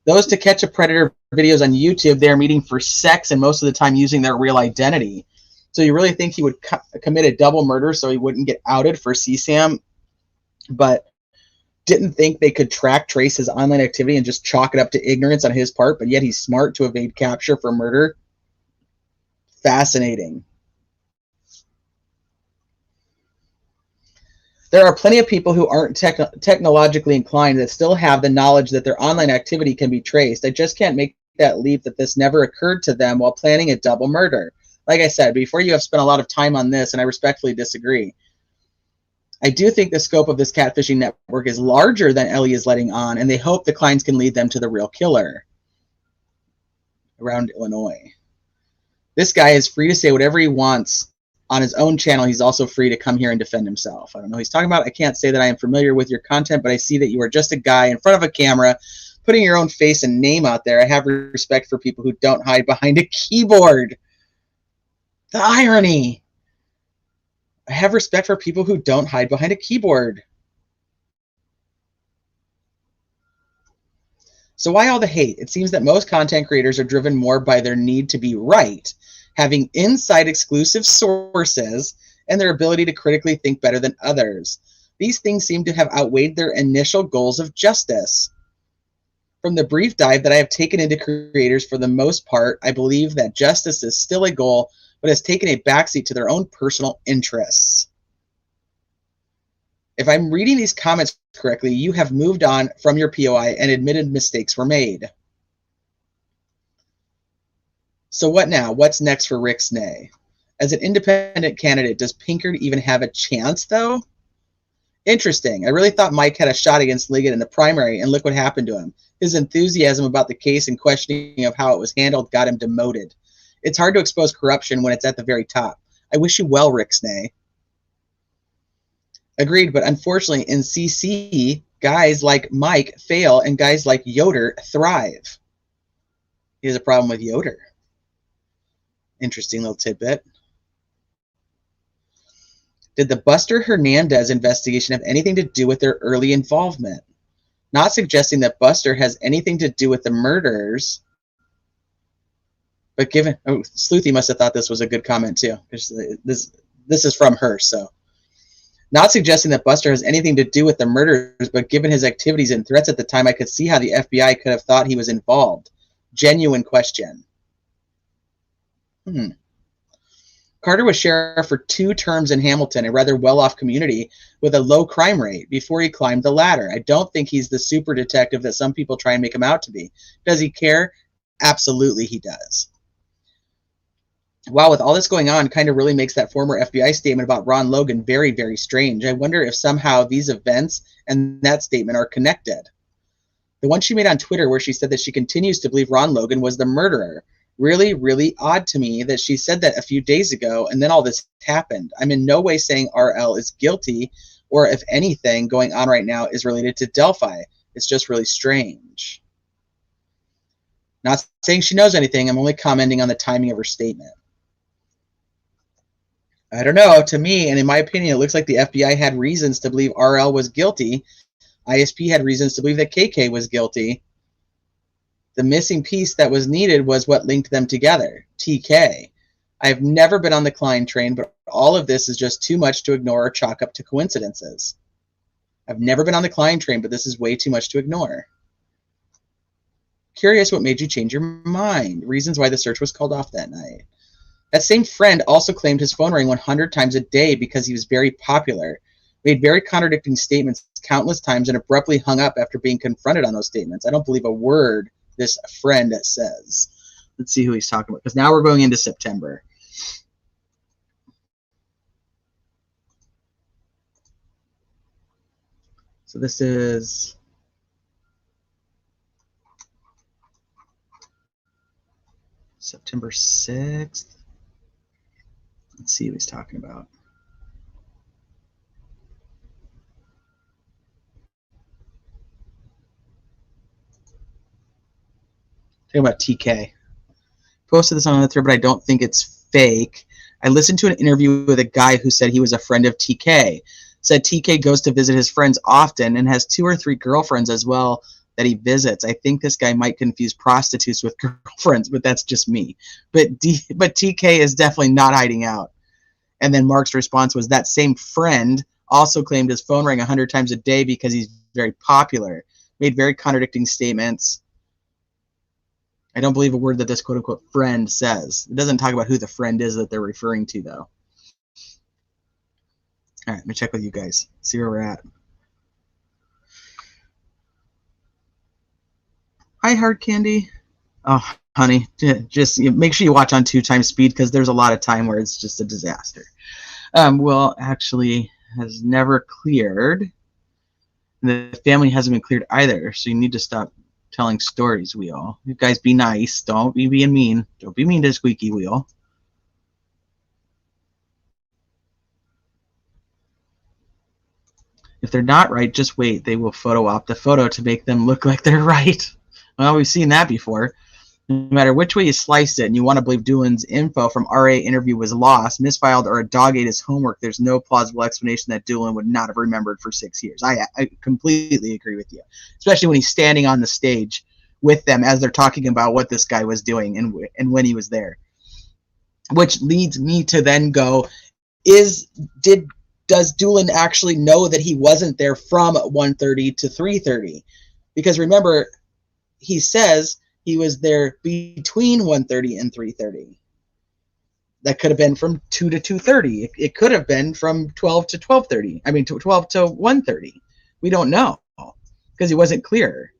Those to catch a predator videos on YouTube, they're meeting for sex and most of the time using their real identity. So you really think he would commit a double murder so he wouldn't get outed for CSAM, but didn't think they could trace his online activity and just chalk it up to ignorance on his part, but yet he's smart to evade capture for murder? Fascinating. There are plenty of people who aren't technologically inclined that still have the knowledge that their online activity can be traced. I just can't make that leap that this never occurred to them while planning a double murder. Like I said, before you have spent a lot of time on this, and I respectfully disagree. I do think the scope of this catfishing network is larger than Ellie is letting on, and they hope the clients can lead them to the real killer around Illinois. This guy is free to say whatever he wants on his own channel. He's also free to come here and defend himself. I don't know what he's talking about. I can't say that I am familiar with your content, but I see that you are just a guy in front of a camera putting your own face and name out there. I have respect for people who don't hide behind a keyboard. The irony. I have respect for people who don't hide behind a keyboard. So why all the hate? It seems that most content creators are driven more by their need to be right, having inside exclusive sources, and their ability to critically think better than others. These things seem to have outweighed their initial goals of justice. From the brief dive that I have taken into creators, for the most part, I believe that justice is still a goal, but has taken a backseat to their own personal interests. If I'm reading these comments correctly, you have moved on from your POI and admitted mistakes were made. So what now? What's next for Rick Snay? As an independent candidate, does Pinkard even have a chance, though? Interesting. I really thought Mike had a shot against Liggett in the primary, and look what happened to him. His enthusiasm about the case and questioning of how it was handled got him demoted. It's hard to expose corruption when it's at the very top. I wish you well, Rick Snay. Agreed, but unfortunately in CC, guys like Mike fail and guys like Yoder thrive. He has a problem with Yoder. Interesting little tidbit. Did the Buster Hernandez investigation have anything to do with their early involvement? Not suggesting that Buster has anything to do with the murders, but given, oh, Sleuthy must have thought this was a good comment too. This is from her, so. Not suggesting that Buster has anything to do with the murders, but given his activities and threats at the time, I could see how the FBI could have thought he was involved. Genuine question. Carter was sheriff for 2 terms in Hamilton, a rather well-off community with a low crime rate, before he climbed the ladder. I don't think he's the super detective that some people try and make him out to be. Does he care? Absolutely he does. Wow, with all this going on, kind of really makes that former FBI statement about Ron Logan very, very strange. I wonder if somehow these events and that statement are connected. The one she made on Twitter where she said that she continues to believe Ron Logan was the murderer. Really, really odd to me that she said that a few days ago and then all this happened. I'm in no way saying RL is guilty or if anything going on right now is related to Delphi. It's just really strange. Not saying she knows anything. I'm only commenting on the timing of her statement. I don't know. To me, and in my opinion, it looks like the FBI had reasons to believe RL was guilty. ISP had reasons to believe that KK was guilty. The missing piece that was needed was what linked them together, TK. I have never been on the Klein train, but all of this is just too much to ignore or chalk up to coincidences. I've never been on the Klein train, but this is way too much to ignore. Curious what made you change your mind. Reasons why the search was called off that night. That same friend also claimed his phone rang 100 times a day because he was very popular. Made very contradicting statements countless times and abruptly hung up after being confronted on those statements. I don't believe a word this friend says. Let's see who he's talking about, because now we're going into September. So this is September 6th. Let's see what he's talking about. Talking about TK. Posted this on the thread, but I don't think it's fake. I listened to an interview with a guy who said he was a friend of TK. Said TK goes to visit his friends often and has 2 or 3 girlfriends as well that he visits. I think this guy might confuse prostitutes with girlfriends, but that's just me. But TK is definitely not hiding out. And then Mark's response was that same friend also claimed his phone rang 100 times a day because he's very popular. Made very contradicting statements. I don't believe a word that this quote-unquote friend says. It doesn't talk about who the friend is that they're referring to, though. All right, let me check with you guys. See where we're at. Hi, Hard Candy. Oh, honey, just make sure you watch on 2 times speed because there's a lot of time where it's just a disaster. Well, actually, has never cleared. The family hasn't been cleared either, so you need to stop telling stories, Wheel. You guys be nice. Don't be being mean. Don't be mean to Squeaky Wheel. If they're not right, just wait. They will photo op the photo to make them look like they're right. Well, we've seen that before. No matter which way you slice it, and you want to believe Doolin's info from RA interview was lost, misfiled, or a dog ate his homework, there's no plausible explanation that Doolin would not have remembered for 6 years. I completely agree with you, especially when he's standing on the stage with them as they're talking about what this guy was doing and when he was there. Which leads me to then go, does Doolin actually know that he wasn't there from 1:30 to 3:30? Because remember, he says he was there between 1:30 and 3:30. That could have been from 2 to 2:30. It could have been from 12 to 12:30. I mean, 12 to 1:30. We don't know because he wasn't clear.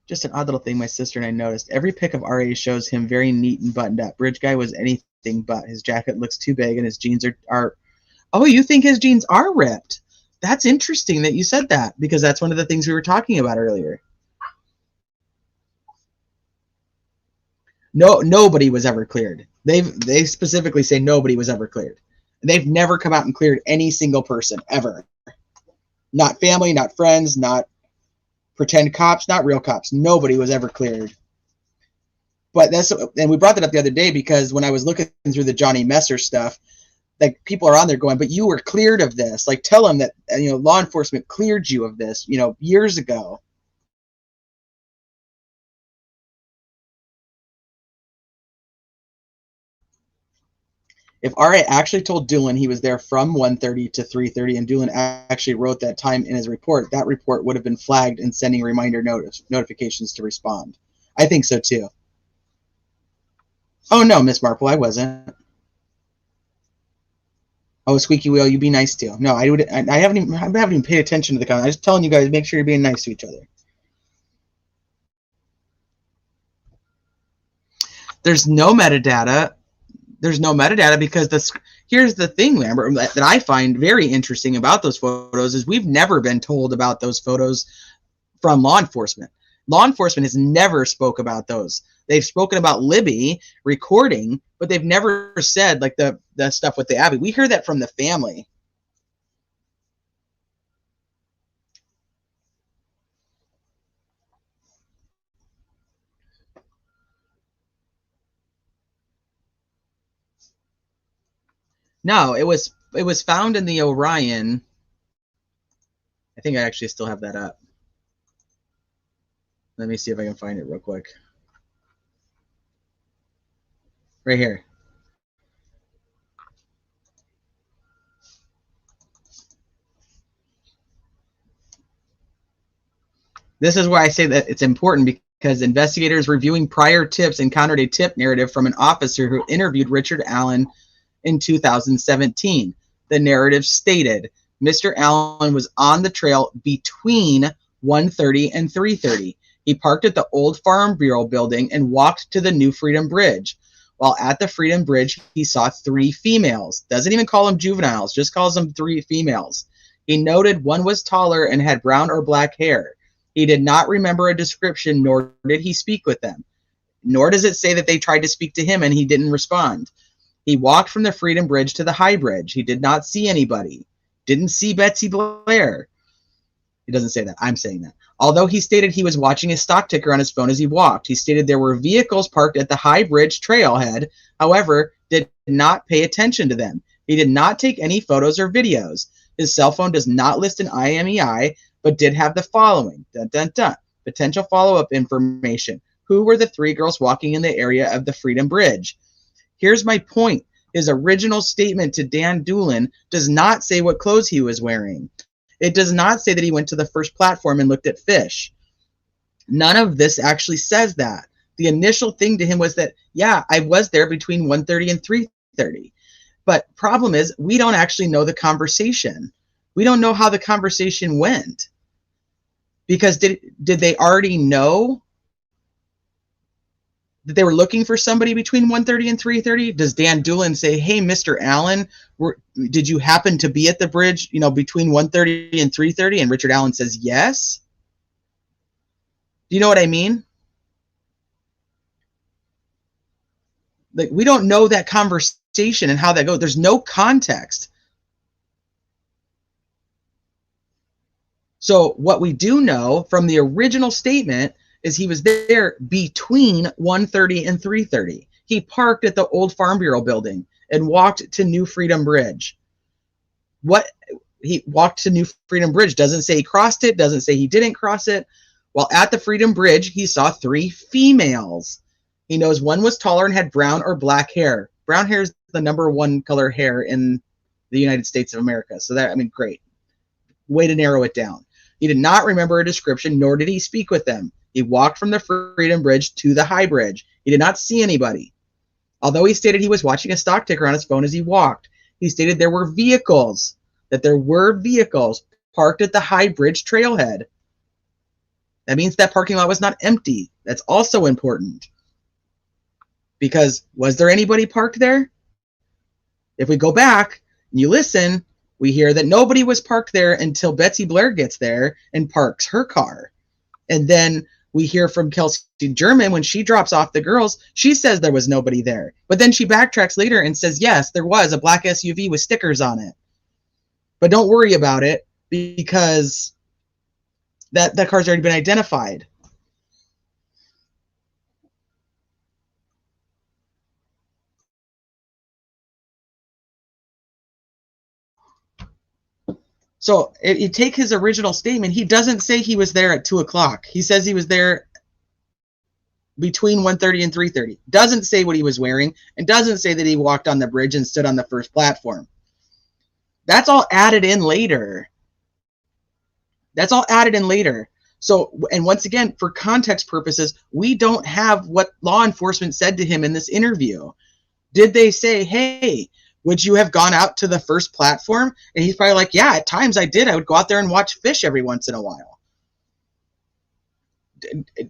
Just an odd little thing my sister and I noticed. Every pic of RA shows him very neat and buttoned up. Bridge guy was anything but. His jacket looks too big and his jeans are Oh, you think his jeans are ripped? That's interesting that you said that because that's one of the things we were talking about earlier. No, nobody was ever cleared. They specifically say nobody was ever cleared. They've never come out and cleared any single person ever. Not family, not friends, not pretend cops, not real cops. Nobody was ever cleared. But and we brought that up the other day because when I was looking through the Johnny Messer stuff, like people are on there going, but you were cleared of this. Like tell them that law enforcement cleared you of this, years ago. If RA actually told Doolin he was there from 1:30 to 3:30 and Doolin actually wrote that time in his report, that report would have been flagged and sending reminder notifications to respond. I think so too. Oh no, Miss Marple, I wasn't. Oh, Squeaky Wheel, you be nice too. No, I haven't even paid attention to the comment. I'm just telling you guys, make sure you're being nice to each other. There's no metadata. There's no metadata because here's the thing, Lambert, that I find very interesting about those photos is we've never been told about those photos from law enforcement. Law enforcement has never spoke about those. They've spoken about Libby recording, but they've never said like the stuff with the Abby. We hear that from the family. No, it was found in the Orion. I think I actually still have that up. Let me see if I can find it real quick. Right here. This is why I say that it's important because investigators reviewing prior tips encountered a tip narrative from an officer who interviewed Richard Allen in 2017. The narrative stated, Mr. Allen was on the trail between 1:30 and 3:30. He parked at the old Farm Bureau building and walked to the New Freedom Bridge. While at the Freedom Bridge, he saw 3 females. Doesn't even call them juveniles, just calls them 3 females. He noted one was taller and had brown or black hair. He did not remember a description, nor did he speak with them. nor does it say that they tried to speak to him and he didn't respond. He walked from the Freedom Bridge to the High Bridge. He did not see anybody. Didn't see Betsy Blair. He doesn't say that. I'm saying that. Although he stated he was watching his stock ticker on his phone as he walked. He stated there were vehicles parked at the High Bridge trailhead, however, did not pay attention to them. He did not take any photos or videos. His cell phone does not list an IMEI, but did have the following. Dun, dun, dun. Potential follow-up information. Who were the three girls walking in the area of the Freedom Bridge? Here's my point. His original statement to Dan Doolin does not say what clothes he was wearing. It does not say that he went to the first platform and looked at fish. None of this actually says that. The initial thing to him was that, yeah, I was there between 1:30 and 3:30. But problem is, we don't actually know the conversation. We don't know how the conversation went. Because did they already know that they were looking for somebody between 1:30 and 3:30? Does Dan Doolin say, hey, Mr. Allen, did you happen to be at the bridge, between 1:30 and 3:30? And Richard Allen says, yes. Do you know what I mean? Like, we don't know that conversation and how that goes. There's no context. So what we do know from the original statement is he was there between 1:30 and 3:30. He parked at the old Farm Bureau building and walked to New Freedom Bridge. He walked to New Freedom Bridge. Doesn't say he crossed it. Doesn't say he didn't cross it. While at the Freedom Bridge, he saw three females. He knows one was taller and had brown or black hair. Brown hair is the #1 color hair in the United States of America. So great. Way to narrow it down. He did not remember a description, nor did he speak with them. He walked from the Freedom Bridge to the High Bridge. He did not see anybody. Although he stated he was watching a stock ticker on his phone as he walked, he stated there were vehicles parked at the High Bridge trailhead. That means that parking lot was not empty. That's also important. Because was there anybody parked there? If we go back and you listen, we hear that nobody was parked there until Betsy Blair gets there and parks her car. And then we hear from Kelsey German when she drops off the girls, she says there was nobody there. But then she backtracks later and says, yes, there was a black SUV with stickers on it. But don't worry about it because that car's already been identified. So if you take his original statement, he doesn't say he was there at 2 o'clock. He says he was there between 1:30 and 3:30. Doesn't say what he was wearing, and doesn't say that he walked on the bridge and stood on the first platform. That's all added in later. So, and once again, for context purposes, we don't have what law enforcement said to him in this interview. Did they say, hey, would you have gone out to the first platform? And he's probably like, yeah, at times I did. I would go out there and watch fish every once in a while.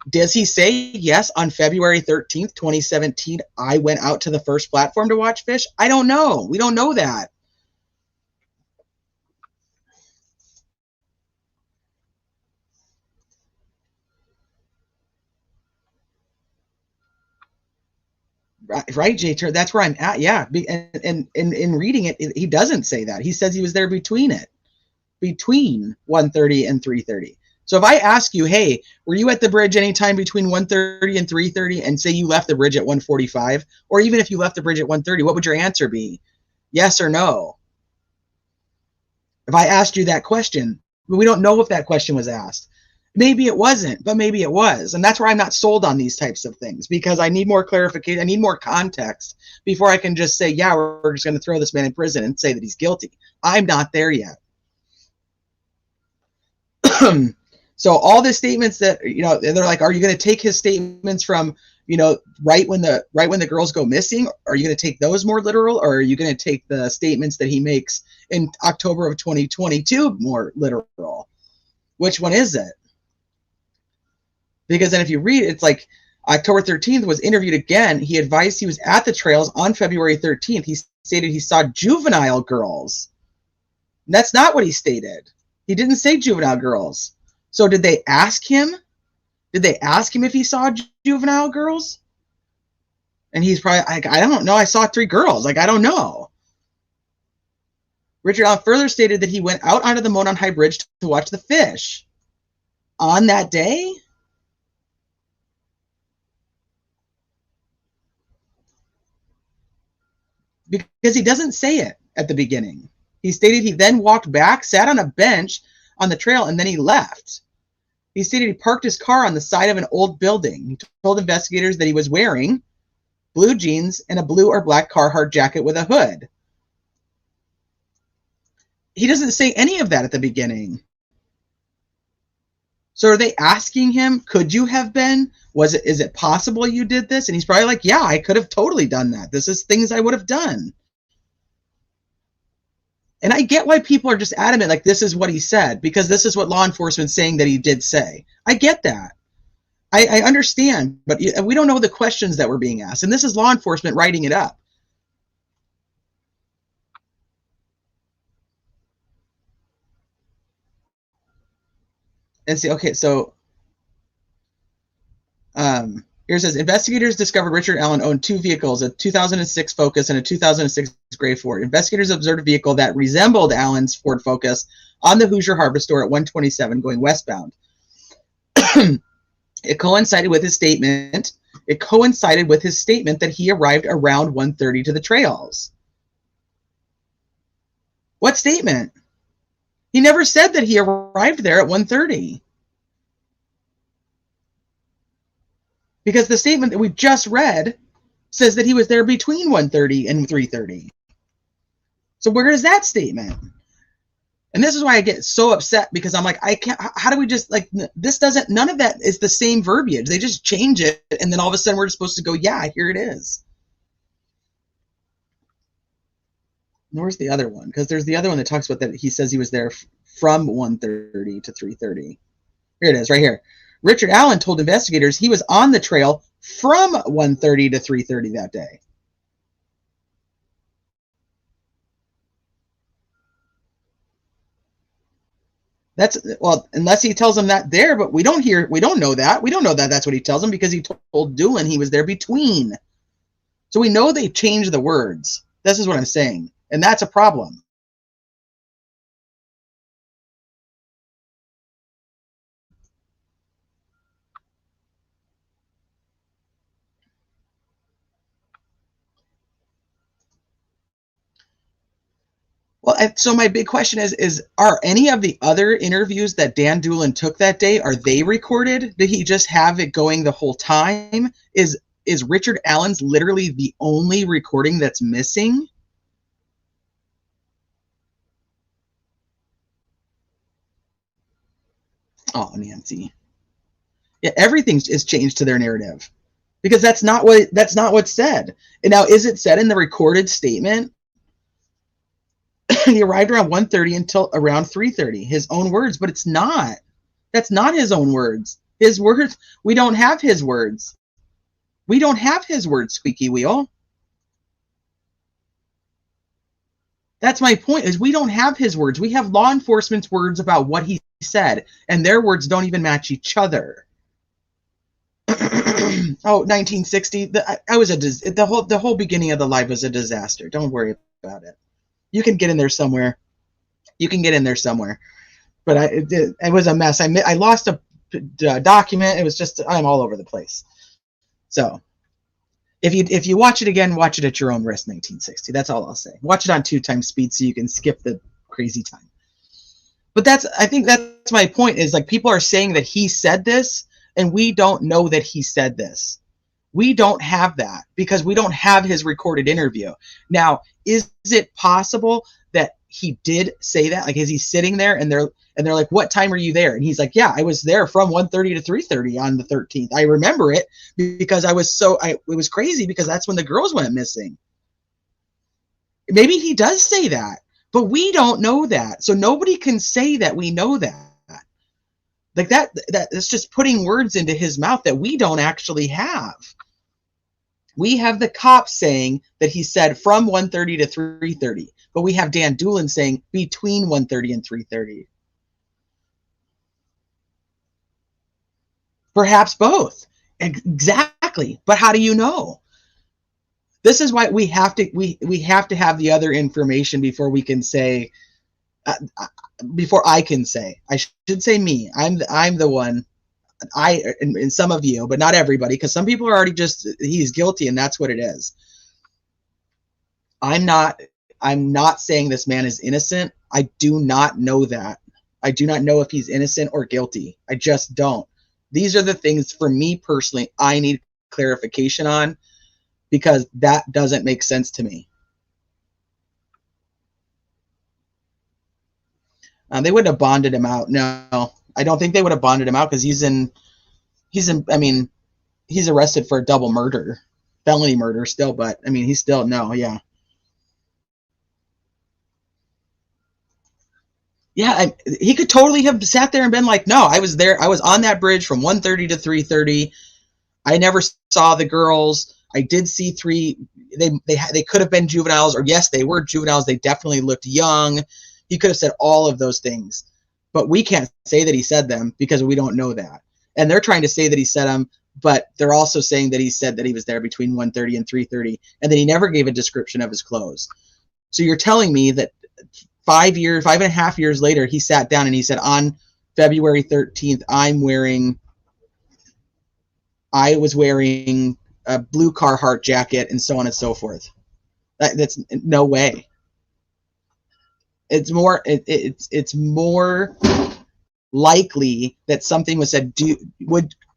Does he say, yes, on February 13th, 2017, I went out to the first platform to watch fish? I don't know. We don't know that. Right, Jay Turner, that's where I'm at. Yeah. And in reading it, he doesn't say that. He says he was there between 1:30 and 3:30. So if I ask you, hey, were you at the bridge anytime between 1:30 and 3:30, and say you left the bridge at 1:45, or even if you left the bridge at 1:30, what would your answer be? Yes or no? If I asked you that question, but we don't know if that question was asked. Maybe it wasn't, but maybe it was. And that's where I'm not sold on these types of things, because I need more clarification. I need more context before I can just say, yeah, we're just going to throw this man in prison and say that he's guilty. I'm not there yet. So all the statements that, they're like, are you going to take his statements from, right when the girls go missing? Are you going to take those more literal, or are you going to take the statements that he makes in October of 2022 more literal? Which one is it? Because then if you read it, it's like October 13th was interviewed again. He advised he was at the trails on February 13th. He stated he saw juvenile girls. And that's not what he stated. He didn't say juvenile girls. So did they ask him? Did they ask him if he saw juvenile girls? And he's probably like, I don't know. I saw 3 girls. Like, I don't know. Richard Allen further stated that he went out onto the Monon High Bridge to watch the fish. On that day? Because he doesn't say it at the beginning. He stated he then walked back, sat on a bench on the trail, and then he left. He stated he parked his car on the side of an old building. He told investigators that he was wearing blue jeans and a blue or black Carhartt jacket with a hood. He doesn't say any of that at the beginning. So are they asking him, could you have been? Is it possible you did this? And he's probably like, yeah, I could have totally done that. This is things I would have done. And I get why people are just adamant, like this is what he said, because this is what law enforcement's saying that he did say. I get that. I understand, but we don't know the questions that were being asked. And this is law enforcement writing it up. And see, okay, so here it says, investigators discovered Richard Allen owned 2 vehicles, a 2006 Focus and a 2006 Gray Ford. Investigators observed a vehicle that resembled Allen's Ford Focus on the Hoosier Harbor Store at 127 going westbound. It coincided with his statement that he arrived around 1:30 to the trails. What statement? He never said that he arrived there at 1:30. Because the statement that we just read says that he was there between 1:30 and 3:30. So where is that statement? And this is why I get so upset, because I'm like, I can't, how do we just, like, this doesn't, none of that is the same verbiage. They just change it, and then all of a sudden we're just supposed to go, yeah, here it is. And where's the other one? Because there's the other one that talks about that he says he was there from 1:30 to 3:30. Here it is, right here. Richard Allen told investigators he was on the trail from 1:30 to 3:30 that day. That's, well, unless he tells them that there, but we don't know that. We don't know that that's what he tells them, because he told Doolin he was there between. So we know they changed the words. This is what I'm saying. And that's a problem. Well, so my big question is are any of the other interviews that Dan Doolin took that day, are they recorded? Did he just have it going the whole time? Is Richard Allen's literally the only recording that's missing? Oh, Nancy. Yeah, everything is changed to their narrative, because that's not what's said. And now, is it said in the recorded statement? He arrived around 1:30 until around 3:30. His own words, but it's not. That's not his own words. His words, we don't have his words. We don't have his words, squeaky wheel. That's my point, is we don't have his words. We have law enforcement's words about what he said, and their words don't even match each other. Oh, 1960. The whole beginning of the live was a disaster. Don't worry about it. You can get in there somewhere. But it was a mess. I lost a document. It was just, I'm all over the place. So if you watch it again, watch it at your own risk. 1960. That's all I'll say. Watch it on 2x speed so you can skip the crazy time. But I think that's my point, is like, people are saying that he said this, and we don't know that he said this. We don't have that, because we don't have his recorded interview. Now, is it possible that he did say that? Like, is he sitting there and they're like, what time are you there? And he's like, yeah, I was there from 1:30 to 3:30 on the 13th. I remember it because it was crazy, because that's when the girls went missing. Maybe he does say that, but we don't know that. So nobody can say that we know that. Like that's just putting words into his mouth that we don't actually have. We have the cops saying that he said from 1:30 to 3:30, but we have Dan Doolin saying between 1:30 and 3:30. Perhaps both. Exactly. But how do you know? This is why we have to have the other information before we can say, before I can say. I should say me. I'm the one. And some of you, but not everybody, because some people are already just, he's guilty and that's what it is. I'm not saying this man is innocent. I do not know that. I do not know if he's innocent or guilty. I just don't. These are the things, for me personally, I need clarification on, because that doesn't make sense to me. They wouldn't have bonded him out. No, I don't think they would have bonded him out, because he's arrested for double murder, felony murder still, but I mean, he's still, no, yeah. Yeah, he could totally have sat there and been like, no, I was there. I was on that bridge from 1:30 to 3:30. I never saw the girls. I did see three. They could have been juveniles, or yes, they were juveniles. They definitely looked young. He could have said all of those things, but we can't say that he said them because we don't know that. And they're trying to say that he said them, but they're also saying that he said that he was there between 1:30 and 3:30, and that he never gave a description of his clothes. So you're telling me that 5 and a half years later, he sat down and he said, on February 13th, I was wearing a blue Carhartt jacket, and so on and so forth. That's no way. It's more likely that something was said.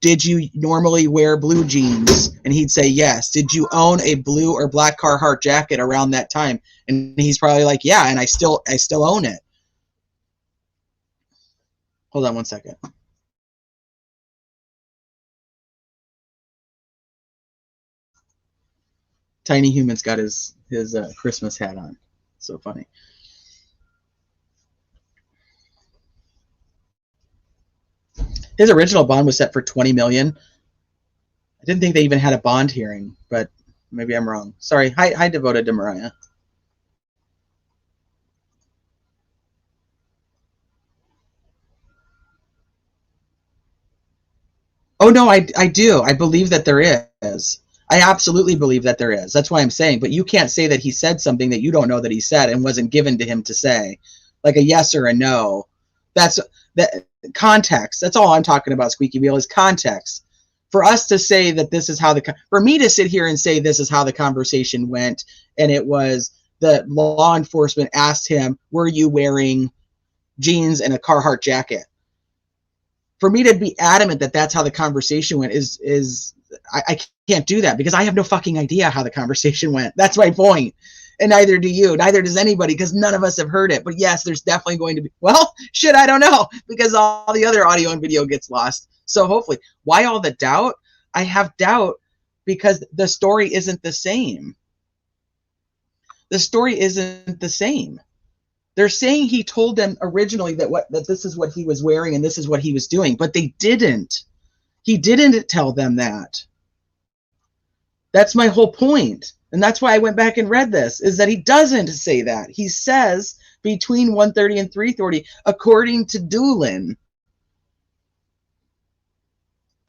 Did you normally wear blue jeans? And he'd say yes. Did you own a blue or black Carhartt jacket around that time? And he's probably like, yeah, and I still own it. Hold on one second. Tiny Human's got his Christmas hat on. So funny. His original bond was set for $20 million. I didn't think they even had a bond hearing, but maybe I'm wrong. Sorry. Hi, devoted to Mariah. Oh no, I do. I believe that there is. I absolutely believe that there is. That's why I'm saying. But you can't say that he said something that you don't know that he said and wasn't given to him to say, like a yes or a no. That's that context. That's all I'm talking about. Squeaky wheel is context. For us to say that this is how for me to sit here and say this is how the conversation went, and it was the law enforcement asked him, "Were you wearing jeans and a Carhartt jacket?" For me to be adamant that that's how the conversation went is I can't do that, because I have no fucking idea how the conversation went. That's my point. And neither do you. Neither does anybody, because none of us have heard it. But yes, there's definitely going to be, well, shit, I don't know, because all the other audio and video gets lost. So hopefully, why all the doubt? I have doubt because the story isn't the same. The story isn't the same. They're saying he told them originally that this is what he was wearing and this is what he was doing, but they didn't. He didn't tell them that. That's my whole point. And that's why I went back and read this, is that he doesn't say that. He says between 1:30 and 3:30, according to Doolin.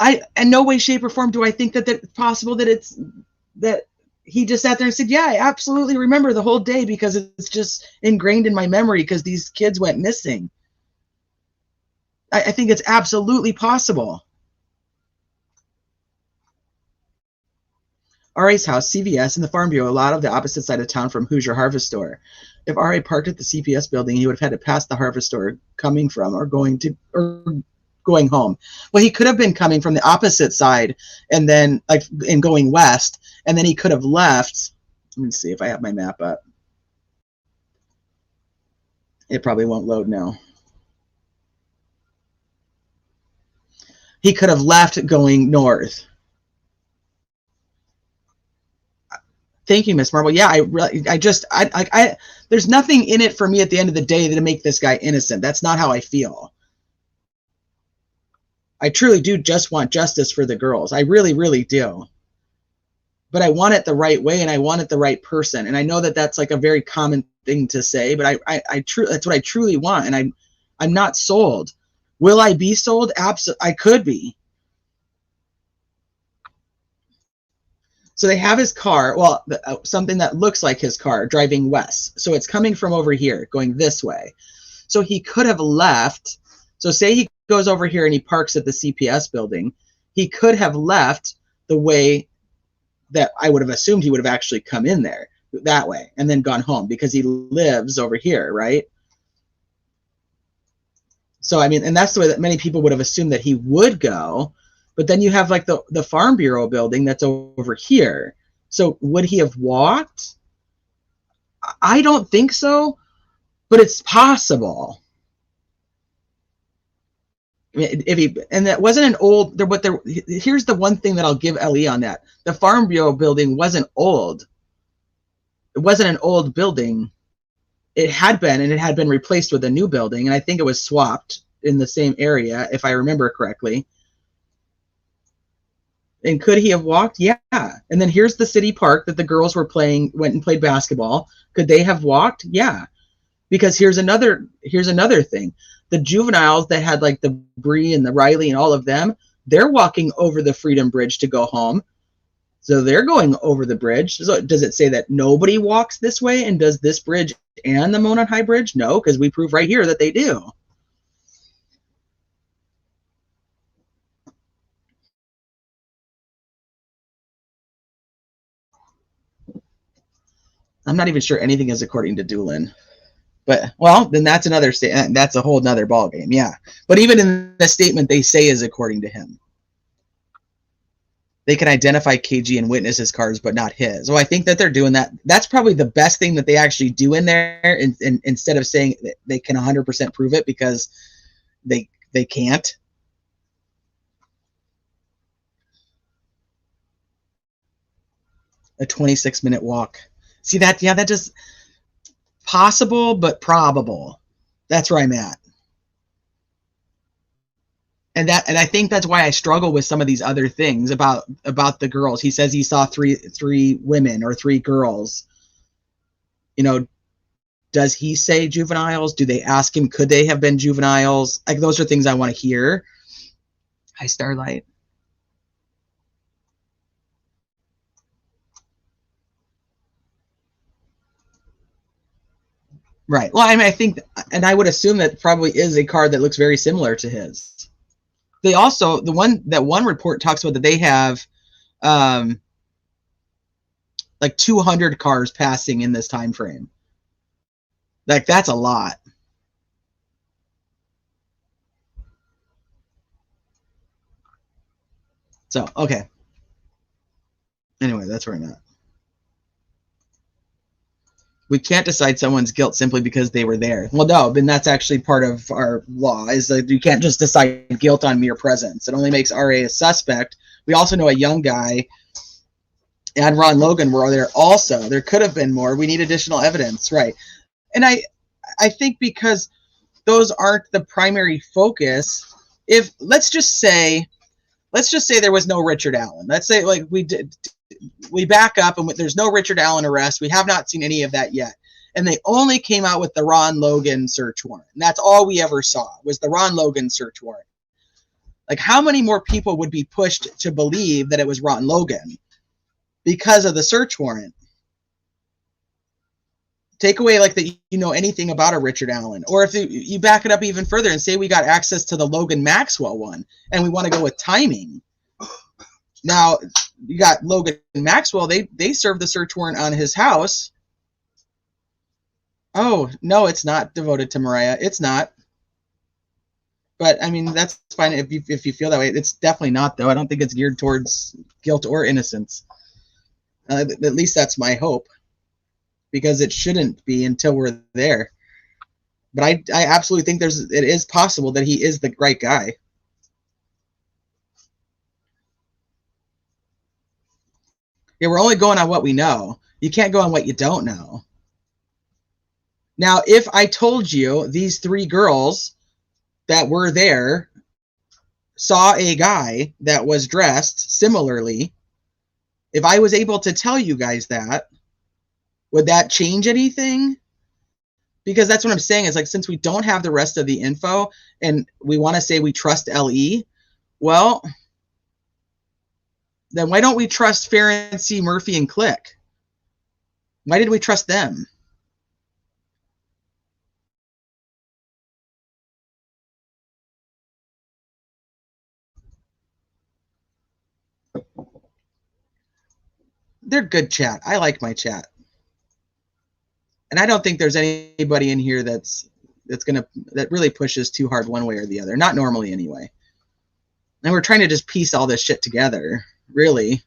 In no way, shape, or form do I think that it's possible that he just sat there and said, yeah, I absolutely remember the whole day because it's just ingrained in my memory because these kids went missing. I think it's absolutely possible. RA's house, CVS, and the Farm Bureau, a lot of the opposite side of town from Hoosier Harvest Store. If RA parked at the CPS building, he would have had to pass the harvest store coming from or going home. Well, he could have been coming from the opposite side and then and going west, and then he could have left. Let me see if I have my map up. It probably won't load now. He could have left going north. Thank you, Miss Marble. Yeah, there's nothing in it for me at the end of the day to make this guy innocent. That's not how I feel. I truly do just want justice for the girls. I really, really do. But I want it the right way, and I want it the right person. And I know that that's like a very common thing to say, but that's what I truly want. And I'm not sold. Will I be sold? Absolutely, I could be. So they have his car, well, something that looks like his car driving west. So it's coming from over here, going this way. So he could have left. So say he goes over here and he parks at the CPS building. He could have left the way that I would have assumed he would have actually come in there, that way, and then gone home, because he lives over here, right? So, I mean, and that's the way that many people would have assumed that he would go. But then you have like the Farm Bureau building that's over here. So would he have walked? I don't think so, but it's possible. If he, and that wasn't an old, but there, here's the one thing that I'll give LE on that. The Farm Bureau building wasn't old. It wasn't an old building. It had been, and it had been replaced with a new building, and I think it was swapped in the same area, if I remember correctly. And could he have walked? Yeah. And then here's the city park that the girls were playing, went and played basketball. Could they have walked? Yeah. Because here's another thing. The juveniles that had like the Bree and the Riley and all of them, they're walking over the Freedom Bridge to go home. So they're going over the bridge. So does it say that nobody walks this way and does this bridge and the Monon High Bridge? No, because we prove right here that they do. I'm not even sure anything is according to Doolin. But, well, then that's another statement. That's a whole nother ballgame, yeah. But even in the statement they say is according to him. They can identify KG and witness his cars, but not his. So I think that they're doing that. That's probably the best thing that they actually do in there, instead of saying that they can 100% prove it, because they can't. A 26-minute walk. See that? Yeah, that just possible, but probable. That's where I'm at. And I think that's why I struggle with some of these other things about the girls. He says he saw three women or three girls. You know, does he say juveniles? Do they ask him, could they have been juveniles? Like, those are things I want to hear. Hi, Starlight. Right. Well, I mean, I think, and I would assume that probably is a car that looks very similar to his. They also, one report talks about that they have like 200 cars passing in this time frame. Like, that's a lot. So, okay. Anyway, that's where I'm at. We can't decide someone's guilt simply because they were there. Well, no, then that's actually part of our law, is that you can't just decide guilt on mere presence. It only makes RA a suspect. We also know a young guy and Ron Logan were there also. There could have been more. We need additional evidence, right? And I think because those aren't the primary focus, if let's just say there was no Richard Allen. Let's say, like, we back up and there's no Richard Allen arrest. We have not seen any of that yet. And they only came out with the Ron Logan search warrant. And that's all we ever saw, was the Ron Logan search warrant. Like, how many more people would be pushed to believe that it was Ron Logan because of the search warrant? Take away, like, that you know anything about a Richard Allen. Or if you back it up even further and say we got access to the Logan Maxwell one and we want to go with timing. Now, you got Logan Maxwell. They served the search warrant on his house. Oh, no, it's not devoted to Mariah. It's not. But, I mean, that's fine if you feel that way. It's definitely not, though. I don't think it's geared towards guilt or innocence. At least that's my hope. Because it shouldn't be until we're there. But I absolutely think it is possible that he is the right guy. Yeah, we're only going on what we know. You can't go on what you don't know. Now, if I told you these three girls that were there saw a guy that was dressed similarly, if I was able to tell you guys that, would that change anything? Because that's what I'm saying. Is like, since we don't have the rest of the info and we want to say we trust LE, well, Then why don't we trust Farron C. Murphy and Click? Why did we trust them? They're good chat. I like my chat. And I don't think there's anybody in here that really pushes too hard one way or the other. Not normally anyway. And we're trying to just piece all this shit together, really.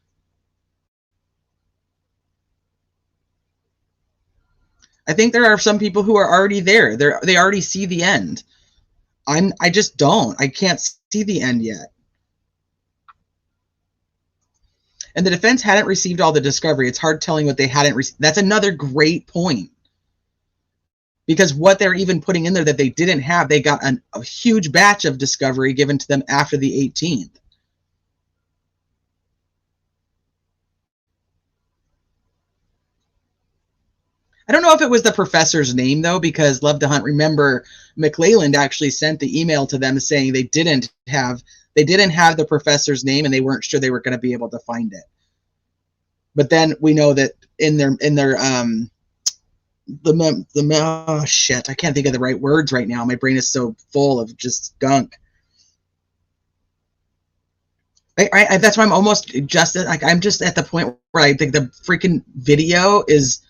I think there are some people who are already there. They already see the end. I just don't. I can't see the end yet. And the defense hadn't received all the discovery. It's hard telling what they hadn't received. That's another great point. Because what they're even putting in there that they didn't have, they got a huge batch of discovery given to them after the 18th. I don't know if it was the professor's name, though, because Love to Hunt, remember, McClelland actually sent the email to them saying they didn't have the professor's name and they weren't sure they were going to be able to find it. But then we know that in their oh shit, I can't think of the right words right now. My brain is so full of just gunk. That's why I'm almost just like, I'm just at the point where I think the freaking video is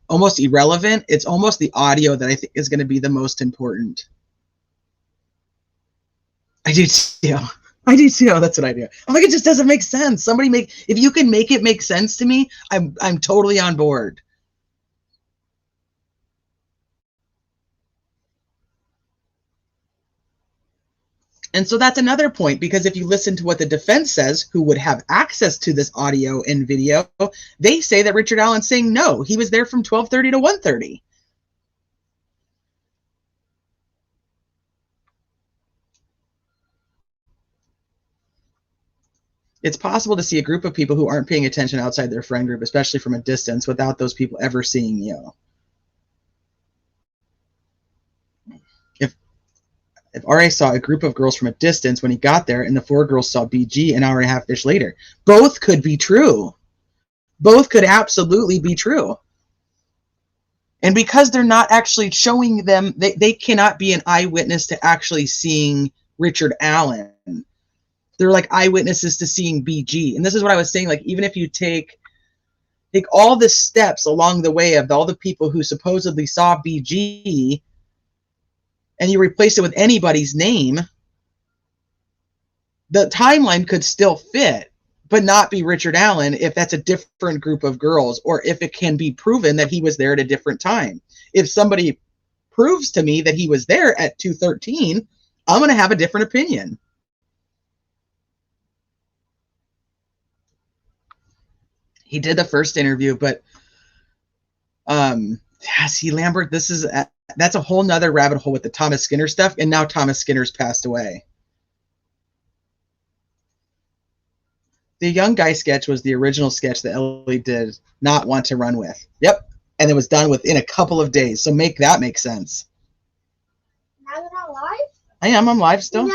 almost irrelevant. It's almost the audio that I think is going to be the most important. I do too. That's what I do. I'm like, it just doesn't make sense. If you can make it make sense to me, I'm totally on board. And so that's another point, because if you listen to what the defense says, who would have access to this audio and video, they say that Richard Allen's saying no, he was there from 12:30 to 1:30. It's possible to see a group of people who aren't paying attention outside their friend group, especially from a distance, without those people ever seeing you. If RA saw a group of girls from a distance when he got there and the 4 girls saw BG an hour and a half-ish later, both could be true. Both could absolutely be true. And because they're not actually showing them, they cannot be an eyewitness to actually seeing Richard Allen. They're like eyewitnesses to seeing BG. And this is what I was saying, like, even if you take all the steps along the way of all the people who supposedly saw BG and you replace it with anybody's name, the timeline could still fit, but not be Richard Allen if that's a different group of girls, or if it can be proven that he was there at a different time. If somebody proves to me that he was there at 2:13, I'm going to have a different opinion. He did the first interview, but see, Lambert, that's a whole nother rabbit hole with the Thomas Skinner stuff, and now Thomas Skinner's passed away. The young guy sketch was the original sketch that Ellie did not want to run with. Yep. And it was done within a couple of days. So make that make sense. Now you're not live? I am. I'm live still.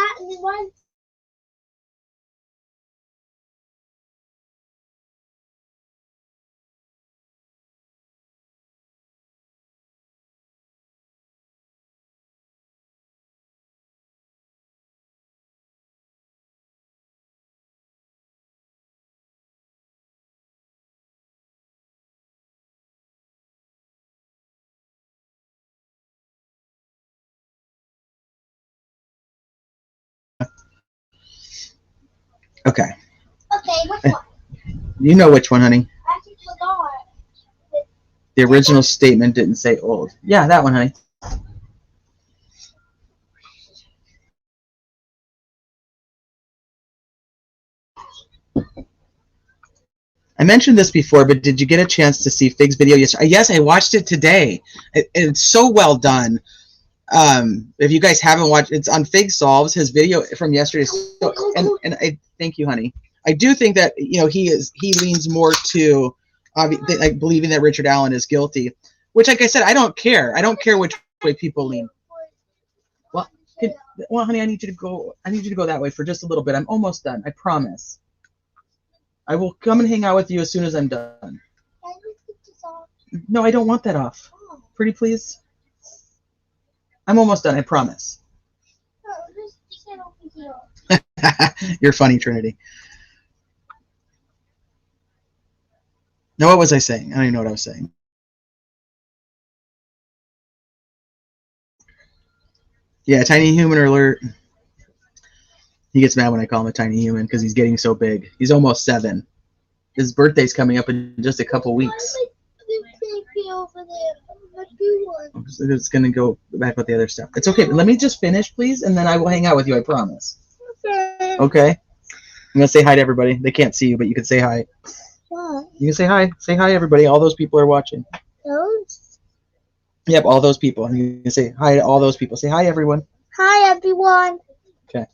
Okay. Okay, which one? You know which one, honey. I actually forgot. The original statement didn't say old. Yeah, that one, honey. I mentioned this before, but did you get a chance to see Fig's video yesterday? Yes, I watched it today. It's so well done. If you guys haven't watched, it's on Fig Solves, his video from yesterday. And I thank you, honey. I do think that, you know, he leans more to like believing that Richard Allen is guilty, which, like I said, I don't care. I don't care which way people lean. Well, honey, I need you to go that way for just a little bit. I'm almost done. I promise. I will come and hang out with you as soon as I'm done. Can you get this off? No, I don't want that off. Oh. Pretty please. I'm almost done, I promise. No, just get over here. You're funny, Trinity. Now, what was I saying? I don't even know what I was saying. Yeah, tiny human alert. He gets mad when I call him a tiny human because he's getting so big. He's almost 7. His birthday's coming up in just a couple weeks. So it's going to go back with the other stuff. It's okay, but let me just finish, please, and then I will hang out with you, I promise. Okay? I'm going to say hi to everybody. They can't see you, but you can say hi. What? You can say hi. Say hi, everybody. All those people are watching. Those? Yep, all those people. You can say hi to all those people. Say hi, everyone. Hi, everyone. Okay.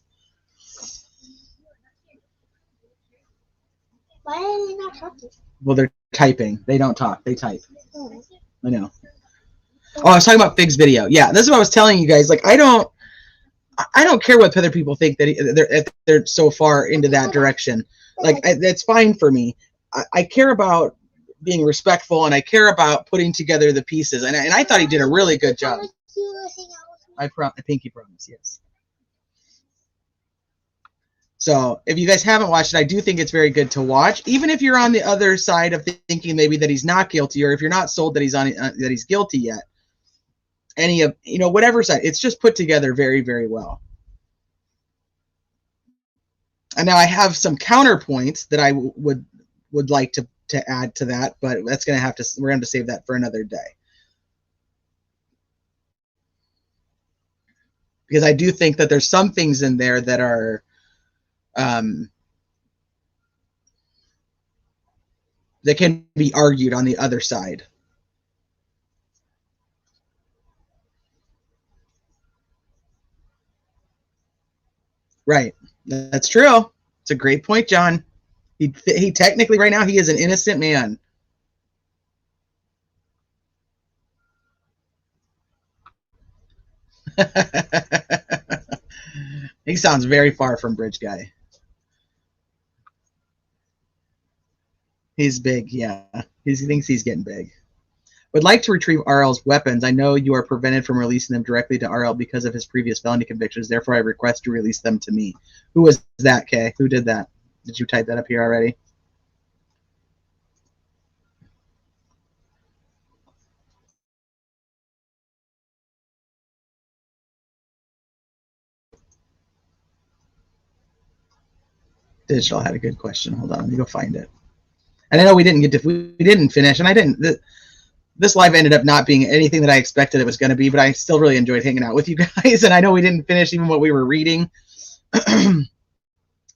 Why are they not talking? Well, they're typing. They don't talk. They type. Oh. I know. Oh, I was talking about Fig's video. Yeah, this is what I was telling you guys. Like, I don't care what other people think that they're so far into that direction. Like, that's fine for me. I care about being respectful, and I care about putting together the pieces. And I thought he did a really good job. I pinky promise, yes. So if you guys haven't watched it, I do think it's very good to watch, even if you're on the other side of thinking maybe that he's not guilty, or if you're not sold that he's guilty yet. Any of, whatever side, it's just put together very, very well. And now I have some counterpoints that I would like to add to that, but we're going to have to save that for another day. Because I do think that there's some things in there that are that can be argued on the other side. Right. That's true. It's a great point, John. He technically right now he is an innocent man. He sounds very far from Bridge Guy. He's big, yeah. He thinks he's getting big. Would like to retrieve RL's weapons. I know you are prevented from releasing them directly to RL because of his previous felony convictions. Therefore, I request you release them to me. Who was that, Kay? Who did that? Did you type that up here already? Digital had a good question. Hold on, let me go find it. And I know we didn't finish, and I didn't. This live ended up not being anything that I expected it was going to be, but I still really enjoyed hanging out with you guys. And I know we didn't finish even what we were reading. And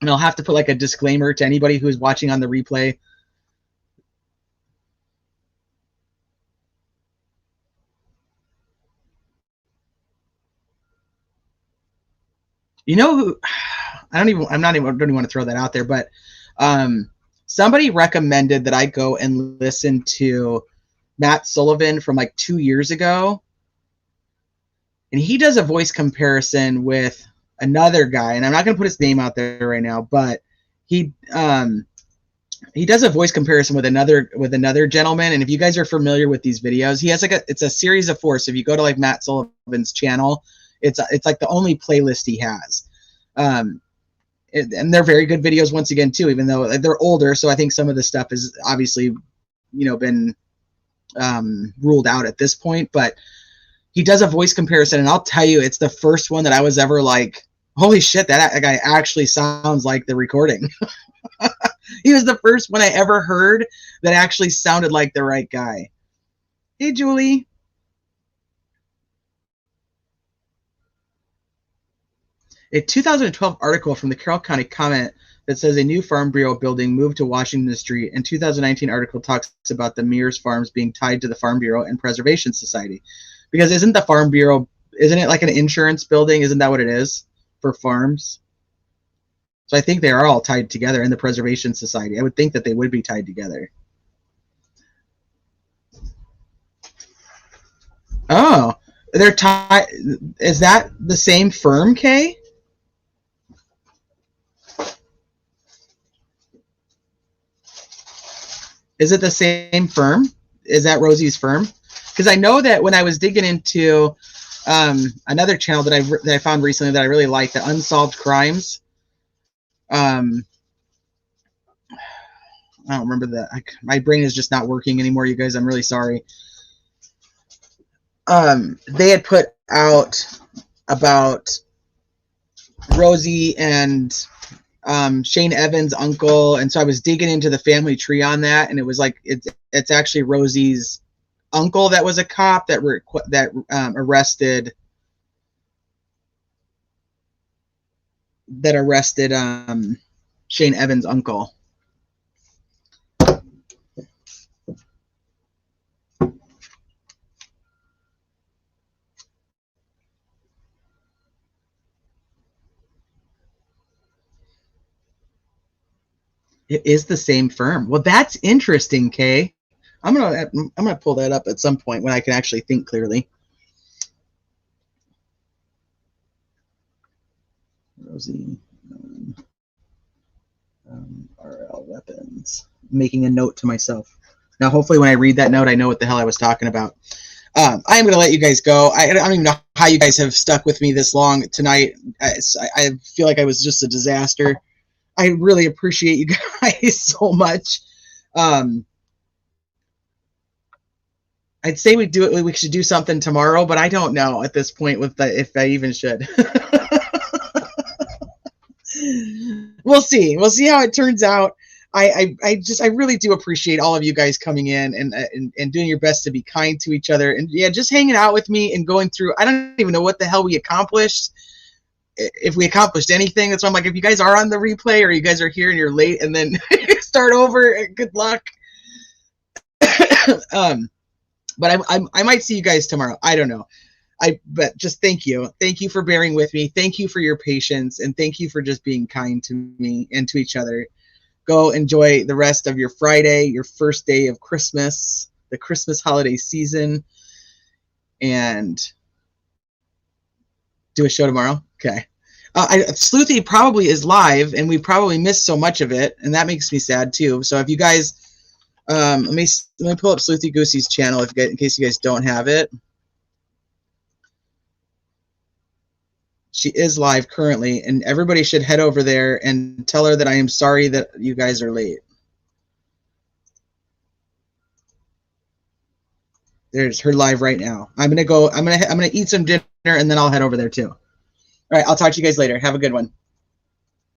I'll have to put like a disclaimer to anybody who's watching on the replay. You know who? I don't even want to throw that out there, but somebody recommended that I go and listen to Matt Sullivan from like 2 years ago, and he does a voice comparison with another guy, and I'm not going to put his name out there right now, but he does a voice comparison with another gentleman. And if you guys are familiar with these videos, he has it's a series of 4. So if you go to like Matt Sullivan's channel, it's like the only playlist he has. And they're very good videos once again too, even though they're older. So I think some of the stuff is obviously, been ruled out at this point, but he does a voice comparison, and I'll tell you, it's the first one that I was ever like, holy shit, that guy actually sounds like the recording. He was the first one I ever heard that actually sounded like the right guy. Hey, Julie. A 2012 article from the Carroll County Comment that says a new Farm Bureau building moved to Washington Street, and 2019 article talks about the Mears Farms being tied to the Farm Bureau and Preservation Society. Because isn't the Farm Bureau, isn't it like an insurance building? Isn't that what it is for farms? So I think they are all tied together in the Preservation Society. I would think that they would be tied together. Oh, they're tied. Is that the same firm, Kay? Is it the same firm? Is that Rosie's firm? Because I know that when I was digging into another channel that I found recently that I really like, the Unsolved Crimes. I don't remember that. My brain is just not working anymore, you guys. I'm really sorry. They had put out about Rosie and Shane Evans' uncle, and so I was digging into the family tree on that, and it was like it's actually Rosie's uncle that was a cop that arrested Shane Evans' uncle. It is the same firm. Well, that's interesting, Kay. I'm gonna pull that up at some point when I can actually think clearly. Rosie, RL Weapons. Making a note to myself. Now, hopefully, when I read that note, I know what the hell I was talking about. I am going to let you guys go. I don't even know how you guys have stuck with me this long tonight. I feel like I was just a disaster. I really appreciate you guys so much. I'd say we should do something tomorrow, but I don't know at this point if I even should. We'll see. We'll see how it turns out. I really do appreciate all of you guys coming in and doing your best to be kind to each other, and yeah, just hanging out with me and going through. I don't even know what the hell we accomplished. If we accomplished anything, that's why I'm like, if you guys are on the replay or you guys are here and you're late and then start over, good luck. But I might see you guys tomorrow. I don't know. But just thank you for bearing with me. Thank you for your patience, and thank you for just being kind to me and to each other. Go enjoy the rest of your Friday, your first day of Christmas, the Christmas holiday season, and do a show tomorrow. Okay. Sleuthy probably is live, and we probably missed so much of it, and that makes me sad too. So if you guys, let me pull up Sleuthy Goosey's channel in case you guys don't have it. She is live currently, and everybody should head over there and tell her that I am sorry that you guys are late. There's her live right now. I'm gonna eat some dinner, and then I'll head over there too. All right, I'll talk to you guys later. Have a good one.